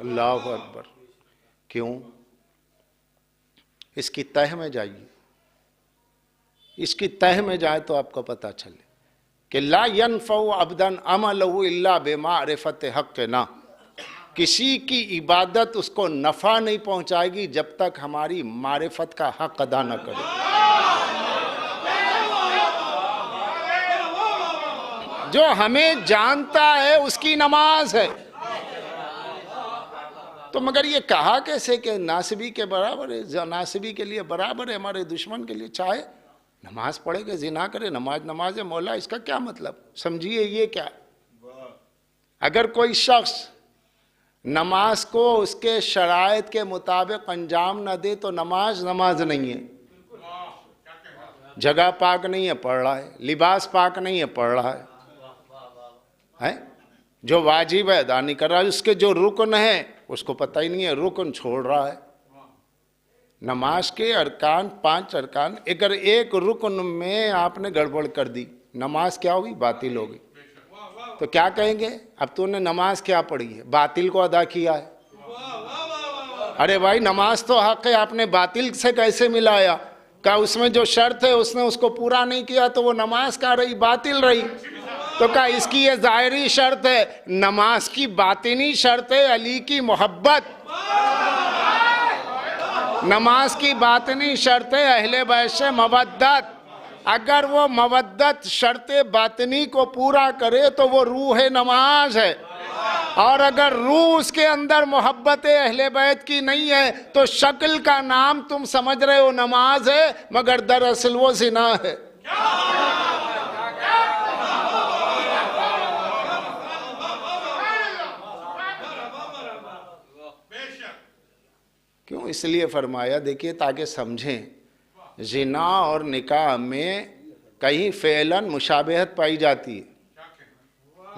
अल्लाह अकबर। क्यों? इसकी तह में जाइए, इसकी तह में जाए तो आपको पता चले कि ला यनफ़उ अब्दन अमलहु इल्ला बिमारिफत हक़ ना, किसी की इबादत उसको नफ़ा नहीं पहुंचाएगी जब तक हमारी मारिफत का हक अदा न करे। जो हमें जानता है उसकी नमाज है। तो मगर ये कहा कैसे कि नासबी के बराबर है, नासबी के लिए बराबर है हमारे दुश्मन के लिए, चाहे नमाज पढ़े के जिना करे, नमाज है मौला, इसका क्या मतलब? समझिए ये क्या? अगर कोई शख्स नमाज को उसके शराइत के मुताबिक अंजाम न दे तो नमाज नहीं है। जगह पाक नहीं है, पढ़ रहा है। लिबास पाक नहीं है, पढ़ रहा है। जो वाजिब है अदा नहीं कर रहा है। उसके जो रुकन है उसको पता ही नहीं है, रुकन छोड़ रहा है। नमाज के अरकान 5 अरकान, अगर एक रुकन में आपने गड़बड़ कर दी, नमाज क्या होगी? बातिल होगी। तो क्या कहेंगे? अब तूने नमाज क्या पढ़ी है? बातिल को अदा किया है। अरे भाई नमाज तो हक है, आपने बातिल से कैसे मिलाया? क्या उसमें जो शर्त है उसने उसको पूरा नहीं किया तो वो नमाज क्या रही? बातिल रही। तो क्या इसकी ये ज़ाहिरी शर्त है? नमाज की बातिनी शर्त है अली की मोहब्बत। नमाज की बातिनी शर्त है अहले बैत से मवद्दत। अगर वो मवद्दत शर्त बातिनी को पूरा करे तो वो रूह नमाज है। और अगर रूह उसके अंदर मोहब्बत अहले बैत की नहीं है तो शक्ल का नाम तुम समझ रहे हो नमाज है, मगर दरअसल वो ज़िना है। क्यों? इसलिए फरमाया, देखिए ताकि समझें, ज़िना और निकाह में कहीं फ़ेलन मुशाबहत पाई जाती है,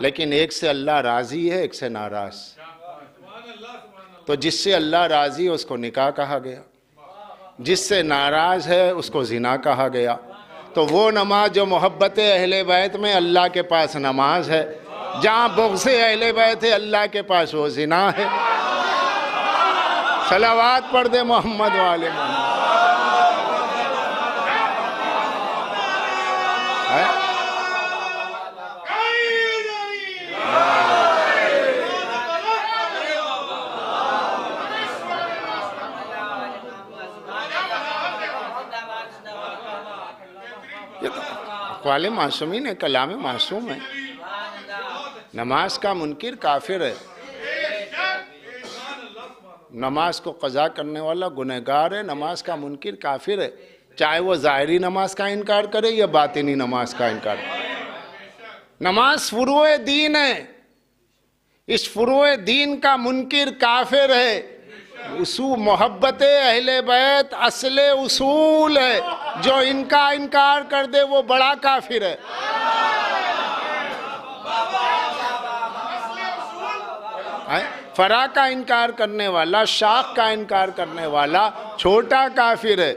लेकिन एक से अल्लाह राज़ी है, एक से नाराज़। तो जिससे अल्लाह राजी है उसको निकाह कहा गया, जिससे नाराज है उसको जिना कहा गया। तो वो नमाज जो मोहब्बत अहले बैत में अल्लाह के पास नमाज है, जहाँ बुग़्ज़ अहले बैत है अल्लाह के पास वो जिना है। सलावात पढ़ दे मोहम्मद वाले मोहम्मद। वाले मासूमीन है, कलाम मासूम है। नमाज का मुनकिर काफिर है, नमाज को कज़ा करने वाला गुनहगार है, नमाज का मुनकिर काफिर है, चाहे वो ज़ाहिरी नमाज का इनकार करे या बातिनी नमाज का इनकार करे। नमाज फुरूए दीन है, इस फुरूए दीन का मुनकिर काफिर है। उसू मोहब्बत अहले बैत असले उसूल है, जो इनका इनकार कर दे वो बड़ा काफिर है। फरा का इनकार करने वाला, शाख का इनकार करने वाला छोटा काफिर है।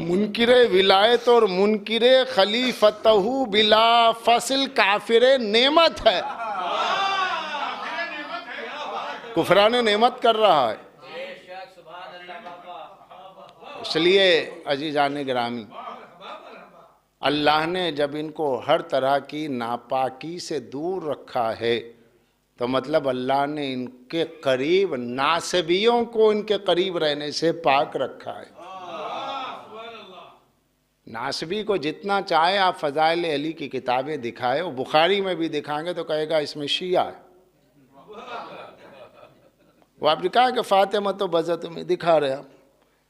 मुनकिरे विलायत और मुनकिरे खलीफतहू बिला फसल काफिर नेमत है, कुफरान नेमत कर रहा है। इसलिए अजीज़ान गिरामी, अल्लाह ने जब इनको हर तरह की नापाकी से दूर रखा है तो मतलब अल्लाह ने इनके करीब नासबियों को इनके करीब रहने से पाक रखा है। नासबी को जितना चाहे आप फ़ज़ाइल अली की किताबें दिखाए, वो बुखारी में भी दिखाएंगे तो कहेगा इसमें शिया है। वो आपने कहा कि फातिमा तो बज़त में दिखा रहे आप,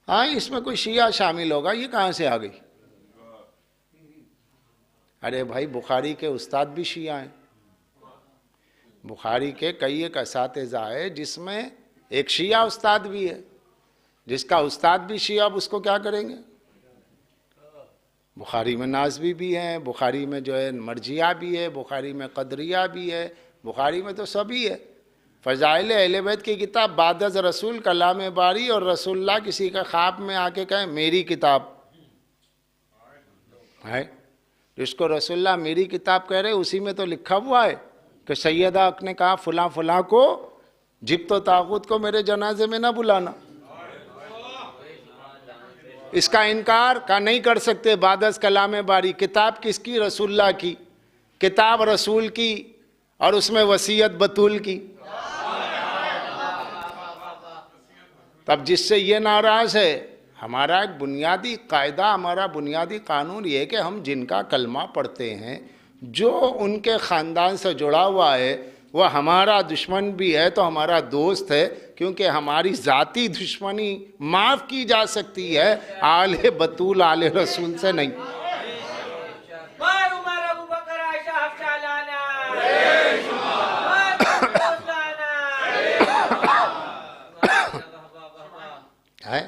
हाँ इसमें कोई शिया शामिल होगा, ये कहाँ से आ गई? अरे भाई बुखारी के उस्ताद भी शिया हैं, बुखारी के कई एक असातिज़ा है जिसमें एक शिया उस्ताद भी है, जिसका उस्ताद भी शिया, अब उसको क्या करेंगे? बुखारी में नाज़वी भी हैं, बुखारी में जो है मर्जिया भी है, बुखारी में कदरिया भी है, बुखारी में तो सभी है। फ़ज़ाइल अहले बैत की किताब बादज़ रसूल कलाम बारी और रसूलुल्लाह किसी का ख्वाब में आके कहे मेरी किताब है, जिसको रसूलुल्लाह मेरी किताब कह रहे उसी में तो लिखा हुआ है कि सैयदा ने कहा फुला फुला को जिब्त व तागूत को मेरे जनाजे में ना बुलाना। इसका इनकार का नहीं कर सकते। बादज़ कलाम बारी किताब किसकी? रसूलुल्लाह की किताब, रसूल की, और उसमें वसीयत बतूल की। तब जिससे ये नाराज़ है, हमारा एक बुनियादी कायदा, हमारा बुनियादी कानून ये है कि हम जिनका कलमा पढ़ते हैं, जो उनके ख़ानदान से जुड़ा हुआ है, वह हमारा दुश्मन भी है तो हमारा दोस्त है, क्योंकि हमारी ज़ाती दुश्मनी माफ़ की जा सकती है, आले बतूल आले रसूल से नहीं। है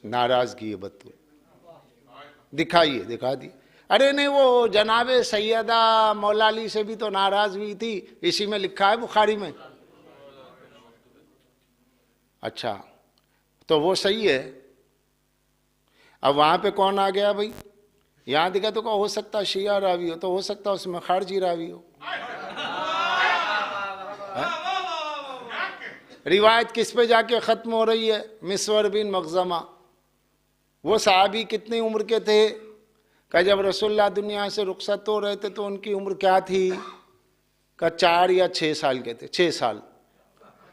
नाराज़गी है बतूल, दिखाइए, दिखा दी। अरे नहीं, वो जनाबे सैयदा मौला अली से भी तो नाराज़ हुई थी, इसी में लिखा है बुखारी में। अच्छा, तो वो सही है। अब वहाँ पे कौन आ गया भाई? यहाँ दिखा तो हो सकता शिया रावी हो, तो हो सकता उसमें खारजी रावी हो। रिवायत किस पे जाके ख़त्म हो रही है? मिस्वर बिन मखज़मा। वो सहाबी कितनी उम्र के थे? का जब रसूलुल्लाह दुनिया से रुखसत हो रहे थे तो उनकी उम्र क्या थी? का 4 या 6 साल के थे, 6 साल।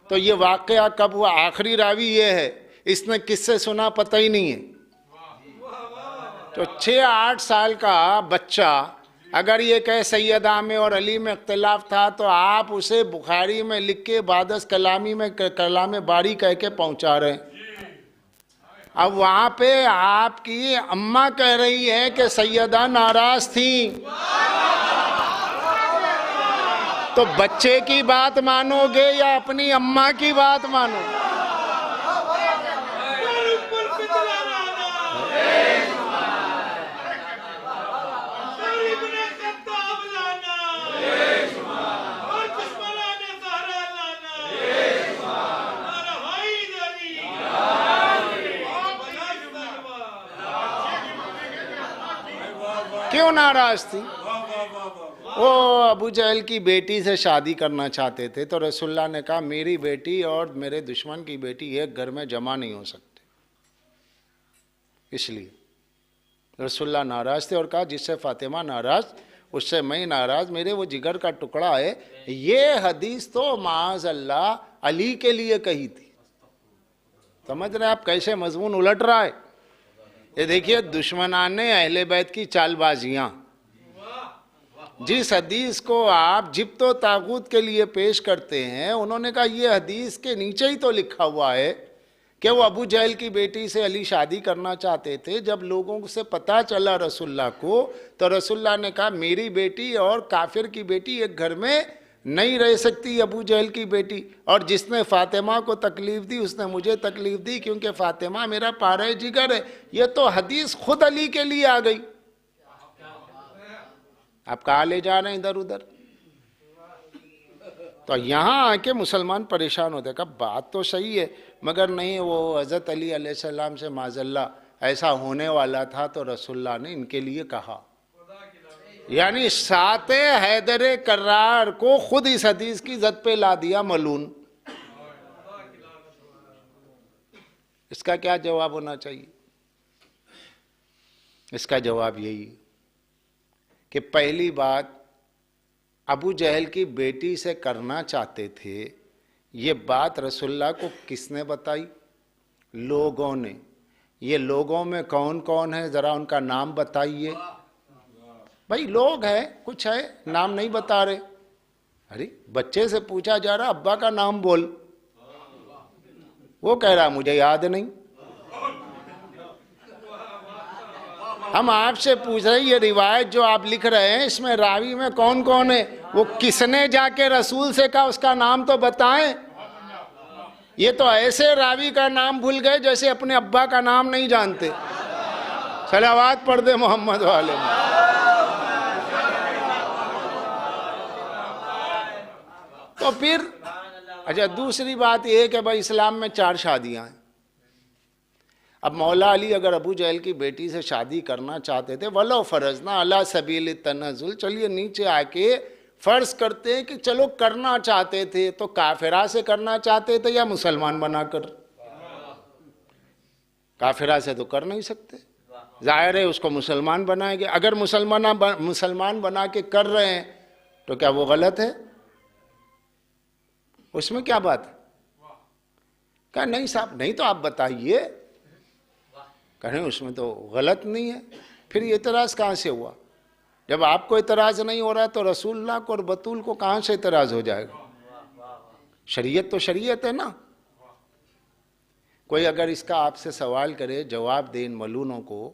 तो ये वाक़या कब हुआ? आखिरी रावी ये है, इसने किससे सुना पता ही नहीं है। तो 6-8 साल का बच्चा अगर ये कहे सैयदा में और अली में इख्तिलाफ था, तो आप उसे बुखारी में लिख के बादस कलामी में कलाम बारी कह के पहुंचा रहे हैं। अब वहाँ पे आपकी अम्मा कह रही है कि सैयदा नाराज थी, तो बच्चे की बात मानोगे या अपनी अम्मा की बात मानोगे? क्यों नाराज थी? वो अबू जहल की बेटी से शादी करना चाहते थे, तो रसूलुल्लाह ने कहा मेरी बेटी और मेरे दुश्मन की बेटी एक घर में जमा नहीं हो सकते, इसलिए रसूलुल्लाह नाराज थे और कहा जिससे फातिमा नाराज उससे मैं नाराज, मेरे वो जिगर का टुकड़ा है। ये हदीस तो माज़ अल्लाह अली के लिए कही थी। समझ रहे आप कैसे मजमून उलट रहा है? ये देखिए दुश्मनाने अहले बैत की चालबाजियां। जिस हदीस को आप जिब्तो तागूत के लिए पेश करते हैं, उन्होंने कहा ये हदीस के नीचे ही तो लिखा हुआ है कि वो अबू जहल की बेटी से अली शादी करना चाहते थे। जब लोगों से पता चला रसूलुल्लाह को, तो रसूलुल्लाह ने कहा मेरी बेटी और काफिर की बेटी एक घर में नहीं रह सकती, अबू जहल की बेटी। और जिसने फातिमा को तकलीफ दी उसने मुझे तकलीफ दी, क्योंकि फातिमा मेरा पारे जिगर है। ये तो हदीस खुद अली के लिए आ गई। आप कहाँ ले जा रहे हैं इधर उधर? तो यहाँ आके मुसलमान परेशान होते, कब बात तो सही है मगर नहीं, वो हज़रत अली अलैहिस्सलाम से माज़ल्ला ऐसा होने वाला था, तो रसूलुल्लाह ने इनके लिए कहा। यानी साते हैदर कर्रार को खुद इस हदीस की जद पे ला दिया मलून। इसका क्या जवाब होना चाहिए? इसका जवाब यही है कि पहली बात अबू जहल की बेटी से करना चाहते थे, ये बात रसूलुल्लाह को किसने बताई? लोगों ने। ये लोगों में कौन कौन है, जरा उनका नाम बताइए। भाई लोग हैं, कुछ है, नाम नहीं बता रहे। अरे बच्चे से पूछा जा रहा अब्बा का नाम बोल, वो कह रहा मुझे याद नहीं। हम आपसे पूछ रहे ये रिवायत जो आप लिख रहे हैं इसमें रावी में कौन कौन है, वो किसने जाके रसूल से कहा उसका नाम तो बताएं। ये तो ऐसे रावी का नाम भूल गए जैसे अपने अब्बा का नाम नहीं जानते। सलावात पढ़ दे मोहम्मद वाले में। तो फिर अच्छा दूसरी बात यह है कि भाई इस्लाम में 4 शादियां हैं। अब मौला अली अगर अबू जहल की बेटी से शादी करना चाहते थे, वलो फरजना अला सबील तनजुल, चलिए नीचे आके फर्ज करते हैं कि चलो करना चाहते थे तो काफिरा से करना चाहते थे या मुसलमान बनाकर? काफिरा से तो कर नहीं सकते, जाहिर है उसको मुसलमान बनाएंगे। अगर मुसलमान बना के कर रहे हैं तो क्या वो गलत है? उसमें क्या बात है? कहा नहीं साहब, नहीं तो आप बताइए। कहें उसमें तो गलत नहीं है। फिर ये इतराज़ कहाँ से हुआ? जब आपको इतराज़ नहीं हो रहा तो रसूलुल्लाह को और बतूल को कहाँ से इतराज़ हो जाएगा? शरीयत तो शरीयत है ना। कोई अगर इसका आपसे सवाल करे, जवाब दे, इन मलूनों को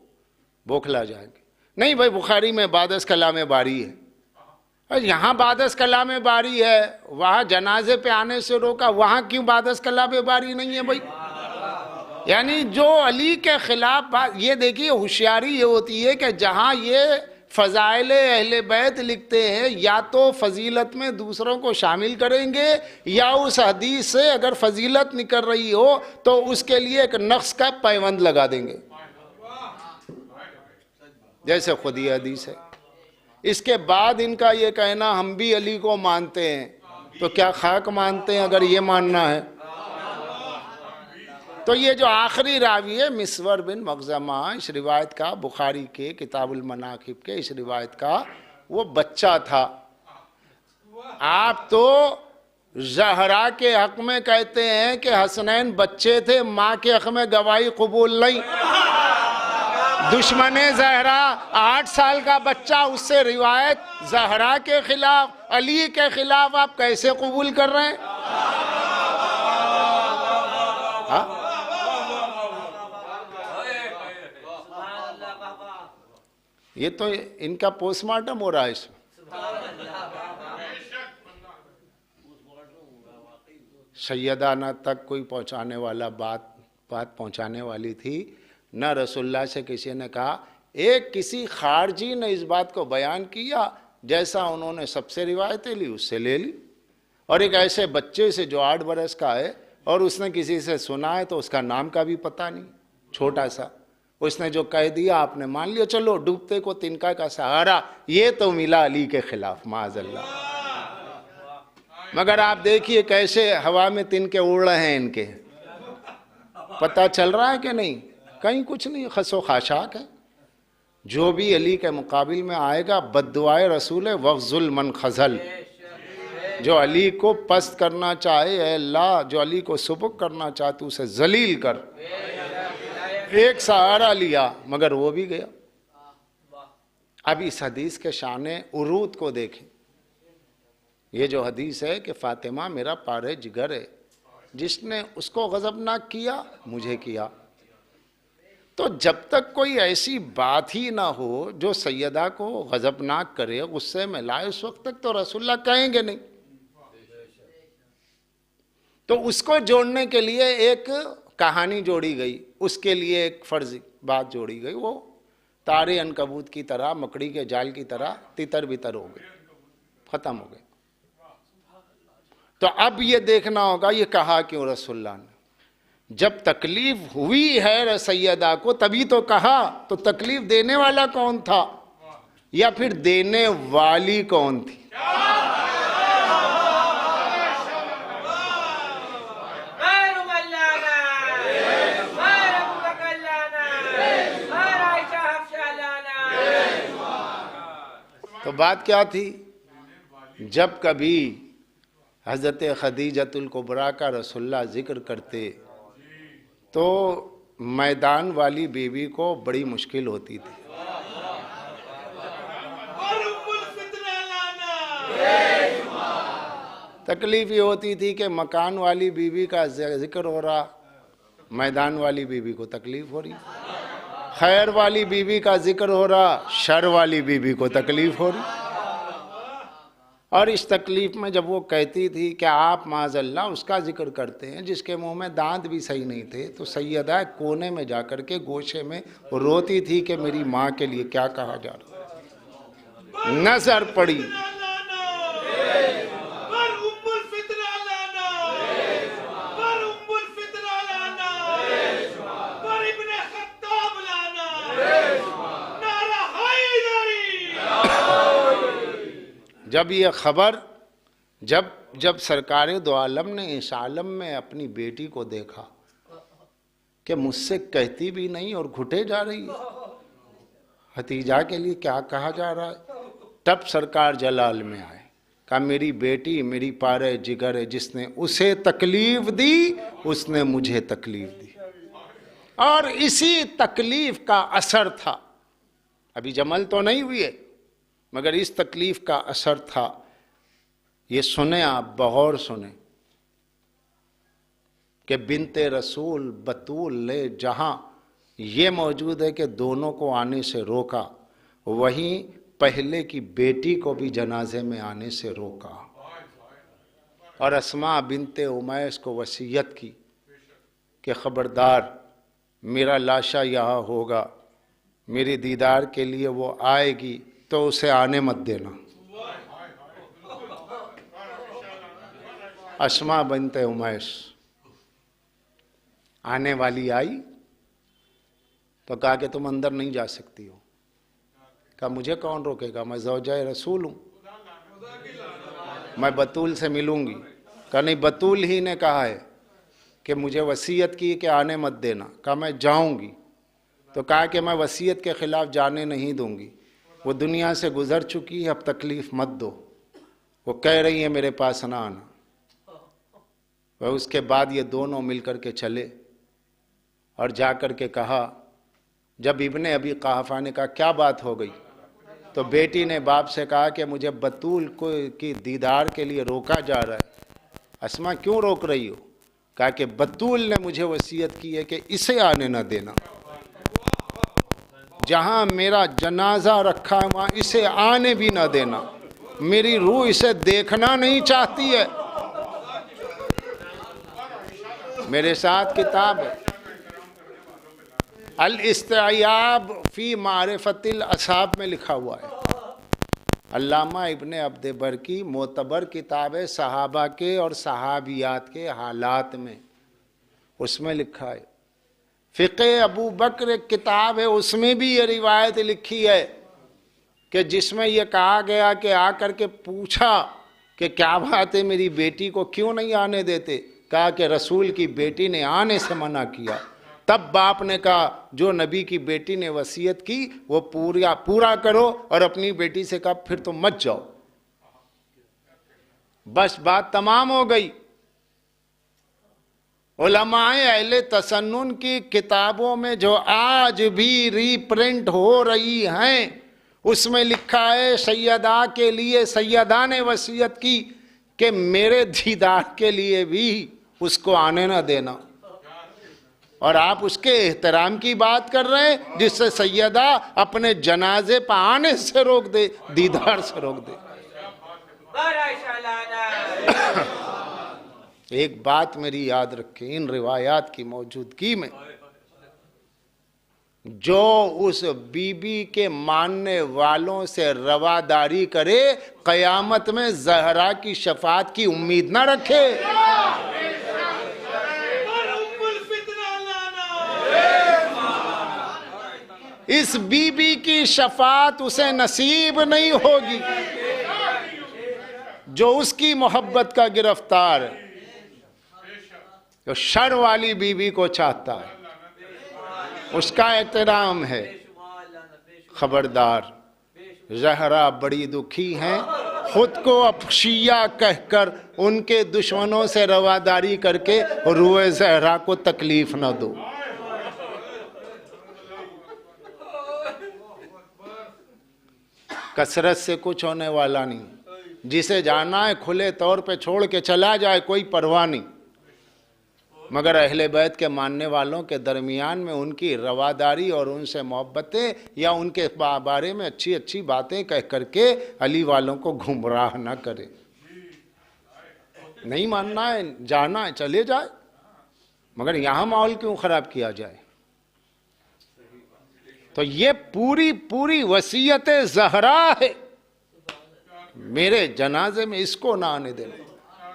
बौखला जाएंगे। नहीं भाई बुखारी में बादस कलाम बारी है, यहाँ बादस कलाम बारी है, वहाँ जनाजे पे आने से रोका, वहाँ क्यों बादस कलाम बारी नहीं है भाई? यानी जो अली के खिलाफ बात, ये देखिए होशियारी ये होती है कि जहाँ ये फ़ज़ाइल अहले बैत लिखते हैं या तो फजीलत में दूसरों को शामिल करेंगे या उस हदीस से अगर फजीलत निकल रही हो तो उसके लिए एक नक्स का पैबंद लगा देंगे, जैसे खुद ही हदीस है। इसके बाद इनका ये कहना हम भी अली को मानते हैं, तो क्या खाक मानते हैं अगर ये मानना है? तो ये जो आखिरी रावी है मिस्वर बिन मखज़मा, इस रिवायत का बुखारी के किताबुल मनाकिब के इस रिवायत का वो बच्चा था। आप तो ज़हरा के हक में कहते हैं कि हसनैन बच्चे थे, माँ के हक में गवाही कबूल नहीं। दुश्मने ज़हरा 8 साल का बच्चा, उससे रिवायत ज़हरा के खिलाफ, अली के खिलाफ आप कैसे कबूल कर रहे हैं? हाँ? ये तो इनका पोस्टमार्टम हो रहा है इसमें। सैयदाना तक कोई पहुंचाने वाला बात पहुंचाने वाली थी न। रसूलुल्लाह से किसी ने कहा, एक किसी खारजी ने इस बात को बयान किया, जैसा उन्होंने सबसे रिवायतें ली उससे ले ली, और एक ऐसे बच्चे से जो 8 बरस का है और उसने किसी से सुना है तो उसका नाम का भी पता नहीं, छोटा सा, उसने जो कह दिया आपने मान लिया, चलो डूबते को तिनका का सहारा, ये तो मिला अली के खिलाफ माज़अल्लाह। मगर आप देखिए कैसे हवा में तिनके उड़ रहे हैं इनके, पता चल रहा है कि नहीं? कहीं कुछ नहीं, खसो खाशाक है। जो भी अली के मुकाबिल में आएगा बद्दुआए रसूल वफ़जुल मन खजल। जो अली को पस्त करना चाहे, ऐ अल्लाह जो अली को सुबुक करना चाहे तो उसे जलील कर। एक सहारा लिया मगर वो भी गया। अब इस हदीस के शाने उरूद को देखें। ये जो हदीस है कि फातिमा मेरा पारे जिगर है, जिसने उसको गज़बनाक किया मुझे किया। तो जब तक कोई ऐसी बात ही ना हो जो सैयदा को गज़बनाक करे, गुस्से में लाए, उस वक्त तक तो रसूलुल्लाह कहेंगे नहीं। तो उसको जोड़ने के लिए एक कहानी जोड़ी गई, उसके लिए एक फर्जी बात जोड़ी गई। वो तारे अनकबूत की तरह, मकड़ी के जाल की तरह तितर बितर हो गए, खत्म हो गए। तो अब ये देखना होगा ये कहा क्यों रसूलुल्लाह ने। जब तकलीफ हुई है सैयदा को तभी तो कहा, तो तकलीफ देने वाला कौन था या फिर देने वाली कौन थी? तो बात क्या थी? जब कभी हज़रत खदीजतुल कुबरा का रसूलुल्लाह जिक्र करते तो मैदान वाली बीवी को बड़ी मुश्किल होती थी। तकलीफ ये होती थी कि मकान वाली बीवी का जिक्र हो रहा, मैदान वाली बीवी को तकलीफ हो रही। खैर वाली बीवी का जिक्र हो रहा, शर वाली बीवी को तकलीफ हो रही। और इस तकलीफ में जब वो कहती थी कि आप माज़अल्लाह उसका जिक्र करते हैं जिसके मुंह में दांत भी सही नहीं थे, तो सैयदा कोने में जाकर के गोशे में रोती थी कि मेरी माँ के लिए क्या कहा जा रहा। नजर पड़ी जब ये खबर, जब सरकार दो आलम ने इस आलम में अपनी बेटी को देखा कि मुझसे कहती भी नहीं और घुटे जा रही है, हतीजा के लिए क्या कहा जा रहा है, तब सरकार जलाल में आए, कहा मेरी बेटी मेरी पारे जिगर है, जिसने उसे तकलीफ दी उसने मुझे तकलीफ दी। और इसी तकलीफ का असर था, अभी जमल तो नहीं हुई है मगर इस तकलीफ का असर था। ये सुने आप, बगौर सुने कि बिनते रसूल बतूल ले जहां ये मौजूद है कि दोनों को आने से रोका, वहीं पहले की बेटी को भी जनाजे में आने से रोका। और अस्मा बिनते उमैस को वसीयत की कि खबरदार मेरा लाशा यहाँ होगा, मेरे दीदार के लिए वो आएगी तो उसे आने मत देना। अस्मा बिनते उमैस आने वाली आई तो कहा कि तुम अंदर नहीं जा सकती हो। कहा मुझे कौन रोकेगा, मैं ज़ौजाए रसूल हूँ, मैं बतूल से मिलूंगी। कहा नहीं, बतूल ही ने कहा है कि मुझे वसीयत की कि आने मत देना। कहा मैं जाऊंगी। तो कहा कि मैं वसीयत के खिलाफ जाने नहीं दूंगी, वो दुनिया से गुजर चुकी है, अब तकलीफ मत दो, वो कह रही है मेरे पास ना आना। वह उसके बाद ये दोनों मिलकर के चले और जाकर के कहा, जब इब्ने अबी क़हाफ़ा ने कहा क्या बात हो गई, तो बेटी ने बाप से कहा कि मुझे बतूल को की दीदार के लिए रोका जा रहा है। अस्मा क्यों रोक रही हो? कहा कि बतूल ने मुझे वसीयत की है कि इसे आने न देना, जहां मेरा जनाजा रखा है वहां इसे आने भी न देना, मेरी रूह इसे देखना नहीं चाहती है। मेरे साथ किताब अल इस्तियाब फी मारिफतिल असाब में लिखा हुआ है, अल्लामा इब्ने अब्द बर की मोतबर किताब है सहाबा के और सहाबियात के हालात में, उसमें लिखा है फ़िक़े अबू बकर एक किताब है, उसमें भी ये रिवायत लिखी है कि जिसमें ये कहा गया कि आकर के पूछा कि क्या बात है, मेरी बेटी को क्यों नहीं आने देते। कहा कि रसूल की बेटी ने आने से मना किया। तब बाप ने कहा जो नबी की बेटी ने वसीयत की वो पूरा करो, और अपनी बेटी से कहा फिर तो मत जाओ। बस बात तमाम हो गई। उलमाए अहले तसन्नुन की किताबों में जो आज भी रीप्रिंट हो रही हैं, उसमें लिखा है सैयदा के लिए, सैयदा ने वसीयत की कि मेरे दीदार के लिए भी उसको आने ना देना। और आप उसके एहतराम की बात कर रहे हैं जिससे सैयदा अपने जनाजे पर आने से रोक दे, दीदार से रोक दे। एक बात मेरी याद रखें, इन रिवायात की मौजूदगी में जो उस बीबी के मानने वालों से रवादारी करे, कयामत में ज़हरा की शफात की उम्मीद ना रखे। इस बीबी की शफात उसे नसीब नहीं होगी जो उसकी मोहब्बत का गिरफ्तार है, जो शर वाली बीबी को चाहता है, उसका एहतराम है। खबरदार, ज़हरा बड़ी दुखी हैं, खुद को अफशिया कहकर उनके दुश्मनों से रवादारी करके रूए ज़हरा को तकलीफ न दो। कसरत से कुछ होने वाला नहीं, जिसे जाना है खुले तौर पे छोड़ के चला जाए, कोई परवाह नहीं। मगर अहले बैत के मानने वालों के दरमियान में उनकी रवादारी और उनसे मोहब्बतें या उनके बारे में अच्छी अच्छी बातें कह करके अली वालों को गुमराह ना करे। नहीं मानना है, जाना है, चले जाए, मगर यहाँ माहौल क्यों खराब किया जाए। तो ये पूरी पूरी वसीयत ज़हरा है, मेरे जनाजे में इसको ना आने देना।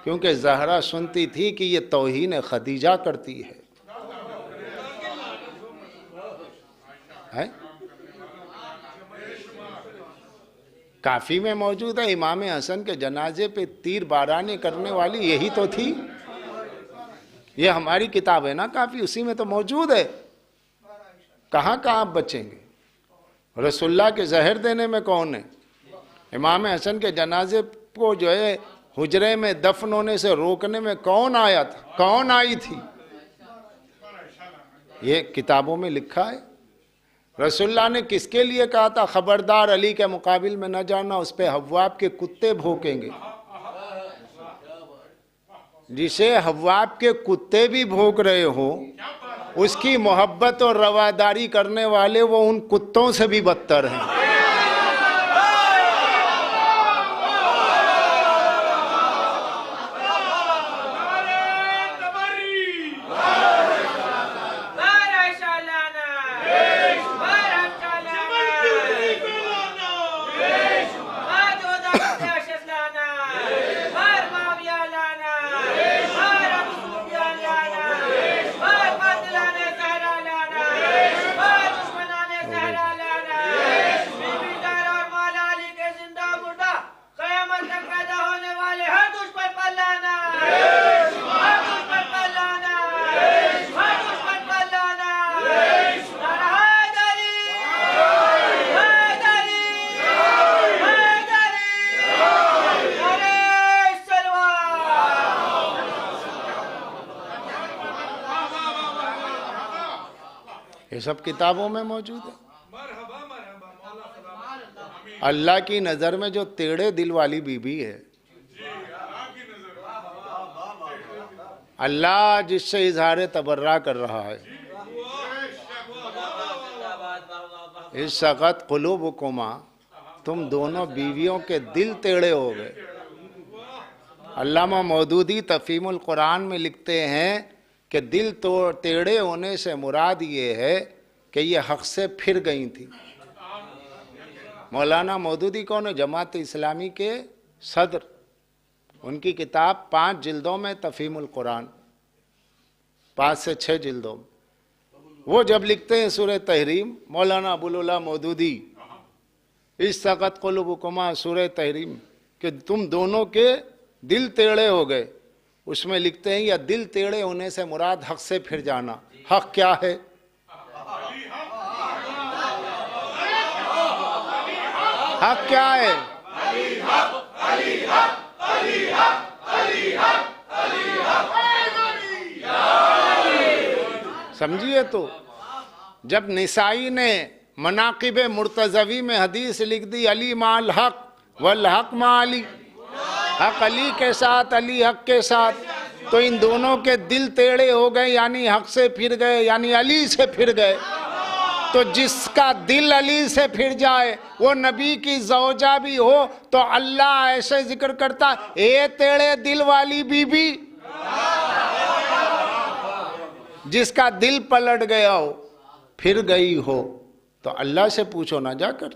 क्योंकि ज़हरा सुनती थी कि ये तौहीन खदीजा करती है? काफ़ी में मौजूद है, इमाम हसन के जनाजे पे तीर बारानी करने वाली यही तो थी। ये हमारी किताब है ना काफ़ी, उसी में तो मौजूद है। कहाँ कहाँ बचेंगे? रसूलुल्लाह के जहर देने में कौन है? इमाम हसन के जनाजे को जो है हुजरे में दफन होने से रोकने में कौन आया था, कौन आई थी? ये किताबों में लिखा है। रसूलुल्लाह ने किसके लिए कहा था खबरदार अली के मुकाबिल में न जाना, उस पे हव्वाब के कुत्ते भौंकेंगे। जिसे हव्वाब के कुत्ते भी भौंक रहे हो, उसकी मोहब्बत और रवादारी करने वाले वो उन कुत्तों से भी बदतर हैं। ये सब किताबों में मौजूद है। अल्लाह की नज़र में जो टेढ़े दिल वाली बीबी है, अल्लाह जिससे इजहार तबर्रा कर रहा है, इस सक़त क़ुलूबुकुमा, तुम दोनों बीवियों के दिल टेढ़े हो गए। अल्लामा मौदूदी तफ़हीमुल कुरान में लिखते हैं कि दिल तो टेढ़े होने से मुराद ये है कि ये हक़ से फिर गई थी। मौलाना मौदूदी कौन है? जमात इस्लामी के सदर। उनकी किताब 5 जिल्दों में तफ़हीमुल कुरान, 5 से 6 जिल्दों में। वो जब लिखते हैं सूरह तहरीम, मौलाना अबुल मौदूदी, इस सक़त क़ुलूबुकुमा सूरह तहरीम, कि तुम दोनों के दिल टेढ़े हो गए, उसमें लिखते हैं या दिल टेढ़े होने से मुराद हक से फिर जाना। हक क्या है? हक क्या है? समझिए। तो जब निसाई ने मनाकिब मुर्तज़वी में हदीस लिख दी, अली माल हक वल हक मा अली, हक अली के साथ, अली हक के साथ, तो इन दोनों के दिल टेढ़े हो गए, यानी हक से फिर गए, यानी अली से फिर गए। तो जिसका दिल अली से फिर जाए, वो नबी की ज़ौजा भी हो, तो अल्लाह ऐसे जिक्र करता, ए तेरे दिल वाली बीबी। जिसका दिल पलट गया हो, फिर गई हो, तो अल्लाह से पूछो ना जाकर।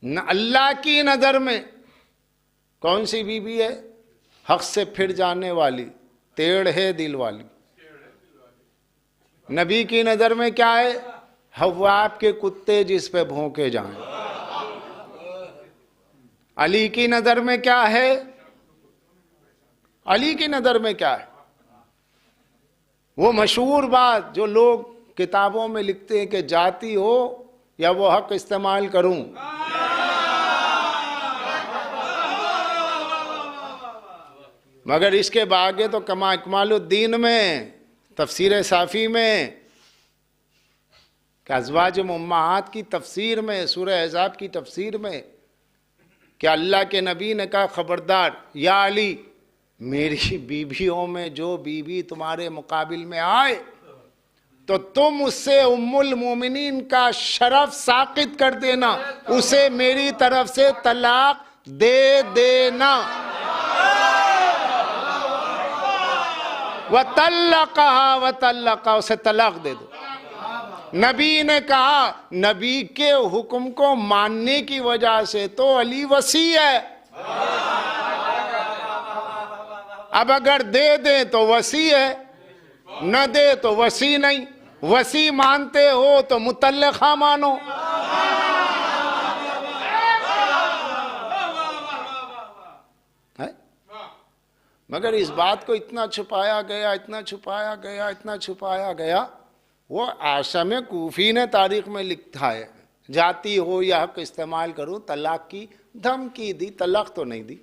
न अल्लाह की नजर में कौन सी बीबी है? हक से फिर जाने वाली, टेढ़े दिल वाली। नबी की नजर में क्या है? हव्वा के कुत्ते जिस पे भौंके जाएं। अली की नजर में क्या है? अली की नजर में क्या है? वो मशहूर बात जो लोग किताबों में लिखते हैं कि जाती हो या वो हक इस्तेमाल करूं। मगर इसके आगे तो कमालुद्दीन में, तफसीर साफ़ी में, अज़वाज उम्महात की तफसीर में, सूरह अहज़ाब की तफसीर में, कि अल्लाह के नबी ने कहा, खबरदार या अली, मेरी बीवियों में जो बीवी तुम्हारे मुकाबिल में आए तो तुम उससे उम्मुल मोमिनीन का शरफ साकित कर देना, उसे मेरी तरफ से तलाक दे देना। वतल्लक़हा, उसे तलाक दे दो। नबी ने कहा, नबी के हुक्म को मानने की वजह से तो अली वसी है। अब अगर दे दे तो वसी है, न दे तो वसी नहीं। वसी मानते हो तो मुतल्लिक़ा मानो। है? मगर इस बात को इतना छुपाया गया, इतना छुपाया गया, इतना छुपाया गया। वो आशम कूफी ने तारीख में लिखा है, जाती हो या हक इस्तेमाल करूं, तलाक की धमकी दी, तलाक तो नहीं दी।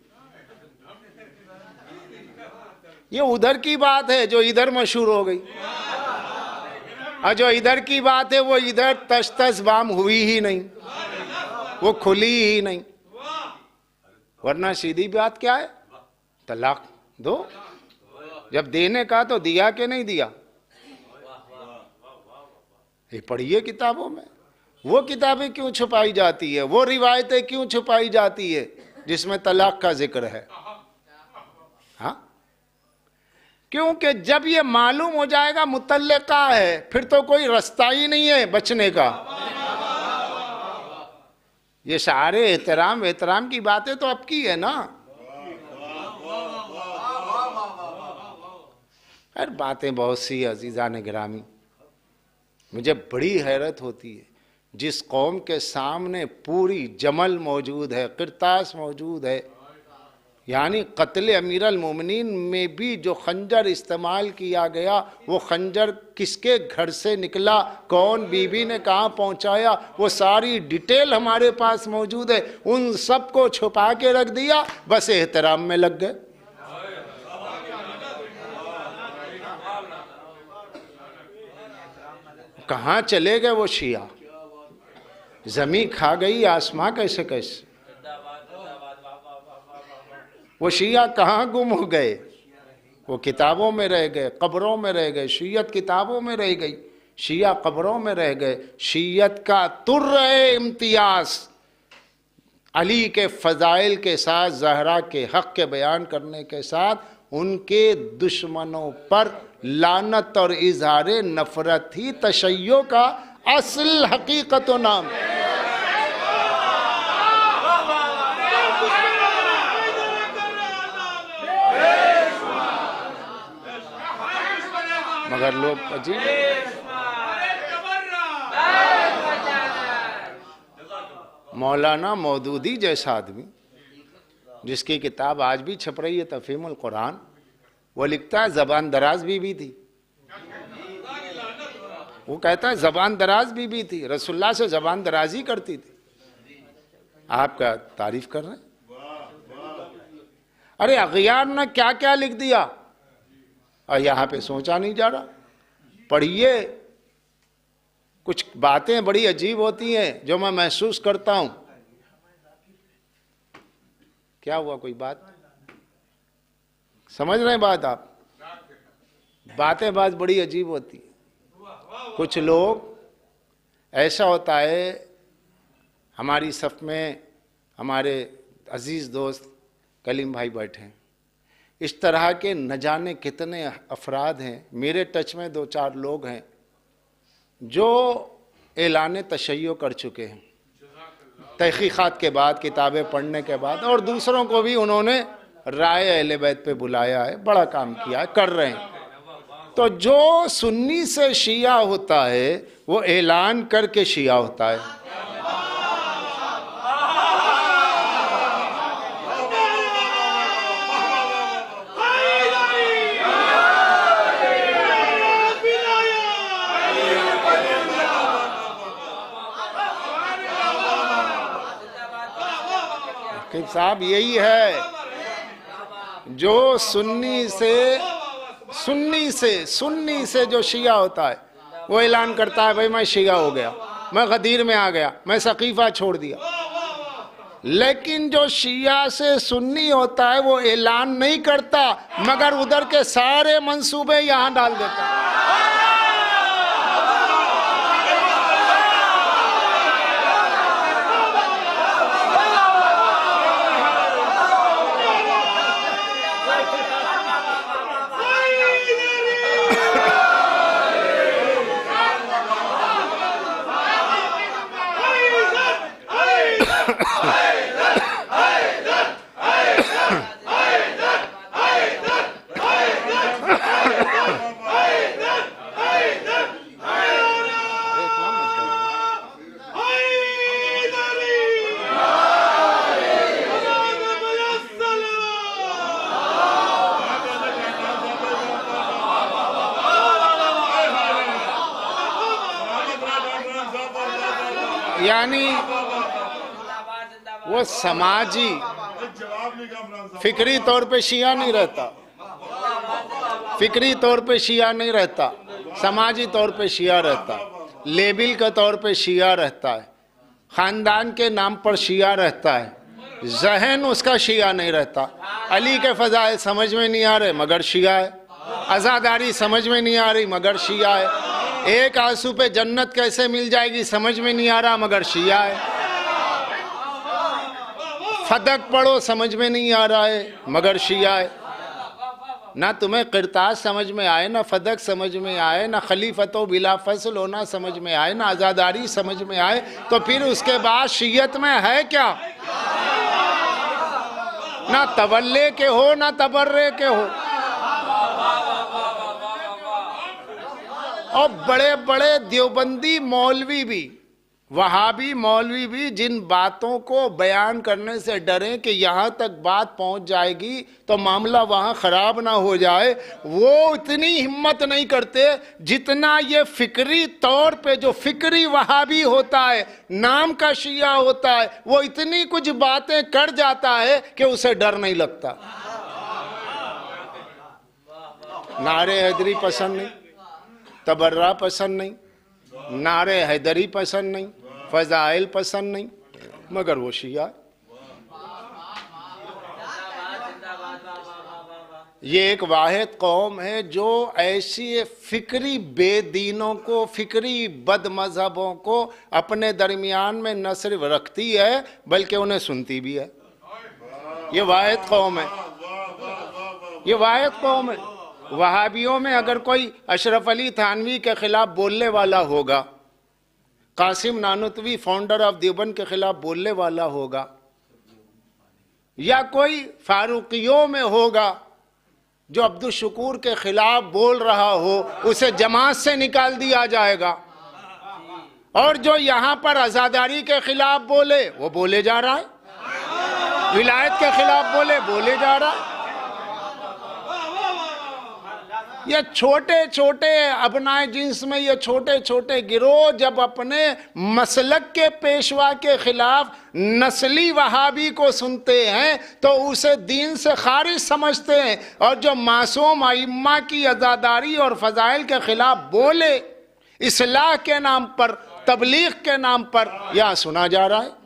ये उधर की बात है जो इधर मशहूर हो गई, और जो इधर की बात है वो इधर तश तश बाम हुई ही नहीं, वो खुली ही नहीं। वरना सीधी बात क्या है? तलाक दो। जब देने का तो दिया कि नहीं दिया? ये पढ़िए किताबों में। वो किताबें क्यों छुपाई जाती है, वो रिवायतें क्यों छुपाई जाती है जिसमें तलाक का जिक्र है? हाँ, क्योंकि जब ये मालूम हो जाएगा मुतल्लिका है, फिर तो कोई रास्ता ही नहीं है बचने का। ये सारे एहतराम की बातें तो आपकी है ना। यार बातें बहुत सी अजीज़ान गिरामी, मुझे बड़ी हैरत होती है जिस कौम के सामने पूरी जमल मौजूद है, किरतास मौजूद है, यानी कत्ल अमीर अल मोमिनीन में भी जो खंजर इस्तेमाल किया गया, वो खंजर किसके घर से निकला, कौन बीबी ने कहाँ पहुँचाया, वो सारी डिटेल हमारे पास मौजूद है। उन सब को छुपा के रख दिया, बस एहतराम में लग गए। कहाँ चले गए वो शिया? जमीन खा गई आसमां कैसे कैसे। वो शिया कहाँ गुम हो गए? वो किताबों में रह गए, कब्रों में रह गए। शियत किताबों में रह गई, शिया कब्रों में रह गए। शियत का तुर्र इम्तियाज अली के फ़ज़ाइल के साथ, ज़हरा के हक़ के बयान करने के साथ, उनके दुश्मनों पर लानत और इज़हार नफ़रत ही तशय्यो का असल हकीकत व नाम है। मगर लोग अजीब। मौलाना मौदूदी जैसा आदमी जिसकी किताब आज भी छप रही है तफहीमुल कुरान, वो लिखता है जबान दराज बीबी थी। वो कहता है जबान दराज बीबी थी, रसूलुल्लाह से जबान दराजी करती थी। आपका तारीफ कर रहे हैं। अरे अगियार ने क्या क्या लिख दिया और यहां पे सोचा नहीं जा रहा। पढ़िए, कुछ बातें बड़ी अजीब होती हैं जो मैं महसूस करता हूं। क्या हुआ, कोई बात समझ रहे हैं बात आप? बातें बात बड़ी अजीब होती है। कुछ लोग, ऐसा होता है, हमारी सफ में हमारे अजीज दोस्त कलीम भाई बैठे हैं, इस तरह के न जाने कितने अफराद हैं। मेरे टच में 2-4 लोग हैं जो ऐलान तशय्यो कर चुके हैं तहकीकात के बाद, किताबें पढ़ने के बाद, और दूसरों को भी उन्होंने राय अहले बैत पे बुलाया है, बड़ा काम किया है, कर रहे हैं। तो जो सुन्नी से शिया होता है वो ऐलान करके शिया होता है। साहब यही है जो सुन्नी से जो शिया होता है वो ऐलान करता है भाई मैं शिया हो गया, मैं गदीर में आ गया, मैं सकीफा छोड़ दिया। लेकिन जो शिया से सुन्नी होता है वो ऐलान नहीं करता, मगर उधर के सारे मंसूबे यहां डाल देता है। यानी वो समाजी फिक्री तौर पे शिया नहीं रहता, फिक्री तौर पे शिया नहीं रहता, समाजी तौर पे शिया रहता, लेबिल के तौर पे शिया रहता है, खानदान के नाम पर शिया रहता है, जहन उसका शिया नहीं रहता। अली के फजाइल समझ में नहीं आ रहे मगर शिया है, आज़ादारी समझ में नहीं आ रही मगर शिया है, एक आंसू पे जन्नत कैसे मिल जाएगी समझ में नहीं आ रहा मगर शिया है, फदक पढ़ो समझ में नहीं आ रहा है मगर शिया है। ना तुम्हें किरतास समझ में आए, ना फदक समझ में आए, ना खलीफतो बिला फसल होना समझ में आए, ना आज़ादारी समझ में आए, तो फिर उसके बाद शियत में है क्या? ना तवल्ले के हो ना तबर्रे के हो। और बड़े बड़े देवबंदी मौलवी भी, वहाबी मौलवी भी जिन बातों को बयान करने से डरे कि यहाँ तक बात पहुँच जाएगी तो मामला वहाँ ख़राब ना हो जाए, वो इतनी हिम्मत नहीं करते जितना ये फिक्री तौर पे जो फिक्री वहाबी होता है, नाम का शिया होता है, वो इतनी कुछ बातें कर जाता है कि उसे डर नहीं लगता। नारे हैदरी पसंद नहीं, तबर्रा पसंद नहीं, नारे हैदरी पसंद नहीं, फजाइल पसंद नहीं, मगर वो शिया है। ये एक वाहिद कौम है जो ऐसी फिक्री बेदीनों को, फिक्री बदमज़हबों को अपने दरमियान में न सिर्फ रखती है बल्कि उन्हें सुनती भी है। ये वाहिद कौम है, ये वाहिद कौम है। वहाबियों में अगर कोई अशरफ अली थानवी के खिलाफ बोलने वाला होगा, कासिम नानुतवी फाउंडर ऑफ देवबंद के खिलाफ बोलने वाला होगा, या कोई फारूकियों में होगा जो अब्दुल शकूर के खिलाफ बोल रहा हो उसे जमात से निकाल दिया जाएगा, और जो यहाँ पर आज़ादारी के खिलाफ बोले वो बोले जा रहा है, विलायत के खिलाफ बोले जा रहा है। ये छोटे छोटे अपनाए जिन्स में ये छोटे छोटे गिरोह जब अपने मसलक के पेशवा के खिलाफ नस्ली वहाबी को सुनते हैं तो उसे दीन से खारिज समझते हैं, और जो मासूम अइम्मा की अज़ादारी और फ़ज़ाइल के खिलाफ बोले, इस्लाह के नाम पर, तबलीग के नाम पर, यह सुना जा रहा है।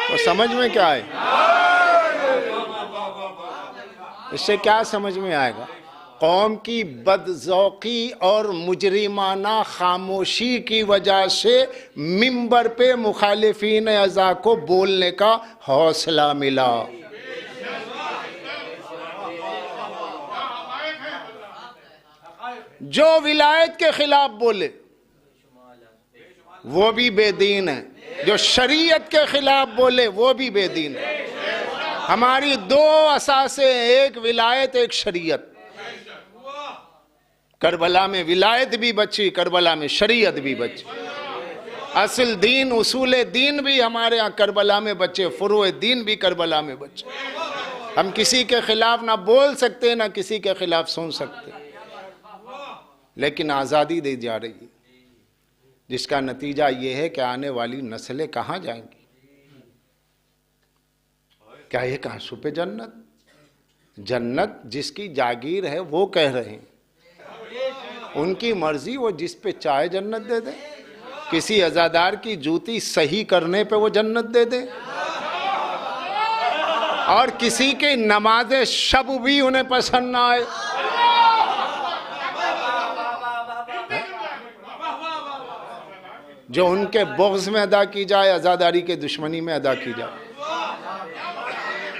तो समझ में क्या है? इससे क्या समझ में आएगा? कौम की बदज़ौक़ी और मुजरिमाना खामोशी की वजह से मिंबर पे मुखालिफीन अज़ा को बोलने का हौसला मिला। जो विलायत के खिलाफ बोले वो भी बेदीन है, जो शरीयत के खिलाफ बोले वो भी बेदीन है। हमारी दो असासे, एक विलायत एक शरीयत। करबला में विलायत भी बची, करबला में शरीयत भी बची। असल दीन, उसूल दीन भी हमारे यहाँ करबला में बचे, फुरूए दीन भी करबला में बचे। हम किसी के खिलाफ ना बोल सकते ना किसी के खिलाफ सुन सकते, लेकिन आज़ादी दी जा रही है, जिसका नतीजा ये है कि आने वाली नस्लें कहाँ जाएंगी? क्या ये आंसू पे जन्नत? जन्नत जिसकी जागीर है वो कह रहे हैं, उनकी मर्जी, वो जिस पे चाहे जन्नत दे दे। किसी अज़ादार की जूती सही करने पे वो जन्नत दे दे, और किसी की नमाज शब भी उन्हें पसंद ना आए। जो उनके बुग़्ज़ में अदा की जाए, अज़ादारी के दुश्मनी में अदा की जाए।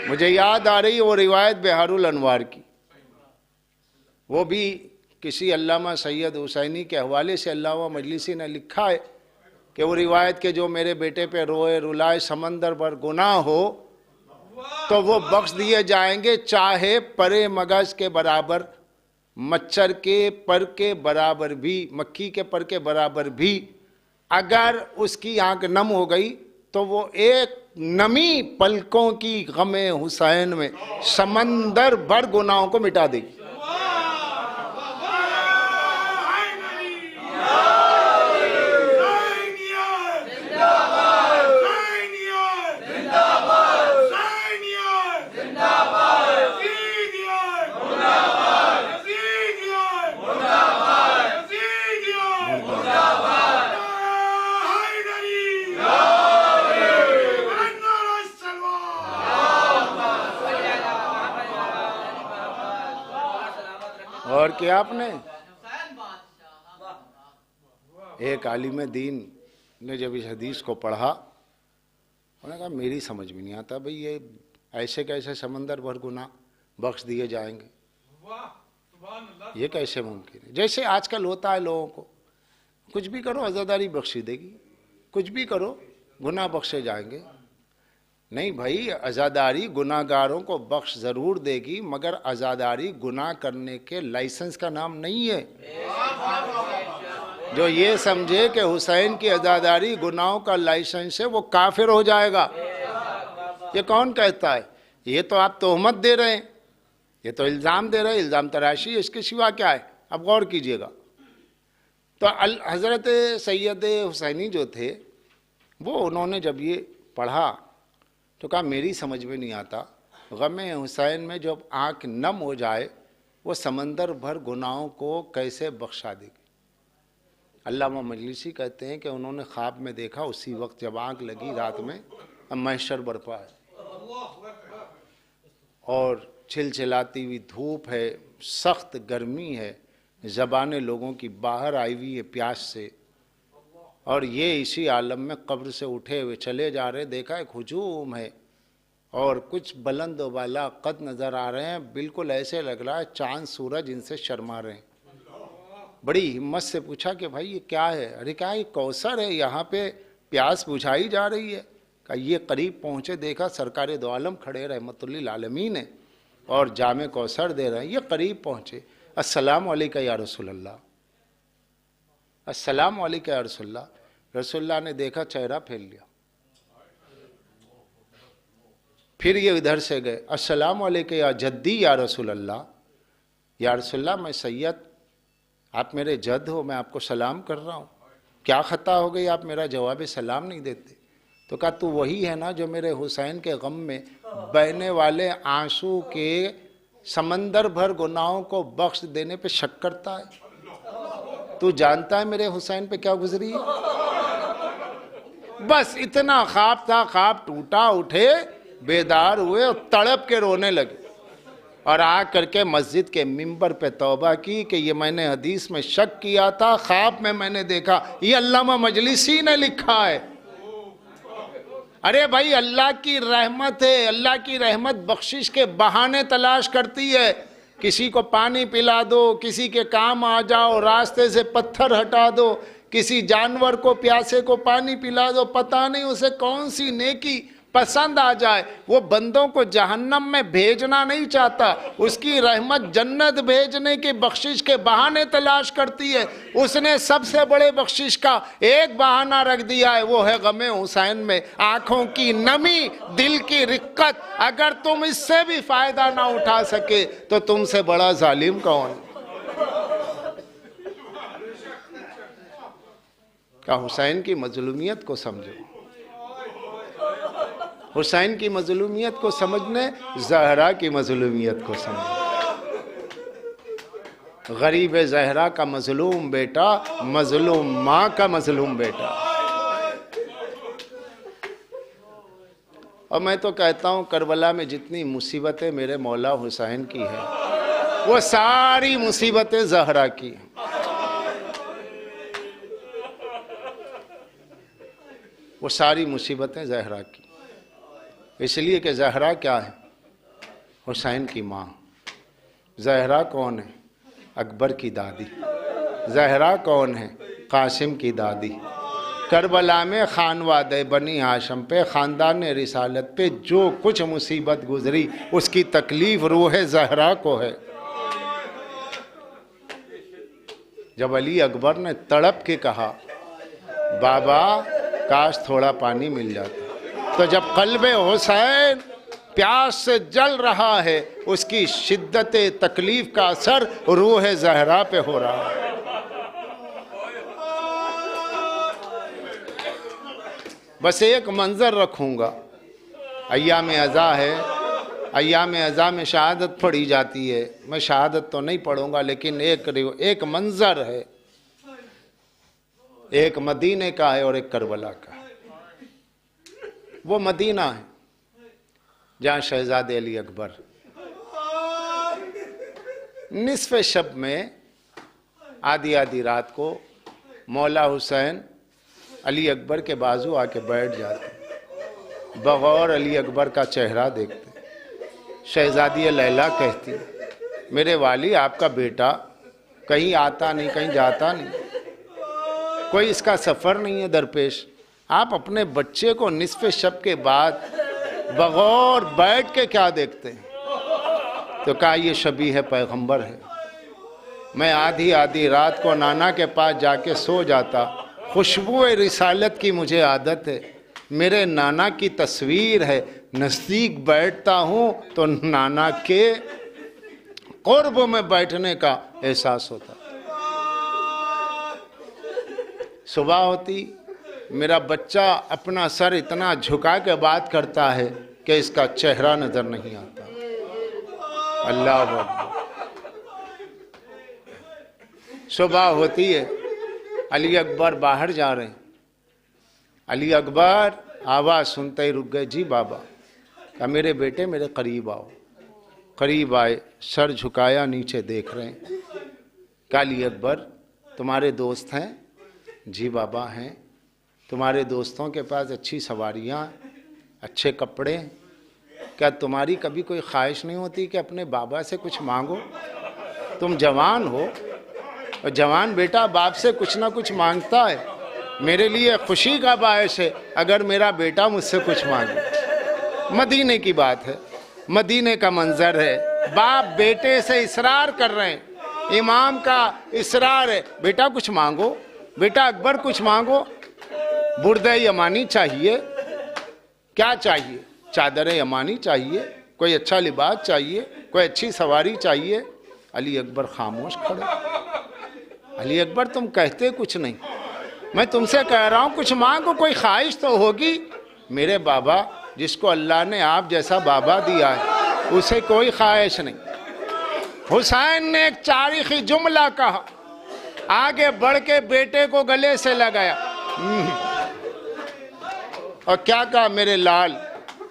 मुझे याद आ रही वो रिवायत बिहारुल अनवार की, वो भी किसी अल्लामा सैयद हुसैनी के हवाले से अल्लामा मजलिसी ने लिखा है कि वो रिवायत के जो मेरे बेटे पे रोए रुलाए समंदर भर गुनाह हो तो वो बख्श दिए जाएंगे, चाहे परे मगज के बराबर, मच्छर के पर के बराबर भी, मक्खी के पर के बराबर भी अगर उसकी आंख नम हो गई तो वो एक नमी पलकों की गमे हुसैन में समंदर भर गुनाहों को मिटा देगी। और क्या आपने एक आलिम दीन ने जब इस हदीस को पढ़ा, उन्होंने कहा मेरी समझ में नहीं आता भाई, ये ऐसे कैसे समंदर भर गुनाह बख्श दिए जाएंगे, ये कैसे मुमकिन है? जैसे आजकल होता है लोगों को, कुछ भी करो अज़ादारी बख्शी देगी, कुछ भी करो गुनाह बख्शे जाएंगे। नहीं भाई, अज़ादारी गुनाहगारों को बख्श ज़रूर देगी, मगर अज़ादारी गुनाह करने के लाइसेंस का नाम नहीं है। जो ये समझे कि हुसैन की अज़ादारी गुनाहों का लाइसेंस है वो काफिर हो जाएगा। ये कौन कहता है? ये तो आप तोहमत दे रहे हैं, ये तो इल्ज़ाम दे रहे हैं, इल्ज़ाम तराशी है, इसके सिवा क्या है? अब गौर कीजिएगा। तो हज़रत सैयद हुसैनी जो थे वो, उन्होंने जब ये पढ़ा तो कहा मेरी समझ में नहीं आता, गमे हुसैन में जब आँख नम हो जाए वो समंदर भर गुनाहों को कैसे बख्शा देगी। अल्लामा मजलिसी कहते हैं कि उन्होंने ख्वाब में देखा, उसी वक्त जब आँख लगी रात में, अब महशर बरपा है और छिलछिलाती हुई धूप है, सख्त गर्मी है, ज़बानें लोगों की बाहर आई हुई है प्यास से, और ये इसी आलम में कब्र से उठे हुए चले जा रहे। देखा एक हुजूम है और कुछ बुलंद वाला कद नज़र आ रहे हैं, बिल्कुल ऐसे लग रहा है चांद सूरज इनसे शर्मा रहे हैं। बड़ी हिम्मत से पूछा कि भाई ये क्या है? अरे क्या ये कौसर है, यहाँ पे प्यास बुझाई जा रही है? का ये करीब पहुँचे, देखा सरकार दो आलम खड़े रहमतुल्लिल आलमीन है और जामे कौसर दे रहे हैं। ये करीब पहुँचे, अस्सलाम अलैका या रसूलल्लाह, अस्सलाम अलैका या रसूलल्लाह। रसूलल्लाह ने देखा, चेहरा फेर लिया। फिर ये इधर से गए, अस्सलाम अलैका या जद्दी या रसूलल्लाह, या रसूलल्लाह मैं सैयद, आप मेरे जद हो, मैं आपको सलाम कर रहा हूँ, क्या ख़ता हो गई आप मेरा जवाब सलाम नहीं देते? तो कहा तू वही है ना जो मेरे हुसैन के गम में बहने वाले आंसू के समंदर भर गुनाहों को बख्श देने पे शक करता है? तू जानता है मेरे हुसैन पे क्या गुजरी है? बस इतना ख्वाब था, ख्वाब टूटा, उठे, बेदार हुए और तड़प के रोने लगे और आ करके मस्जिद के मिंबर पे तौबा की कि ये मैंने हदीस में शक किया था, ख्वाब में मैंने देखा, ये अल्लामा मजलिसी ने लिखा है। अरे भाई अल्लाह की रहमत है, अल्लाह की रहमत बख्शिश के बहाने तलाश करती है। किसी को पानी पिला दो, किसी के काम आ जाओ, रास्ते से पत्थर हटा दो, किसी जानवर को प्यासे को पानी पिला दो, पता नहीं उसे कौन सी नेकी पसंद आ जाए। वो बंदों को जहन्नम में भेजना नहीं चाहता, उसकी रहमत जन्नत भेजने की बख्शिश के बहाने तलाश करती है। उसने सबसे बड़े बख्शिश का एक बहाना रख दिया है, वो है गमे हुसैन में आंखों की नमी, दिल की रिक्कत। अगर तुम इससे भी फायदा ना उठा सके तो तुमसे बड़ा जालिम कौन? क्या हुसैन की मजलूमियत को समझो। हुसैन की मजलूमियत को समझने ज़हरा की मजलूमियत को समझो। गरीब ज़हरा का मजलूम बेटा, मजलूम माँ का मजलूम बेटा। और मैं तो कहता हूँ करबला में जितनी मुसीबतें मेरे मौला हुसैन की है वो सारी मुसीबतें ज़हरा की हैं। वो सारी मुसीबतें ज़हरा की, इसलिए कि ज़हरा क्या है? हुसैन की माँ। ज़हरा कौन है? अकबर की दादी। ज़हरा कौन है? कासिम की दादी। करबला में खानवादे बनी हाशम पे, ख़ानदान रिसालत पे जो कुछ मुसीबत गुजरी उसकी तकलीफ़ रूह ज़हरा को है। जब अली अकबर ने तड़प के कहा बाबा काश थोड़ा पानी मिल जाता, तो जब कल्बे हुसैन प्यास से जल रहा है उसकी शिद्दत तकलीफ का असर रूह ज़हरा पे हो रहा है। बस एक मंजर रखूंगा, अय्याम अज़ा है, अय्याम अज़ा में शहादत पढ़ी जाती है, मैं शहादत तो नहीं पढ़ूंगा लेकिन एक मंजर है, एक मदीने का है और एक करबला का है। वो मदीना है जहाँ शहजादे अली अकबर निस्फ शब में आधी आधी रात को मौला हुसैन अली अकबर के बाजू आके बैठ जाते, बगौर अली अकबर का चेहरा देखते। शहजादी लैला कहती मेरे वाली आपका बेटा कहीं आता नहीं, कहीं जाता नहीं, कोई इसका सफ़र नहीं है दरपेश, आप अपने बच्चे को निस्फ शब के बाद बगौर बैठ के क्या देखते हैं? तो कहा ये शबीह है पैगंबर है। मैं आधी आधी रात को नाना के पास जाके सो जाता, खुशबू रिसालत की मुझे आदत है, मेरे नाना की तस्वीर है, नज़दीक बैठता हूँ तो नाना के क़ुर्ब में बैठने का एहसास होता। सुबह होती मेरा बच्चा अपना सर इतना झुका के बात करता है कि इसका चेहरा नजर नहीं आता। अल्लाह अकबर। सुबह होती है, अली अकबर बाहर जा रहे हैं, अली अकबर आवाज़ सुनते ही रुक गए। जी बाबा। कहा मेरे बेटे मेरे करीब आओ। करीब आए, सर झुकाया, नीचे देख रहे हैं। कहा अली अकबर तुम्हारे दोस्त हैं? जी बाबा हैं। तुम्हारे दोस्तों के पास अच्छी सवारियाँ, अच्छे कपड़े, क्या तुम्हारी कभी कोई ख्वाहिश नहीं होती कि अपने बाबा से कुछ मांगो? तुम जवान हो और जवान बेटा बाप से कुछ ना कुछ मांगता है। मेरे लिए खुशी का बायस है अगर मेरा बेटा मुझसे कुछ मांगे। मदीने की बात है, मदीने का मंजर है, बाप बेटे से इसरार कर रहे हैं, इमाम का इसरार है, बेटा कुछ मांगो, बेटा अकबर कुछ मांगो। बुर्दे यमानी चाहिए, क्या चाहिए? चादर यमानी चाहिए, कोई अच्छा लिबास चाहिए, कोई अच्छी सवारी चाहिए। अली अकबर खामोश खड़े। अली अकबर तुम कहते कुछ नहीं, मैं तुमसे कह रहा हूं कुछ मांगो, कोई ख्वाहिश तो होगी। मेरे बाबा, जिसको अल्लाह ने आप जैसा बाबा दिया है, उसे कोई ख्वाहिश नहीं। हुसैन ने एक तारीखी जुमला कहा, आगे बढ़ के बेटे को गले से लगाया और क्या कहा? मेरे लाल,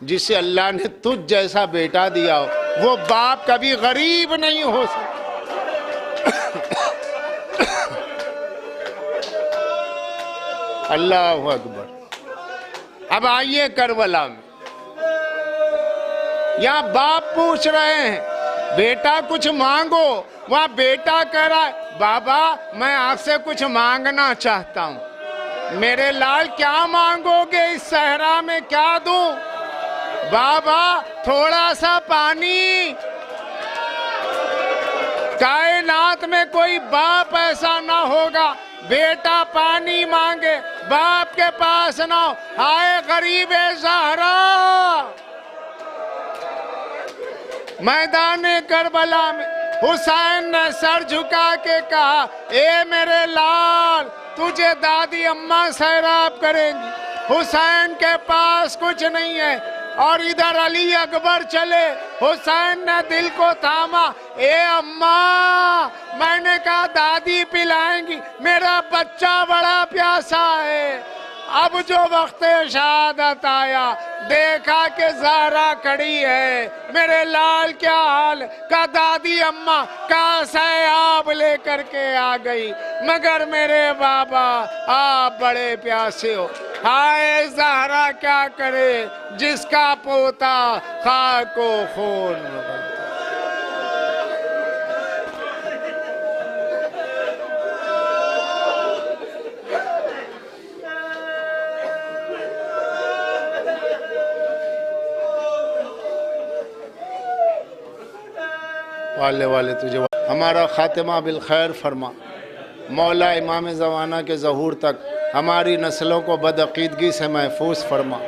जिसे अल्लाह ने तुझ जैसा बेटा दिया हो, वो बाप कभी गरीब नहीं हो सकता। अल्लाह अकबर। अब आइए करबला में, यहां बाप पूछ रहे हैं बेटा कुछ मांगो, वहां बेटा कह रहा है बाबा मैं आपसे कुछ मांगना चाहता हूं। मेरे लाल क्या मांगोगे? इस सहरा में क्या दूं? बाबा थोड़ा सा पानी। कायनात में कोई बाप ऐसा ना होगा बेटा पानी मांगे, बाप के पास ना हो। हाय गरीब ज़हरा। मैदान करबला में हुसैन ने सर झुका के कहा, ए मेरे लाल, तुझे दादी अम्मा सैराब करेंगी। हुसैन के पास कुछ नहीं है और इधर अली अकबर चले। हुसैन ने दिल को थामा, ए अम्मा, मैंने कहा दादी पिलाएंगी, मेरा बच्चा बड़ा प्यासा है। अब जो वक्त शहादत आया, देखा कि ज़हरा खड़ी है, मेरे लाल क्या हाल? का दादी अम्मा का सैयाब लेकर के आ गई, मगर मेरे बाबा आप बड़े प्यासे हो। हाय ज़हरा क्या करे जिसका पोता खाको खून। वाले वाले तुझे हमारा खातिमा बिल खैर फरमा। मौला इमाम ज़माना के ज़हूर तक हमारी नस्लों को बदअक़ीदगी से महफूज फरमा।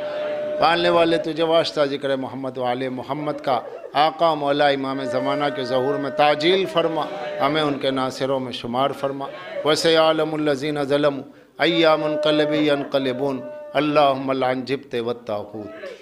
वाले वाले तुझे वास्ता ज़िक्र मोहम्मद वाले मोहम्मद का आका मौला इमाम ज़माना के ज़हूर में ताजील फरमा, हमें उनके नासिरों में शुमार फरमा। वैसे आलमुल्लज़ीन ज़लमू अय्या मुनक़लिबी यनक़लिबून अल्लाहुम्मा लअन जिब्त वत्ताग़ूत।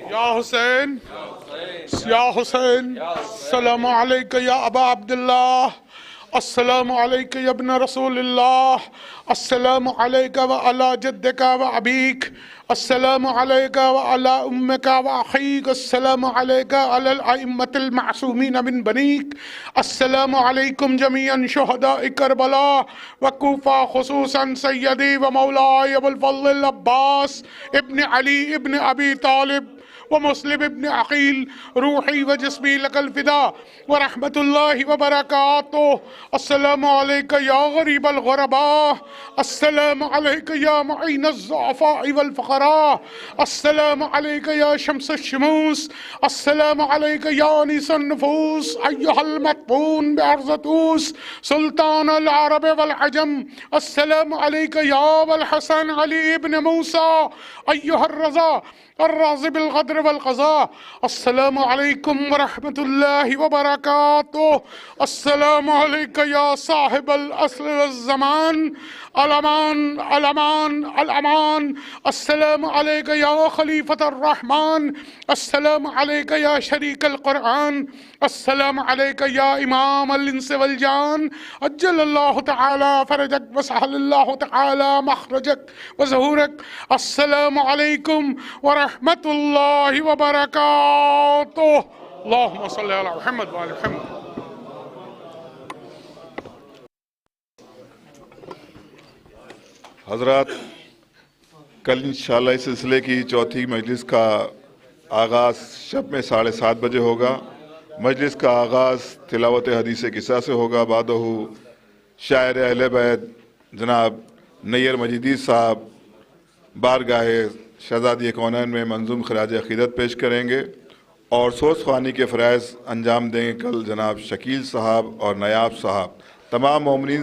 या हुसैन, या हुसैन, सलाम अलैका या अबा अब्दुल्लाह, अस्सलामु अलैका या इब्न रसूलिल्लाह, अस्सलामु अलैका व अला जद्दिका व अबीक, अस्सलामु अलैका व अला उम्मिका व अखीक, अस्सलामु अलैका अलल अइम्मतिल मासूमीन मिन बनीक, अस्सलामु अलैकुम जमीअन शुहदाए करबला व कूफा खुसूसन सय्यदी व मौलाए अबुल फज़ल अब्बास इब्न अली इब्न अबी तालिब व मुस्लिम इब्न अकील रूही व जिस्मी लकल फिदा व रहमतुल्लाहि व बरकातुहू। अस्सलामु अलैका या गरीबल गुरबा, अस्सलामु अलैका या मुईन अज़्ज़ुअफ़ा वल फ़ुक़रा, अस्सलामु अलैका या शम्स शुमूस, अस्सलामु अलैका या अनीसन नुफूस, अय्युहल मतबून बिअर्ज़तूस, सुल्तान अल अरब वल अजम, अस्सलामु अलैका या अबुल हसन अली इब्न मूसा, अय्युहर रज़ा अर्राज़ि बिल क़द्र वल क़ज़ा, अस्सलामु अलैकुम व रहमतुल्लाहि व बरकातुहू। अस्सलामु अलैका या साहिबल अस्ल वज़ ज़मान, अल अमान अल अमान अल अमान, अस्सलामु अलैका या खलीफतुर रहमान, अस्सलामु अलैका या शरीकल कुरआन, अस्सलामु अलैका या इमाम अल इंस वल जान, अज्जलल्लाहु तआला फरजक व सहलल्लाहु तआला मखरजक व ज़हूरक। अस्सलामु अलैकुम व रहमतुल्लाहि व बरकातुहू। अल्लाहुम्मा सल्लि अला मुहम्मद व आलि मुहम्मद। हज़रात, कल इंशाअल्लाह इस सिलसिले की चौथी मजलिस का आगाज़ शब में 7:30 बजे होगा। मजलिस का आगाज़ तिलावत हदीस किस्सा से होगा। बादहू शायर अहले बैत जनाब नैयर मजीदी साहब बारगाह शहज़ादी कौनैन में मंजूम खराज अक़ीदत पेश करेंगे और सोस ख़वानी के फ़राइज़ अंजाम देंगे कल जनाब शकील साहब और नयाब साहब। तमाम मोमिनीन